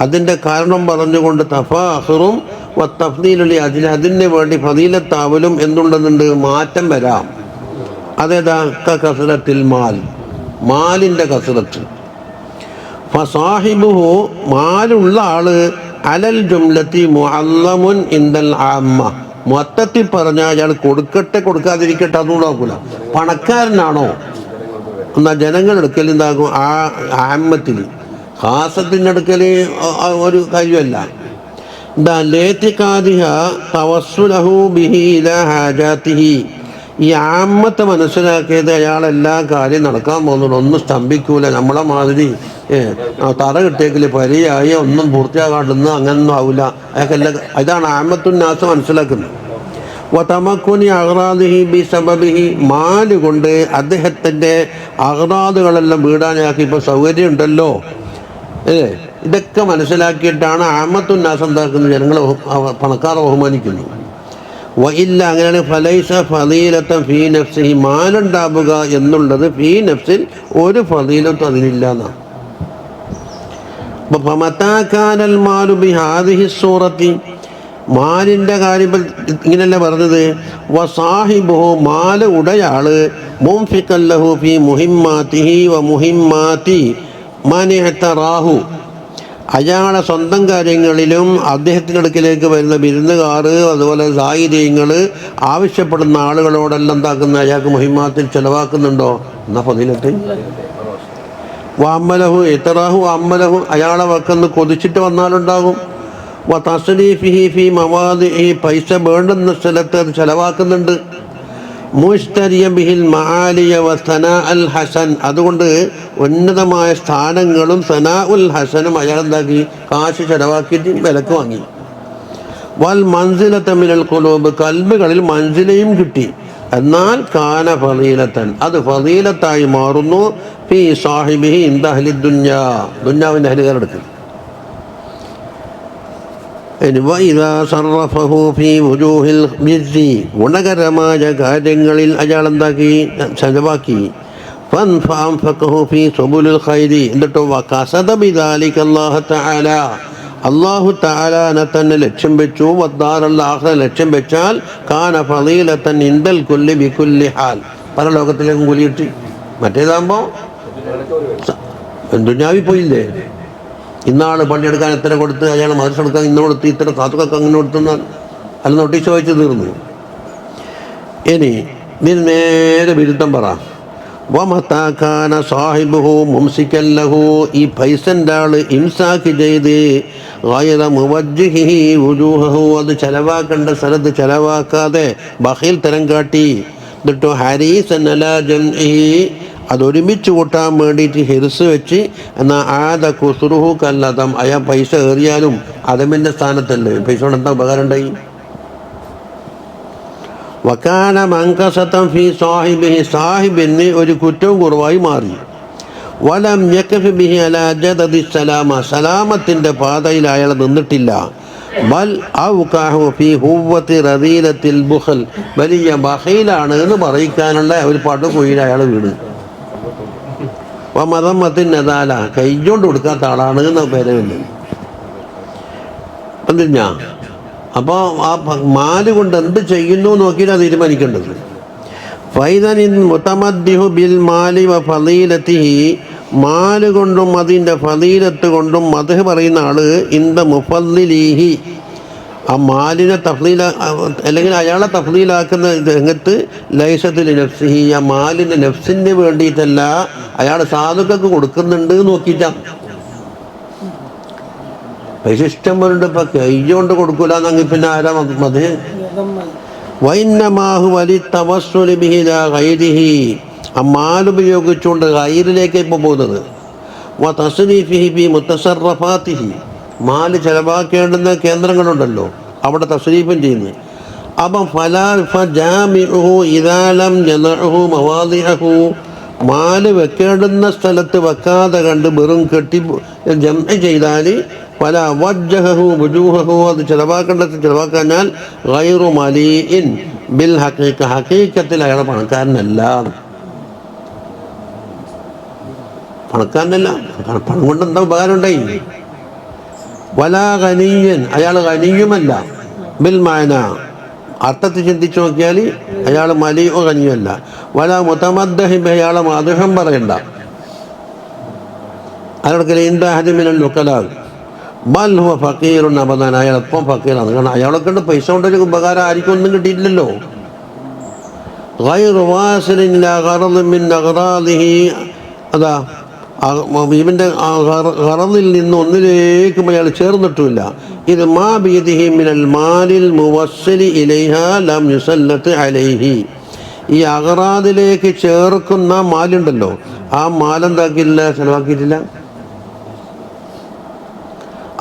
അതിൻ്റെ കാരണം പറഞ്ഞുകൊണ്ട് തഫാഖുറും വത്തഫ്ദീലുൽ അജ്ല, അതിന് വേണ്ടി ഫദീലത്താവലും എന്തുണ്ടെന്നുണ്ട്? മാറ്റം വരാം. അതേതാ? കസറത്തിൽ മാൽ, മാലിൻ്റെ കസറത്ത്. ഫസാഹിബുഹു, മാലുള്ള ആള് അലൽ ജുംലത്തി മുഅല്ലമുൻ ഇൻദൽ ആമ്മ, മൊത്തത്തിൽ പറഞ്ഞാൽ അയാൾ കൊടുക്കട്ടെ കൊടുക്കാതിരിക്കട്ടെ അതൊന്നും നോക്കൂല. പണക്കാരനാണോ എന്നാൽ ജനങ്ങളെടുക്കൽ എന്താകും? ആ ആമ്മത്തിൽ, ഖാസത്തിൻ്റെ അടുക്കൽ ഒരു കാര്യമല്ല. എന്താ? ലേത്തിഖാദിഹ തവസ്സുലഹു ബിഹി ഇലാ ഹാജാതിഹി, ഈ ആമ്മത്തെ മനസ്സിലാക്കിയത് അയാൾ എല്ലാ കാര്യം നടക്കാൻ പോകുന്നുള്ളൂ, ഒന്നും സ്തംഭിക്കൂല. നമ്മളെ മാതിരി തറ കിട്ടിയെങ്കിൽ പരിയായി ഒന്നും പൂർത്തിയാകാണ്ടെന്ന് അങ്ങനൊന്നും ആവില്ല. അയാൾക്കെല്ലാം ഇതാണ് ആമ്മത്തുന്നാസ് മനസ്സിലാക്കുന്നത്. വതമക്കുനി അഗ്റാദിഹി ബി സബബിഹി, മാല് കൊണ്ട് അദ്ദേഹത്തിൻ്റെ അഗ്റാദുകളെല്ലാം വീടാനാക്കി. ഇപ്പോൾ സൗകര്യം ഉണ്ടല്ലോ, ഇതൊക്കെ മനസ്സിലാക്കിയിട്ടാണ് ആമ്മത്തുന്നാസ് എന്താക്കുന്നത്? ജനങ്ങളെ പണക്കാരെ ബഹുമാനിക്കുന്നു. വഇല്ല, അങ്ങനെയാണ് ഫലൈസ ഫദീലത ഫീ നഫ്സിഹി, മാലുണ്ടാവുക എന്നുള്ളത് ഫീ നഫ്സിൽ ഒരു ഫദീലത്തും അതിലില്ല എന്നാണ്. ഫമതാ കാനൽ മാലു ബിഹാദിഹി സൂറത്തി, മാലിൻ്റെ കാര്യം ഇങ്ങനെയല്ല പറഞ്ഞത്. വസാഹിബുഹു, മാല് ഉടയാള് മുൻഫിഖൻ ലഹു ഫീ മുഹിമ്മാതിഹി വ മുഹിമ്മാതി മൻ ഇഹ്തറാഹു, അയാളെ സ്വന്തം കാര്യങ്ങളിലും അദ്ദേഹത്തിൻ്റെ അടുക്കിലേക്ക് വരുന്ന വിരുന്നുകാർ, അതുപോലെ സാഹിര്യങ്ങൾ ആവശ്യപ്പെടുന്ന ആളുകളോടെല്ലാം എന്താക്കുന്ന അയാൾക്ക് മുഹിമ്മാത്തിൽ ചിലവാക്കുന്നുണ്ടോ? എന്നാ ഫദീലത്ത്. വഅമ്മലഹു ഇത്റാഹു അമ്മലഹു, അയാളെ വക്കെന്ന് കൊതിച്ചിട്ട് വന്നാലുണ്ടാകും. വ തസ്രീഫിഹി ഫീ മവാദിഇ, പൈസ വേണ്ടുന്ന സ്ഥലത്ത് അത് ചിലവാക്കുന്നുണ്ട്. മുസ്തരിയ ബിഹിൽ മആലിയ വ സനാ അൽ ഹസൻ, അതുകൊണ്ട് ഉന്നതമായ സ്ഥാനങ്ങളും സനാ ഉൽ ഹസനും അയാൾ എന്താക്കി? കാശ് ചിലവാക്കിയിട്ട് വിലക്ക് വാങ്ങി. വൽ മൻസിലത മിനൽ ഖുലൂബ്, കൽബുകളിൽ മൻസിലയും കിട്ടി. എന്നാൽ കാന ഫളീലത്തൻ, അത് ഫളീലത്തായി മാറുന്നു. ഫീ സാഹിബിഹി ഇൻദ അഹ്ലി ദുനിയാ, ദുനിയാവിൻ്റെ അഹ്ലുകാരെടുത്ത്. ഗുണകരമായ കാര്യങ്ങളിൽ അയാൾ എന്താക്കി? ചെലവാക്കി. എന്നിട്ടോ അല്ലാഹു തആലാനെ തന്നെ ലക്ഷ്യം വെച്ചു. വദ്ദാറൽ ആഖിറ ലക്ഷ്യം വെച്ചാൽ കാന ഫളീലത്തൻ ഇൻദൽ കുല്ലി ബികുല്ലി ഹാൽ, പരലോകത്തിലേക്കും കൂലി കിട്ടി. മറ്റേതാകുമ്പോൾ ദുനിയാവിൽ പോയില്ലേ? ഇന്നാള് പണിയെടുക്കാൻ എത്ര കൊടുത്ത്, അയാൾ മദ്രസ എടുക്കാൻ ഇന്ന് കൊടുത്ത്, ഇത്ര സാധുക്കൊക്കെ അങ്ങനെ കൊടുത്തെന്നാൽ അല്ല നോട്ടീസ് വായിച്ച് തീർന്നു. ഇനി ഇതിന് നേരെ വിരുദ്ധം പറ. വമതാകാന സാഹിബുഹു മുംസിക്കൻ ലഹു, ഈ പൈസൻ്റെ ആള് ഇംസാക്ക് ചെയ്ത് ഗൈറ മുവജ്ജിഹി വുജൂഹഹു, അത് ചെലവാക്കേണ്ട സ്ഥലത്ത് ചെലവാക്കാതെ ബഖീൽ തരം കാട്ടി. എന്നിട്ടോ ഹരീസൻ അലാ ജംഇഹി, അതൊരുമിച്ച് കൂട്ടാൻ വേണ്ടിയിട്ട് ഹിർസ് വെച്ച്. എന്നാൽ ആദ കുസ്റുഹു കല്ലതം, അയാൾ പൈസ ഏറിയാലും അതമിൻ്റെ സ്ഥാനത്തല്ലേ, പൈസ കൊണ്ട് എന്താ ഉപകാരം ഉണ്ടായി? വക്കാന മങ്കസത്തം ഫീ സാഹിബിഹി, സാഹിബിന് ഒരു കുറ്റവും കുറവായി മാറി. വലം യക്ഫി ബിഹി അലാ ജദദി സലാമ, സലാമത്തിൻ്റെ പാതയിൽ അയാൾ നിന്നിട്ടില്ല. ബൽ ഔഖഅഹു ഫീ ഹുവ്വത്തി റദീലത്തിൽ ബുഖൽ, വലിയ ബഖീലാണ് എന്ന് പറയിക്കാനുള്ള ഒരു പടുകുഴിയിൽ അയാൾ വീണ്. മതമത്തിൻ നദാല, കൈകൊണ്ട് കൊടുക്കാത്ത ആളാണ് എന്ന പേരുണ്ട്. എന്തിനാ? അപ്പോൾ ആ മാല് കൊണ്ട് എന്ത് ചെയ്യുന്നു നോക്കിയിട്ടാണ് തീരുമാനിക്കേണ്ടത്. ഫൈദനിൻ മുതമദ്ദിഹു ബിൽ മാലി വ ഫളീലതിഹി, മാല് കൊണ്ടും അതിൻ്റെ ഫളീലത്ത് കൊണ്ടും മദ്ഹ് പറയുന്ന ആള് ഇന്ദ മുഫദ്ദിലീഹി, ആ മാലിനെ തഫ്ലീല അല്ലെങ്കിൽ അയാളെ തഫ്ലീലാക്കുന്ന രംഗത്ത് ലൈസത്തിൽ നഫ്സിഹി, ആ മാലിൻ്റെ നഫ്സിന് വേണ്ടിയിട്ടല്ല, അയാൾ സാധുക്കൾക്ക് കൊടുക്കുന്നുണ്ട് നോക്കിയിട്ടാണ്. പൈസ ഇഷ്ടം പോലുണ്ട്, ഇപ്പം കൈകൊണ്ട് കൊടുക്കൂല എന്നെങ്കിൽ പിന്നെ ആരാ മദ്ഹ്? വൈന്നമാഹു വലി തവസ്സുലി ബിഹി ലാ ഗൈരിഹി, ആ മാൽ ഉപയോഗിച്ചുകൊണ്ട് ഗൈറിലേക്ക് ഇപ്പോൾ പോകുന്നത്. വ തസ്രീഫിഹി ബി മുത്തസറഫാത്തിഹി, മാല് ചെലവാക്കേണ്ടുന്ന കേന്ദ്രങ്ങളുണ്ടല്ലോ അവിടെ തസ്രീഫും ചെയ്യുന്നു. അപ്പം ഫജാമിഉഹു ഇദാ ലം യദഉഹു മവാദിഅഹു, മാല് വെക്കേണ്ടുന്ന സ്ഥലത്ത് വെക്കാതെ കണ്ട് വെറും കെട്ടി ജംഅ ചെയ്താൽ പല വജ്ജഹു വുജൂഹു, അത് ചിലവാക്കേണ്ടത് ചിലവാക്കാഞ്ഞാൽ ഗൈറു മലീഇൻ ബിൽ ഹഖീഖ, ഹഖീഖത്തിൽ അയാൾ പണക്കാരനല്ല. പണക്കാരനല്ല, പണം കൊണ്ട് എന്താ ഉപകാരം ഉണ്ടായി? വലാ ഗനിയൻ, അയാൾ ഗനിയുമല്ല. ബിൽ മാന, അർത്ഥത്തിൽ ചിന്തിച്ചു നോക്കിയാൽ അയാൾ മലിയോ ഗനിയല്ല. വലാ മുതമദ്ദഹിബ്, അയാളെ മദ്ഹം പറയണ്ട. അയാൾക്ക് ഇന്ദാഹദിമിനൽ നുക്കലാ ബൽ ഹുവ ഫഖീറുൻ അബദൻ, അയാൾ എപ്പം ഫക്കീറാണ്. കാരണം അയാളെ കൊണ്ട് പൈസ കൊണ്ടൊരു ഉപകാരം ആർക്കും ഒന്നും കിട്ടിയിട്ടില്ലല്ലോ. ഗൈറു വാസിലിൻ ലാ ഗറദ് മിൻ അഗ്റാദിഹി, അതാ ഇവൻ്റെ ഗറദിൽ നിന്ന് ഒന്നിലേക്കും അയാൾ ചേർന്നിട്ടുമില്ല. ഇത് മാ ബിയദിഹി മിനൽ മാലിൽ മുവസ്സിലി ഇലൈഹാ ലം യുസല്ലത്ത് അലൈഹി, ഈ അഗ്റാദിലേക്ക് ചേർക്കുന്ന മാലുണ്ടല്ലോ, ആ മാലെന്താക്കിയില്ല, ചെലവാക്കിയിട്ടില്ല.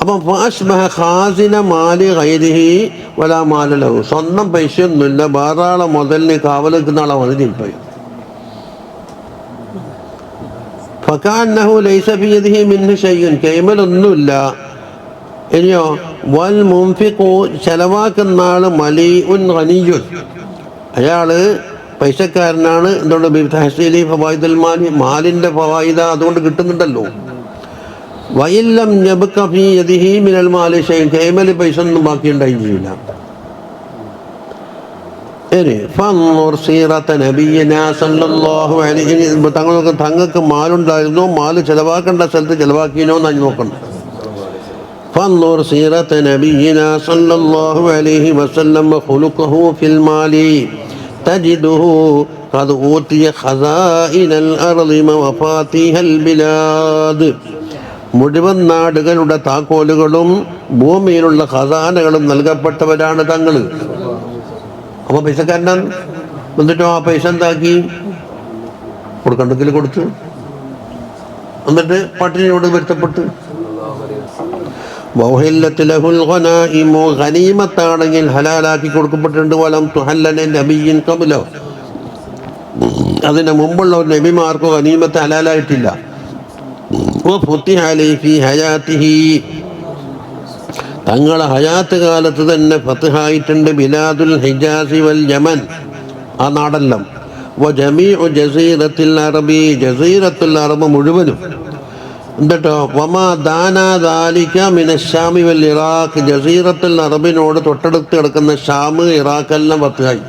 അപ്പം ഫാസ്ബഹ ഖാസിന മാലി ഗൈരിഹി വലാ മാല ലഹു, സ്വന്തം പൈസയൊന്നുമില്ല, വേറാളെ മുതലിന് കാവൽ നിൽക്കുന്ന ആളെ മതിലിപ്പോയി. ഫകാന്നഹു ലൈസ ഫി യദിഹി മിൻഹു ശൈഉൻ, കൈമലൊന്നുമില്ല. ഇനിയോ വൽ മുൻഫിഖു, ചെലവാക്കുന്ന ആൾ മലീഉൻ ഗനിയുൻ, അയാൾ പൈസക്കാരനാണ്. എന്തുകൊണ്ട്? ബിതഹ്സീലി ഫവായിദുൽ മാലി, മാലിൻ്റെ ഫവായിദ അതുകൊണ്ട് കിട്ടുന്നുണ്ടല്ലോ. വഇല്ലം യബ്ക ഫീ യദിഹി മിനൽ മാലി ശൈഉൻ, കൈമല് പൈസ ഒന്നും ബാക്കി ഉണ്ടായി ചെയ്യില്ല. ഫൻദുർ സീറത നബിയിനാ സല്ലല്ലാഹു അലൈഹി, തങ്ങൾക്ക് മാലുണ്ടായിരുന്നോ, മാല് ചെലവാക്കേണ്ട സ്ഥലത്ത് ചെലവാക്കിനോ എന്ന് നോക്കണം. ഫൻദുർ സീറത നബിയിനാ സല്ലല്ലാഹു അലൈഹി വസല്ലം ഖുലുഖഹു ഫിൽ മാലി തജിദുഹു ഖദ് ഊതിയ ഖസാഇനൽ അർളി വഫാത്തിഹൽ ബിലാദ്, മുഴുവൻ നാടുകളുടെ താക്കോലുകളും ഭൂമിയിലുള്ള ഖസാനകളും നൽകപ്പെട്ടവരാണ് തങ്ങൾ. അപ്പോൾ പൈസക്കാരനാണ്. എന്നിട്ടോ ആ പൈസ എന്താക്കി? കൊടുക്കണ്ടെങ്കിൽ കൊടുത്തു, എന്നിട്ട് പട്ടിണിയോട് വരുത്തപ്പെട്ട്. ഗനീമത്താണെങ്കിൽ ഹലാലാക്കി കൊടുക്കപ്പെട്ടിട്ടുണ്ട്. വലം തുഹല്ലന നബിയ്യിൻ ഖബ്ലഹു, അതിന് മുമ്പുള്ള ഒരു നബിമാർക്കോ ഗനീമത്ത് ഹലാലായിട്ടില്ല. വഫുതിഹ അലൈഹി ഫീ ഹയാതിഹി, തങ്ങളെ ഹയാത്ത് കാലത്ത് തന്നെ ഫത്ഹായിട്ടുണ്ട്. ബിലാദുൽ ഹിജാസി വൽ യമൻ, ആ നാടെല്ലാം. വജമീഉ ജസീറത്തുൽ അറബി, ജസീറത്തുൽ അറബ് മുഴുവനും. എന്നിട്ടോ വമാ ദാനാ ദാലിക മിനശ്ശാമി വൽ ഇറാഖ്, ജസീറത്തുൽ അറബിനോട് തൊട്ടടുത്ത് കിടക്കുന്ന ഷാം, ഇറാഖെല്ലാം ഫത്ഹായി.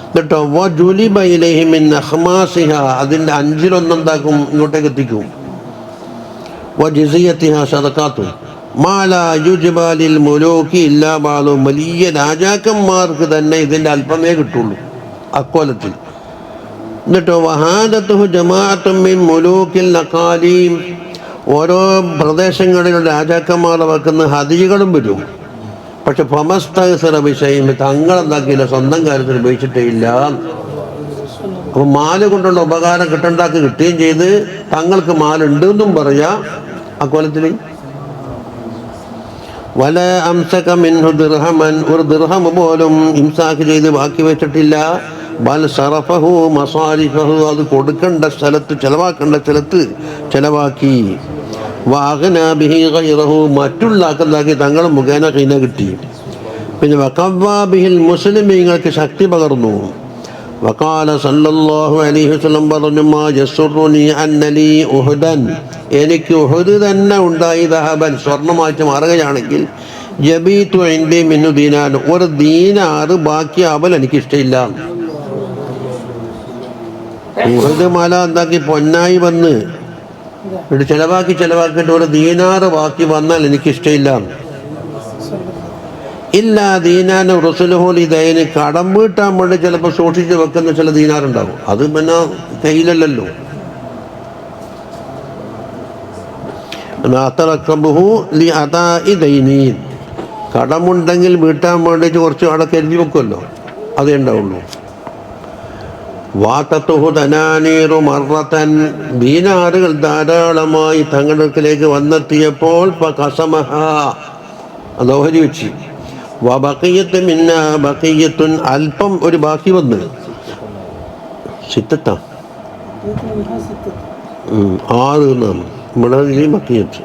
എന്നിട്ടോ വജുലിബ ഇലൈഹി മിൻ അഖ്മാസിഹ, അതിൻ്റെ അഞ്ചിലൊന്നെന്താക്കും, ഇങ്ങോട്ടേക്ക് എത്തിക്കും. വജിസിയത്തിഹ സദഖാത്തു മാലാ യുജ്ബാലിൽ മുലൂക്കി ഇല്ലാ ബാലു, വലിയ രാജാക്കന്മാർക്ക് തന്നെ ഇതിൻ്റെ അല്പമേ കിട്ടുള്ളൂ അക്കോലത്തിൽ. എന്നിട്ടോ വഹാദത്തുഹു ജമാഅത്തും മിൻ മുലൂക്കിൽ അഖാലീം, ഓരോ പ്രദേശങ്ങളിലും രാജാക്കന്മാർ വെക്കുന്ന ഹദികളും വരും. പക്ഷെ ഫമസ്തഗ്സറ ബിശൈഇൻ, തങ്ങളെന്താക്കിയില്ല, സ്വന്തം കാര്യത്തിൽ ഉപയോഗിച്ചിട്ടേ ഇല്ല. അപ്പം മാല് കൊണ്ടുള്ള ഉപകാരം കിട്ടണ്ടാക്ക് കിട്ടുകയും ചെയ്ത് തങ്ങൾക്ക് മാലുണ്ട് എന്നും പറയാ അക്കോലത്തിൽ. വല അംസക മിൻഹു ദിർഹമൻ, ഒരു ദിർഹം പോലും ഇംസാക്ക് ചെയ്ത് ബാക്കി വെച്ചിട്ടില്ല. ബൽ സറഫഹു മസാരിഫഹു, അത് കൊടുക്കേണ്ട സ്ഥലത്ത്, ചെലവാക്കേണ്ട സ്ഥലത്ത് ചെലവാക്കി. വഅഗ്നാ ബിഹി ഗൈറഹു, മറ്റുള്ള ആക്കന്താക്കി തങ്ങൾ മുഖേന കൈന കിട്ടി. പിന്നെ വഖവ്വാ ബിഹിൽ മുസ്ലിമീങ്ങൾക്ക് ശക്തി പകർന്നു. വഖാല സല്ലല്ലാഹു അലൈഹി വസല്ലം പറഞ്ഞു, മാ യസുറുനി അന്നലി ഉഹുദൻ, എനിക്ക് ഉഹുദ് തന്നെ ഉണ്ടായി, ദഹബൻ, സ്വർണ്ണമായിട്ട് മാറുകയാണെങ്കിൽ, ജബീതു ഇൻദി മിന്നു ദീനാർ, ഒരു ദീനാറ് ബാക്കിയാവൽ എനിക്ക് ഇഷ്ടമില്ല. ഉഹുദ് മല എന്താക്കി പൊന്നായി വന്ന് എന്നിട്ട് ചിലവാക്കിയിട്ട് ഒരു ദീനാറ് ബാക്കി വന്നാൽ എനിക്കിഷ്ടമില്ല. ഇല്ല ദീനാന് റുസുലുഹുൽ ഇദൈനി, കടം വീട്ടാൻ വേണ്ടി ചിലപ്പോൾ സൂക്ഷിച്ച് വെക്കുന്ന ചില ദീനാറുണ്ടാവും. അത് പിന്നെ കയ്യിലല്ലല്ലോ. കടമുണ്ടെങ്കിൽ വീട്ടാൻ വേണ്ടിയിട്ട് കുറച്ച് അവിടെ കരുതി വെക്കുമല്ലോ, അതേ ഉണ്ടാവുള്ളൂ. വാതത്തുഹു ദനാനീറു മർറതൻ, ദീനാറുകൾ ധാരാളമായി തങ്ങളുടെ അടുക്കലേക്ക് വന്നെത്തിയപ്പോൾ ഫഖസമഹ, അത് ഓഹരി വെച്ച്. വബഖിയത്ത് മിന്ന ബഖിയത്തുൻ, അല്പം ഒരു ബാക്കി വന്ന്. സിത്തത്ത 6 എന്നാണ് ഇവിടെ ബഖിയത്ത്.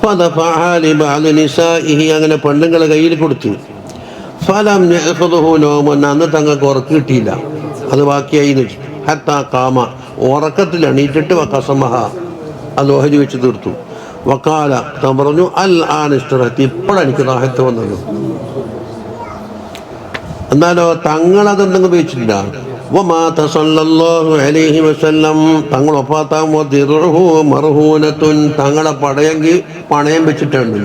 ഫദഫഅഹ ലിബഅദി നിസാഇഹി, അങ്ങനെ പെണ്ണുങ്ങളെ കയ്യിൽ കൊടുത്തു. ഫലം യഅഖുദുഹു നൗമൻ, അന്ന് തങ്ങൾക്ക് ഉറക്ക് കിട്ടിയില്ല, അത് ബാക്കിയായി. ഹത്താ ഖാമ, ഉറക്കത്തിൽ എണീറ്റിട്ട് വഖസമഹ, അത് ഓഹരി വെച്ച് തീർത്തു. വഖാല, താൻ പറഞ്ഞു അൽ ആൻ ഇസ്തറഹ്തു, ഇപ്പോഴാണ് എനിക്ക് റാഹത്ത് വന്നത്. എന്നാലോ തങ്ങളതെന്തെങ്കിലും ഉപയോഗിച്ചിട്ടില്ല. വമാത സല്ലല്ലാഹു അലൈഹി വസല്ലം, തങ്ങൾ വഫാത്താകുമ്പോൾ ദിർഉഹു മർഹൂനത്തുൻ, തങ്ങളെ പടയെങ്കിൽ പണയം വെച്ചിട്ടുണ്ട്.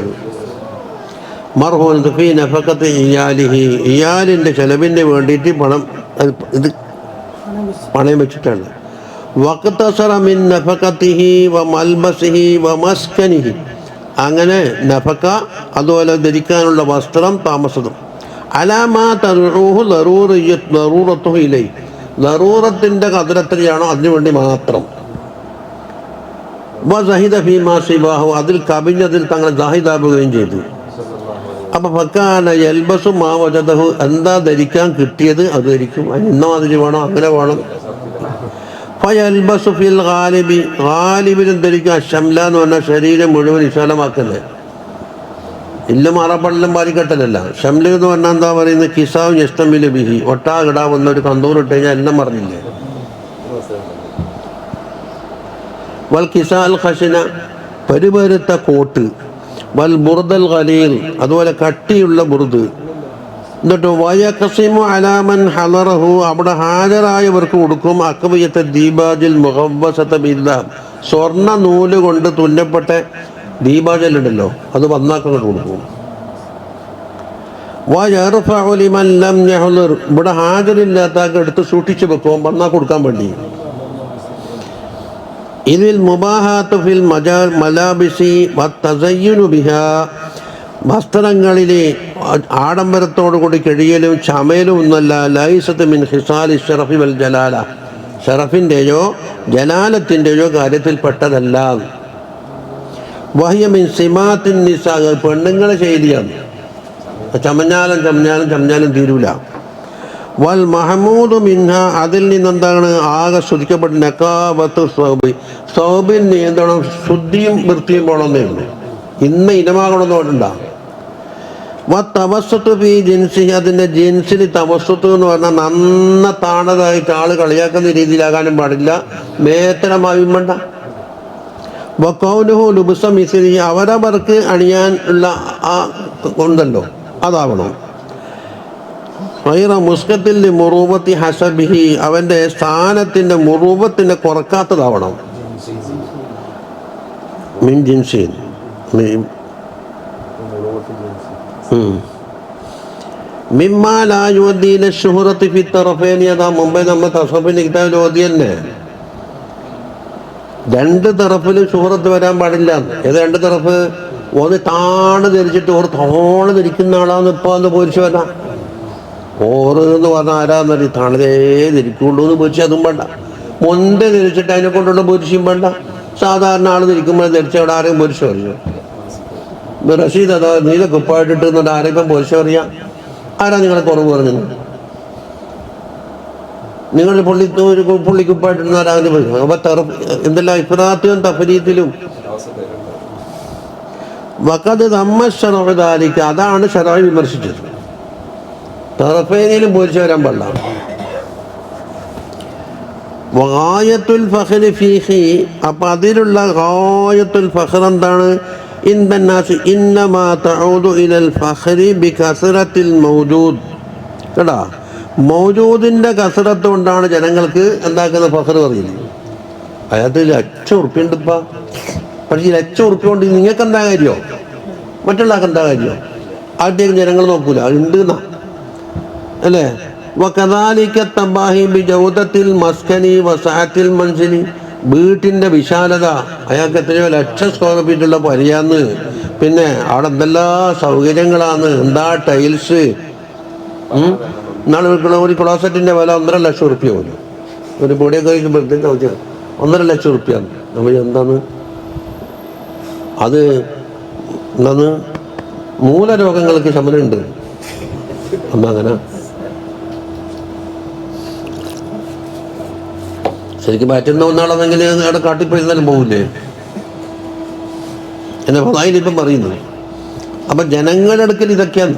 മർഹൂനത്തു ഫീ നഫഖത്തി ഇയാലിഹി, ഇയാലിൻ്റെ ചെലവിന് വേണ്ടിയിട്ട് ഇത് പണയം വെച്ചിട്ടാണ്. വഖ്തസറ മിൻ നഫഖത്തിഹി വമൽബസിഹി വമസ്കനിഹി, അങ്ങനെ നഫഖ, അതുപോലെ ധരിക്കാനുള്ള വസ്ത്രം, താമസവും. അലാമാ തർഊഹു ദറൂറത്തുഹു ഇലൈഹി, ദറൂറത്തിൻ്റെ കദർ എത്രയാണോ അതിനു വേണ്ടി മാത്രം. വസഹിദ ഫീമാ സിബാഹു, അതിൽ കവിഞ്ഞതിൽ തങ്ങൾ ദാഹിദാവുകയും ചെയ്തു. അപ്പം ഫക്കാന യൽബസു മാ വജദഹു, എന്താ ധരിക്കാൻ കിട്ടിയത് അത് ധരിക്കും. അതിന് ഇന്ന മാതിരി വേണം, അങ്ങനെ വേണം. ഫയൽബസു ഫിൽ ഗാലിബി, ഗാലിബിലും ധരിക്കുക. ഷംല എന്ന് പറഞ്ഞാൽ ശരീരം മുഴുവൻ വിശാലമാക്കല്ലേ, ഇല്ലും അറപ്പള്ളം പാലിക്കെട്ടലല്ല. ഷംല എന്ന് പറഞ്ഞാൽ എന്താ പറയുന്നത്, കിസാവും യസ്തമില് ബിഹി, ഒട്ടാകിടാവുന്ന ഒരു കന്തൂറിട്ട് കഴിഞ്ഞാൽ എല്ലാം പറഞ്ഞില്ലേ. വൽ കിസാൽ ഖശിന, പരിപരുത്ത കോട്ട്. വൽ ബുർദൽ ഖലീൽ, അതുപോലെ കട്ടിയുള്ള ബുർദ്. എന്നിട്ട് വയഖസിമു അലാമൻ ഹളറഹു, അവിടെ ഹാജരായവർക്ക് കൊടുക്കും. അക്ബിയത്തെ ദീബാജിൽ മുഖവ്വസത ബിദ്ദഹബ്, സ്വർണ്ണ നൂല് കൊണ്ട് തുന്നപ്പെട്ട ദീബാജലുണ്ടല്ലോ, അത് വന്നാക്കങ്ങോട്ട് കൊടുക്കും. വയർഫഉ ലിമൻ ലം യഹ്ളർ, ഇവിടെ ഹാജരില്ലാത്താക്ക് എടുത്ത് സൂക്ഷിച്ച് വെക്കും വന്നാ കൊടുക്കാൻ വേണ്ടി. ഇതിൽ മുബാഹാത്തു ഫിൽ മലാബിസി വത്തസയ്യുനു ബിഹാ, വസ്ത്രങ്ങളിലെ ആഡംബരത്തോടു കൂടി കഴിയലും ചമയലും ഒന്നല്ല. ലൈസത്ത് മിൻ ഹിസാലി ഷറഫി വൽ ജലാല, ഷറഫിൻ്റെയോ ജലാലത്തിൻ്റെയോ കാര്യത്തിൽപ്പെട്ടതല്ല. വഹിയ മിൻ സിമാത്തിൻ നിസാ, പെണ്ണുങ്ങളെ ശൈലിയാണ്. ചമഞ്ഞാലും തീരൂല. വൽ മഹമൂദു മിൻഹ, അതിൽ നിന്നെന്താണ് ആകെ സ്തുതിക്കപ്പെട്ട നക്കാബത്ത് സൗബി, സൗബിൻ നിയന്ത്രണം, ശുദ്ധിയും വൃത്തിയും പോകണമെന്നേ ഉള്ളൂ. ഇന്ന് ഇനമാകണമെന്ന് പറഞ്ഞിട്ടുണ്ടാകും. തവസ്സത്ത് ഫീ ജിൻസി, അതിൻ്റെ ജിൻസിൽ തവസ്സത്ത് എന്ന് പറഞ്ഞാൽ നന്ന താണതായിട്ട് ആൾ കളിയാക്കുന്ന രീതിയിലാകാനും പാടില്ല, മേത്തരമായും വേണ്ട. വക്കൗനുഹു ലുബ്സ മിസ്രി, അവരവർക്ക് അണിയാൻ ഉള്ള ആ ഉണ്ടല്ലോ അതാവണം. ഗൈറ മുസ്കത്തിൽ മുറൂബത്തി ഹസബിഹി, അവൻ്റെ സ്ഥാനത്തിൻ്റെ മുറൂബത്തിൻ്റെ കുറക്കാത്തതാവണം. മിൻ ജിൻസിൻ, മിമ്മാ ലാ യുദ്ദീന ശുഹറത്തി ഫി തറഫൈനി, അതാ മുമ്പേ നമ്മൾ തസഫിൻ്റെ കിതാബിൽ ഓതി തന്നെ. 2 തറഫിലും ശുഹറത്ത് വരാൻ പാടില്ല. ഏത് 2 തറഫ്? ഒന്ന് താണ് ധരിച്ചിട്ട് ഒരു തോണ് ധരിക്കുന്ന ആളാന്ന് ഇപ്പോൾ ഒന്ന് പോരിച്ചു വരാം. ഓറ് എന്ന് പറഞ്ഞാൽ ആരാന്നറി, താണതേ ധരിക്കുള്ളൂ എന്ന് പോരിച്ച് അതും വേണ്ട. മുൻപേ ധരിച്ചിട്ട് അതിനെ കൊണ്ടുള്ള പോരിച്ചും വേണ്ട. സാധാരണ ആൾ ധരിക്കുമ്പോൾ ധരിച്ച അവിടെ ആരെയും പോരിച്ചു അറിയാം. റഷീദ് അതാ നീല കുപ്പായിട്ടിട്ട് എന്നിട്ട് ആരെങ്കിലും പോരിച്ചു അറിയാം. ആരാ നിങ്ങളെ കുറവ് പറഞ്ഞത്? നിങ്ങൾ പുള്ളിക്കുപ്പായിട്ടിരുന്നാരാകുന്ന പോയി. അപ്പം എന്തെല്ലാം ഇഫ്രാത്തിലും തഫരീത്തിലും വഖദ് ദമ്മ ശറഉ ദാലിക, അതാണ് ശറഅ് വിമർശിച്ചത്. തറഫൈനിലും പോരിച്ചു വരാൻ പാടില്ല. ഗായത്തുൽ ഫഖ്രി ഫീഹി, അപ്പം അതിലുള്ള ഗായത്തുൽ ഫഖ്ർ എന്താണ്? ഇൻദന്നാസ് ഇന്നമാ തഊദു ഇലൽ ഫഖ്രി ബികസ്റത്തിൽ മൗജൂദ്. കേട്ടാ, മൗജൂദിൻ്റെ കസറത്ത് കൊണ്ടാണ് ജനങ്ങൾക്ക് എന്താക്കുന്ന ഫഖ്ർ പറയുന്നത്. അയാൾക്ക് 1,00,000 ഉണ്ട് ഇപ്പം. പക്ഷേ ഈ 1,00,000 കൊണ്ട് നിങ്ങൾക്ക് എന്താ കാര്യമോ, മറ്റുള്ള ആൾക്ക് എന്താ കാര്യമോ? ആദ്യം ജനങ്ങൾ നോക്കൂല, അത് ഉണ്ട് എന്നാ അല്ലേ. വീട്ടിൻ്റെ വിശാലത, അയാൾക്ക് എത്രയോ 1,00,000 സ്ക്വയർ ഫീറ്റുള്ള പരിയാന്ന്, പിന്നെ അവിടെ എന്തെല്ലാം സൗകര്യങ്ങളാണ്, എന്താ ടൈൽസ്. എന്നാണ് ഒരു ക്ലോസറ്റിൻ്റെ വില 1,50,000 പോലും. ഒരു പൊടിയൊക്കെ കഴിക്കുമ്പോഴത്തേക്ക് ചോദിച്ചാൽ 1,50,000. നമ്മൾ എന്താണ് അത്, എന്താണ് മൂലരോഗങ്ങൾക്ക് ശമനമുണ്ട് എന്നങ്ങനെ. ശരിക്കും പറ്റുന്ന ഒന്നാളെന്നെങ്കിൽ അവിടെ കാട്ടിപ്പോയിരുന്നാലും പോകില്ലേ എന്നെ ഫലായിലിപ്പം പറയുന്നു. അപ്പം ജനങ്ങളുടെ അടുക്കൽ ഇതൊക്കെയാണ്.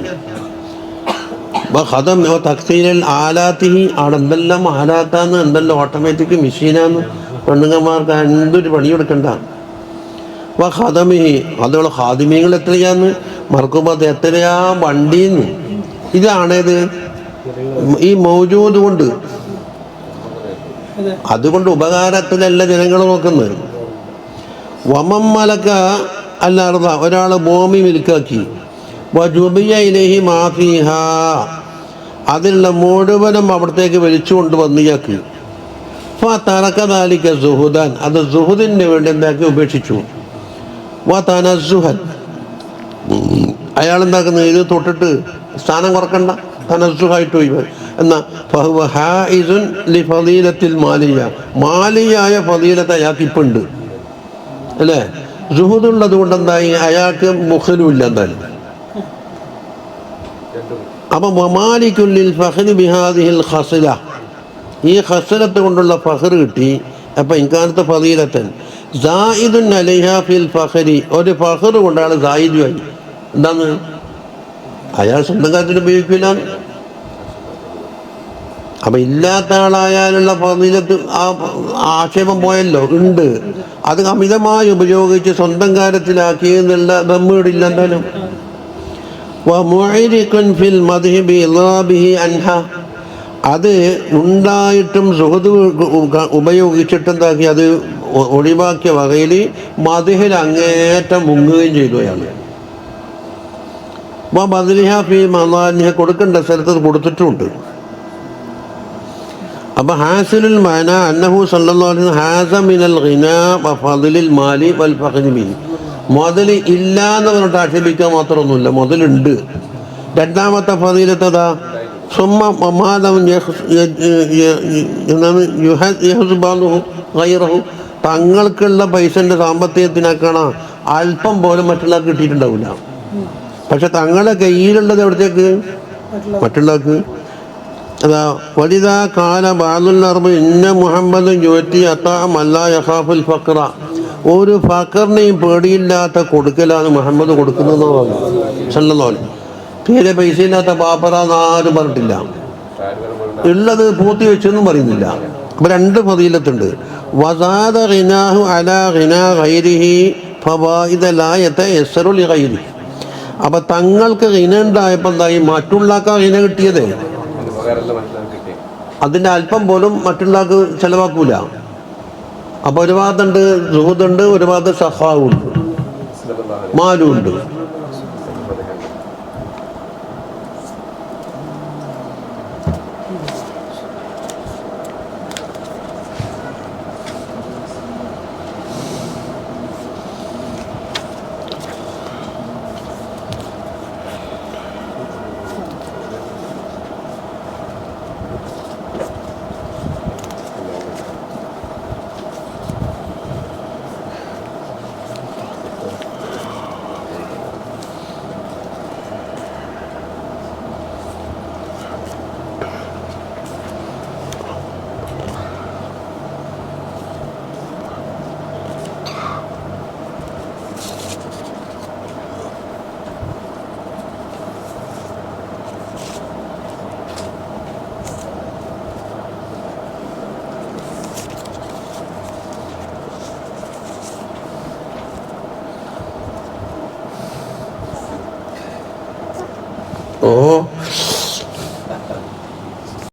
തക്സീരൽ ആലാത്തിഹി, അവിടെ എന്തെല്ലാം ആലാത്താന്ന്, എന്തെല്ലാം ഓട്ടോമാറ്റിക് മെഷീനാന്ന്, പെണ്ണുങ്ങന്മാർക്ക് എന്തൊരു പണിയെടുക്കണ്ട. ഖദമിഹി, അതുപോലെ ഖാദിമീങ്ങൾ എത്രയാന്ന്, മർക്കുബത്ത് എത്രയാ വണ്ടിന്ന്. ഇതാണേത് ഈ മൗജൂദ് കൊണ്ട്, അതുകൊണ്ട് ഉപകാരത്തിലല്ല ജനങ്ങൾ നോക്കുന്നത്. വമമ്മലക്ക അല്ലാർദ, ഒരാൾ ഭൂമി മിൽക്കാക്കി, വജുബിയയിലേഹി മാഫിഹ, അതിലുള്ള മുഴുവനും അവിടത്തേക്ക് വലിച്ചു കൊണ്ടുവന്ന് ഇയാൾക്ക്. തറക്കദാലിക്ക സുഹുദാൻ, അത് സുഹുദിന് വേണ്ടി എന്താക്കി ഉപേക്ഷിച്ചു. തനസുഹൻ, അയാൾ എന്താക്കുന്നത്, ഇത് തൊട്ടിട്ട് സ്ഥാനം കുറക്കണ്ട, തനസുഹായിട്ട് പോയി എന്നാ മാലിയായ ഫളീലത്ത് അയാൾക്ക് ഇപ്പം ഉണ്ട് അല്ലേ. സുഹുദുള്ളത് കൊണ്ട് എന്തായി, അയാൾക്ക് മുഖലും ഇല്ല എന്തായാലും. അപ്പം മമാലിക്കുല്ലിൽ ഫഖ്രി ബിഹാദിഹിൽ ഖസ്ല, ഈ ഖസ്ലത്ത് കൊണ്ടുള്ള ഫഖർ കിട്ടി. അപ്പം ഇൻകാനത്തെ ഫളീലത്തൻ സായിദുൻ അലൈഹാ ഫിൽ ഫഖരി, ഒരു ഫഖർ കൊണ്ടാണ് സായിദുമായി. എന്താണ്, അയാൾ സ്വന്തം കാര്യത്തിന് ഉപയോഗിക്കില്ല. അപ്പം ഇല്ലാത്ത ആളായാലുള്ള ഫളീലത്ത് ആ ആക്ഷേപം പോയല്ലോ, ഉണ്ട്. അത് അമിതമായി ഉപയോഗിച്ച് സ്വന്തം കാര്യത്തിലാക്കി എന്നുള്ള ദമ്മീടില്ല എന്തായാലും. അത് ഉണ്ടായിട്ടും സുഹൃത്ത് ഉപയോഗിച്ചിട്ടെന്താക്കി, അത് ഒഴിവാക്കിയ വകയിൽ മദ്ഹിൽ അങ്ങേറ്റം മുങ്ങുകയും ചെയ്തു അയാൾ. ബദലിഹ ഫീ മദാനിഹ, കൊടുക്കേണ്ട സ്ഥലത്ത് കൊടുത്തിട്ടുമുണ്ട്. അപ്പം ഹാസിലുൽ മഅന അന്നഹു സല്ലല്ലാഹു അലൈഹി വസല്ലം ഹാസ മിനൽ ഗിനാ വഫളിൽ മാലി വൽ ഫഖ്രി ബിഹി, മുതൽ ഇല്ല എന്ന് പറഞ്ഞിട്ട് ആക്ഷേപിക്കാൻ മാത്രമൊന്നുമില്ല, മുതലുണ്ട്. രണ്ടാമത്തെ ഫളീലത്തതാ തങ്ങൾക്കുള്ള പൈസൻ്റെ സാമ്പത്തികത്തിനാക്കണം അല്പം പോലും മറ്റുള്ളവർക്ക് കിട്ടിയിട്ടുണ്ടാവില്ല. പക്ഷെ തങ്ങളുടെ കയ്യിലുള്ളത് എവിടത്തേക്ക്, മറ്റുള്ളവർക്ക്. അതാ വലുതാ കാല ബാദുൽ ഇന്ന മുഹമ്മദ് യുവത്തി അത്താം അല്ലാ യഖാഫുൽ ഫഖ്റ, ഒരു ഫഖറിനെയും പേടിയില്ലാത്ത കൊടുക്കലാണ് മുഹമ്മദ് കൊടുക്കുന്നതെന്ന് പറഞ്ഞു സല്ലല്ലാഹു അലൈഹി. തീരെ പൈസയില്ലാത്ത പാപ്പറാന്ന് ആരും പറഞ്ഞിട്ടില്ല, ഉള്ളത് പൂത്തി വെച്ചെന്നും പറയുന്നില്ല. അപ്പം രണ്ട് ഫളീലത്തുണ്ട്. വസാദ ഗിനാഹു അലാ ഗിനാ ഗൈരിഹി ഫവായിദ ലാ യതയസ്സറു ലിഗൈരി. അപ്പം തങ്ങൾക്ക് ഗിന ഉണ്ടായപ്പോൾ എന്തായി, മറ്റുള്ളവർക്ക് ഗിന കിട്ടിയത് അതിൻ്റെ അല്പം പോലും മറ്റുള്ളവർക്ക് ചിലവാക്കൂല. അപ്പോൾ ഒരു ഭാഗത്തുണ്ട് സുഹൃത്തുണ്ട്, ഒരു ഭാഗത്ത് സഹാവുണ്ട്, മാലുണ്ട്. ഓ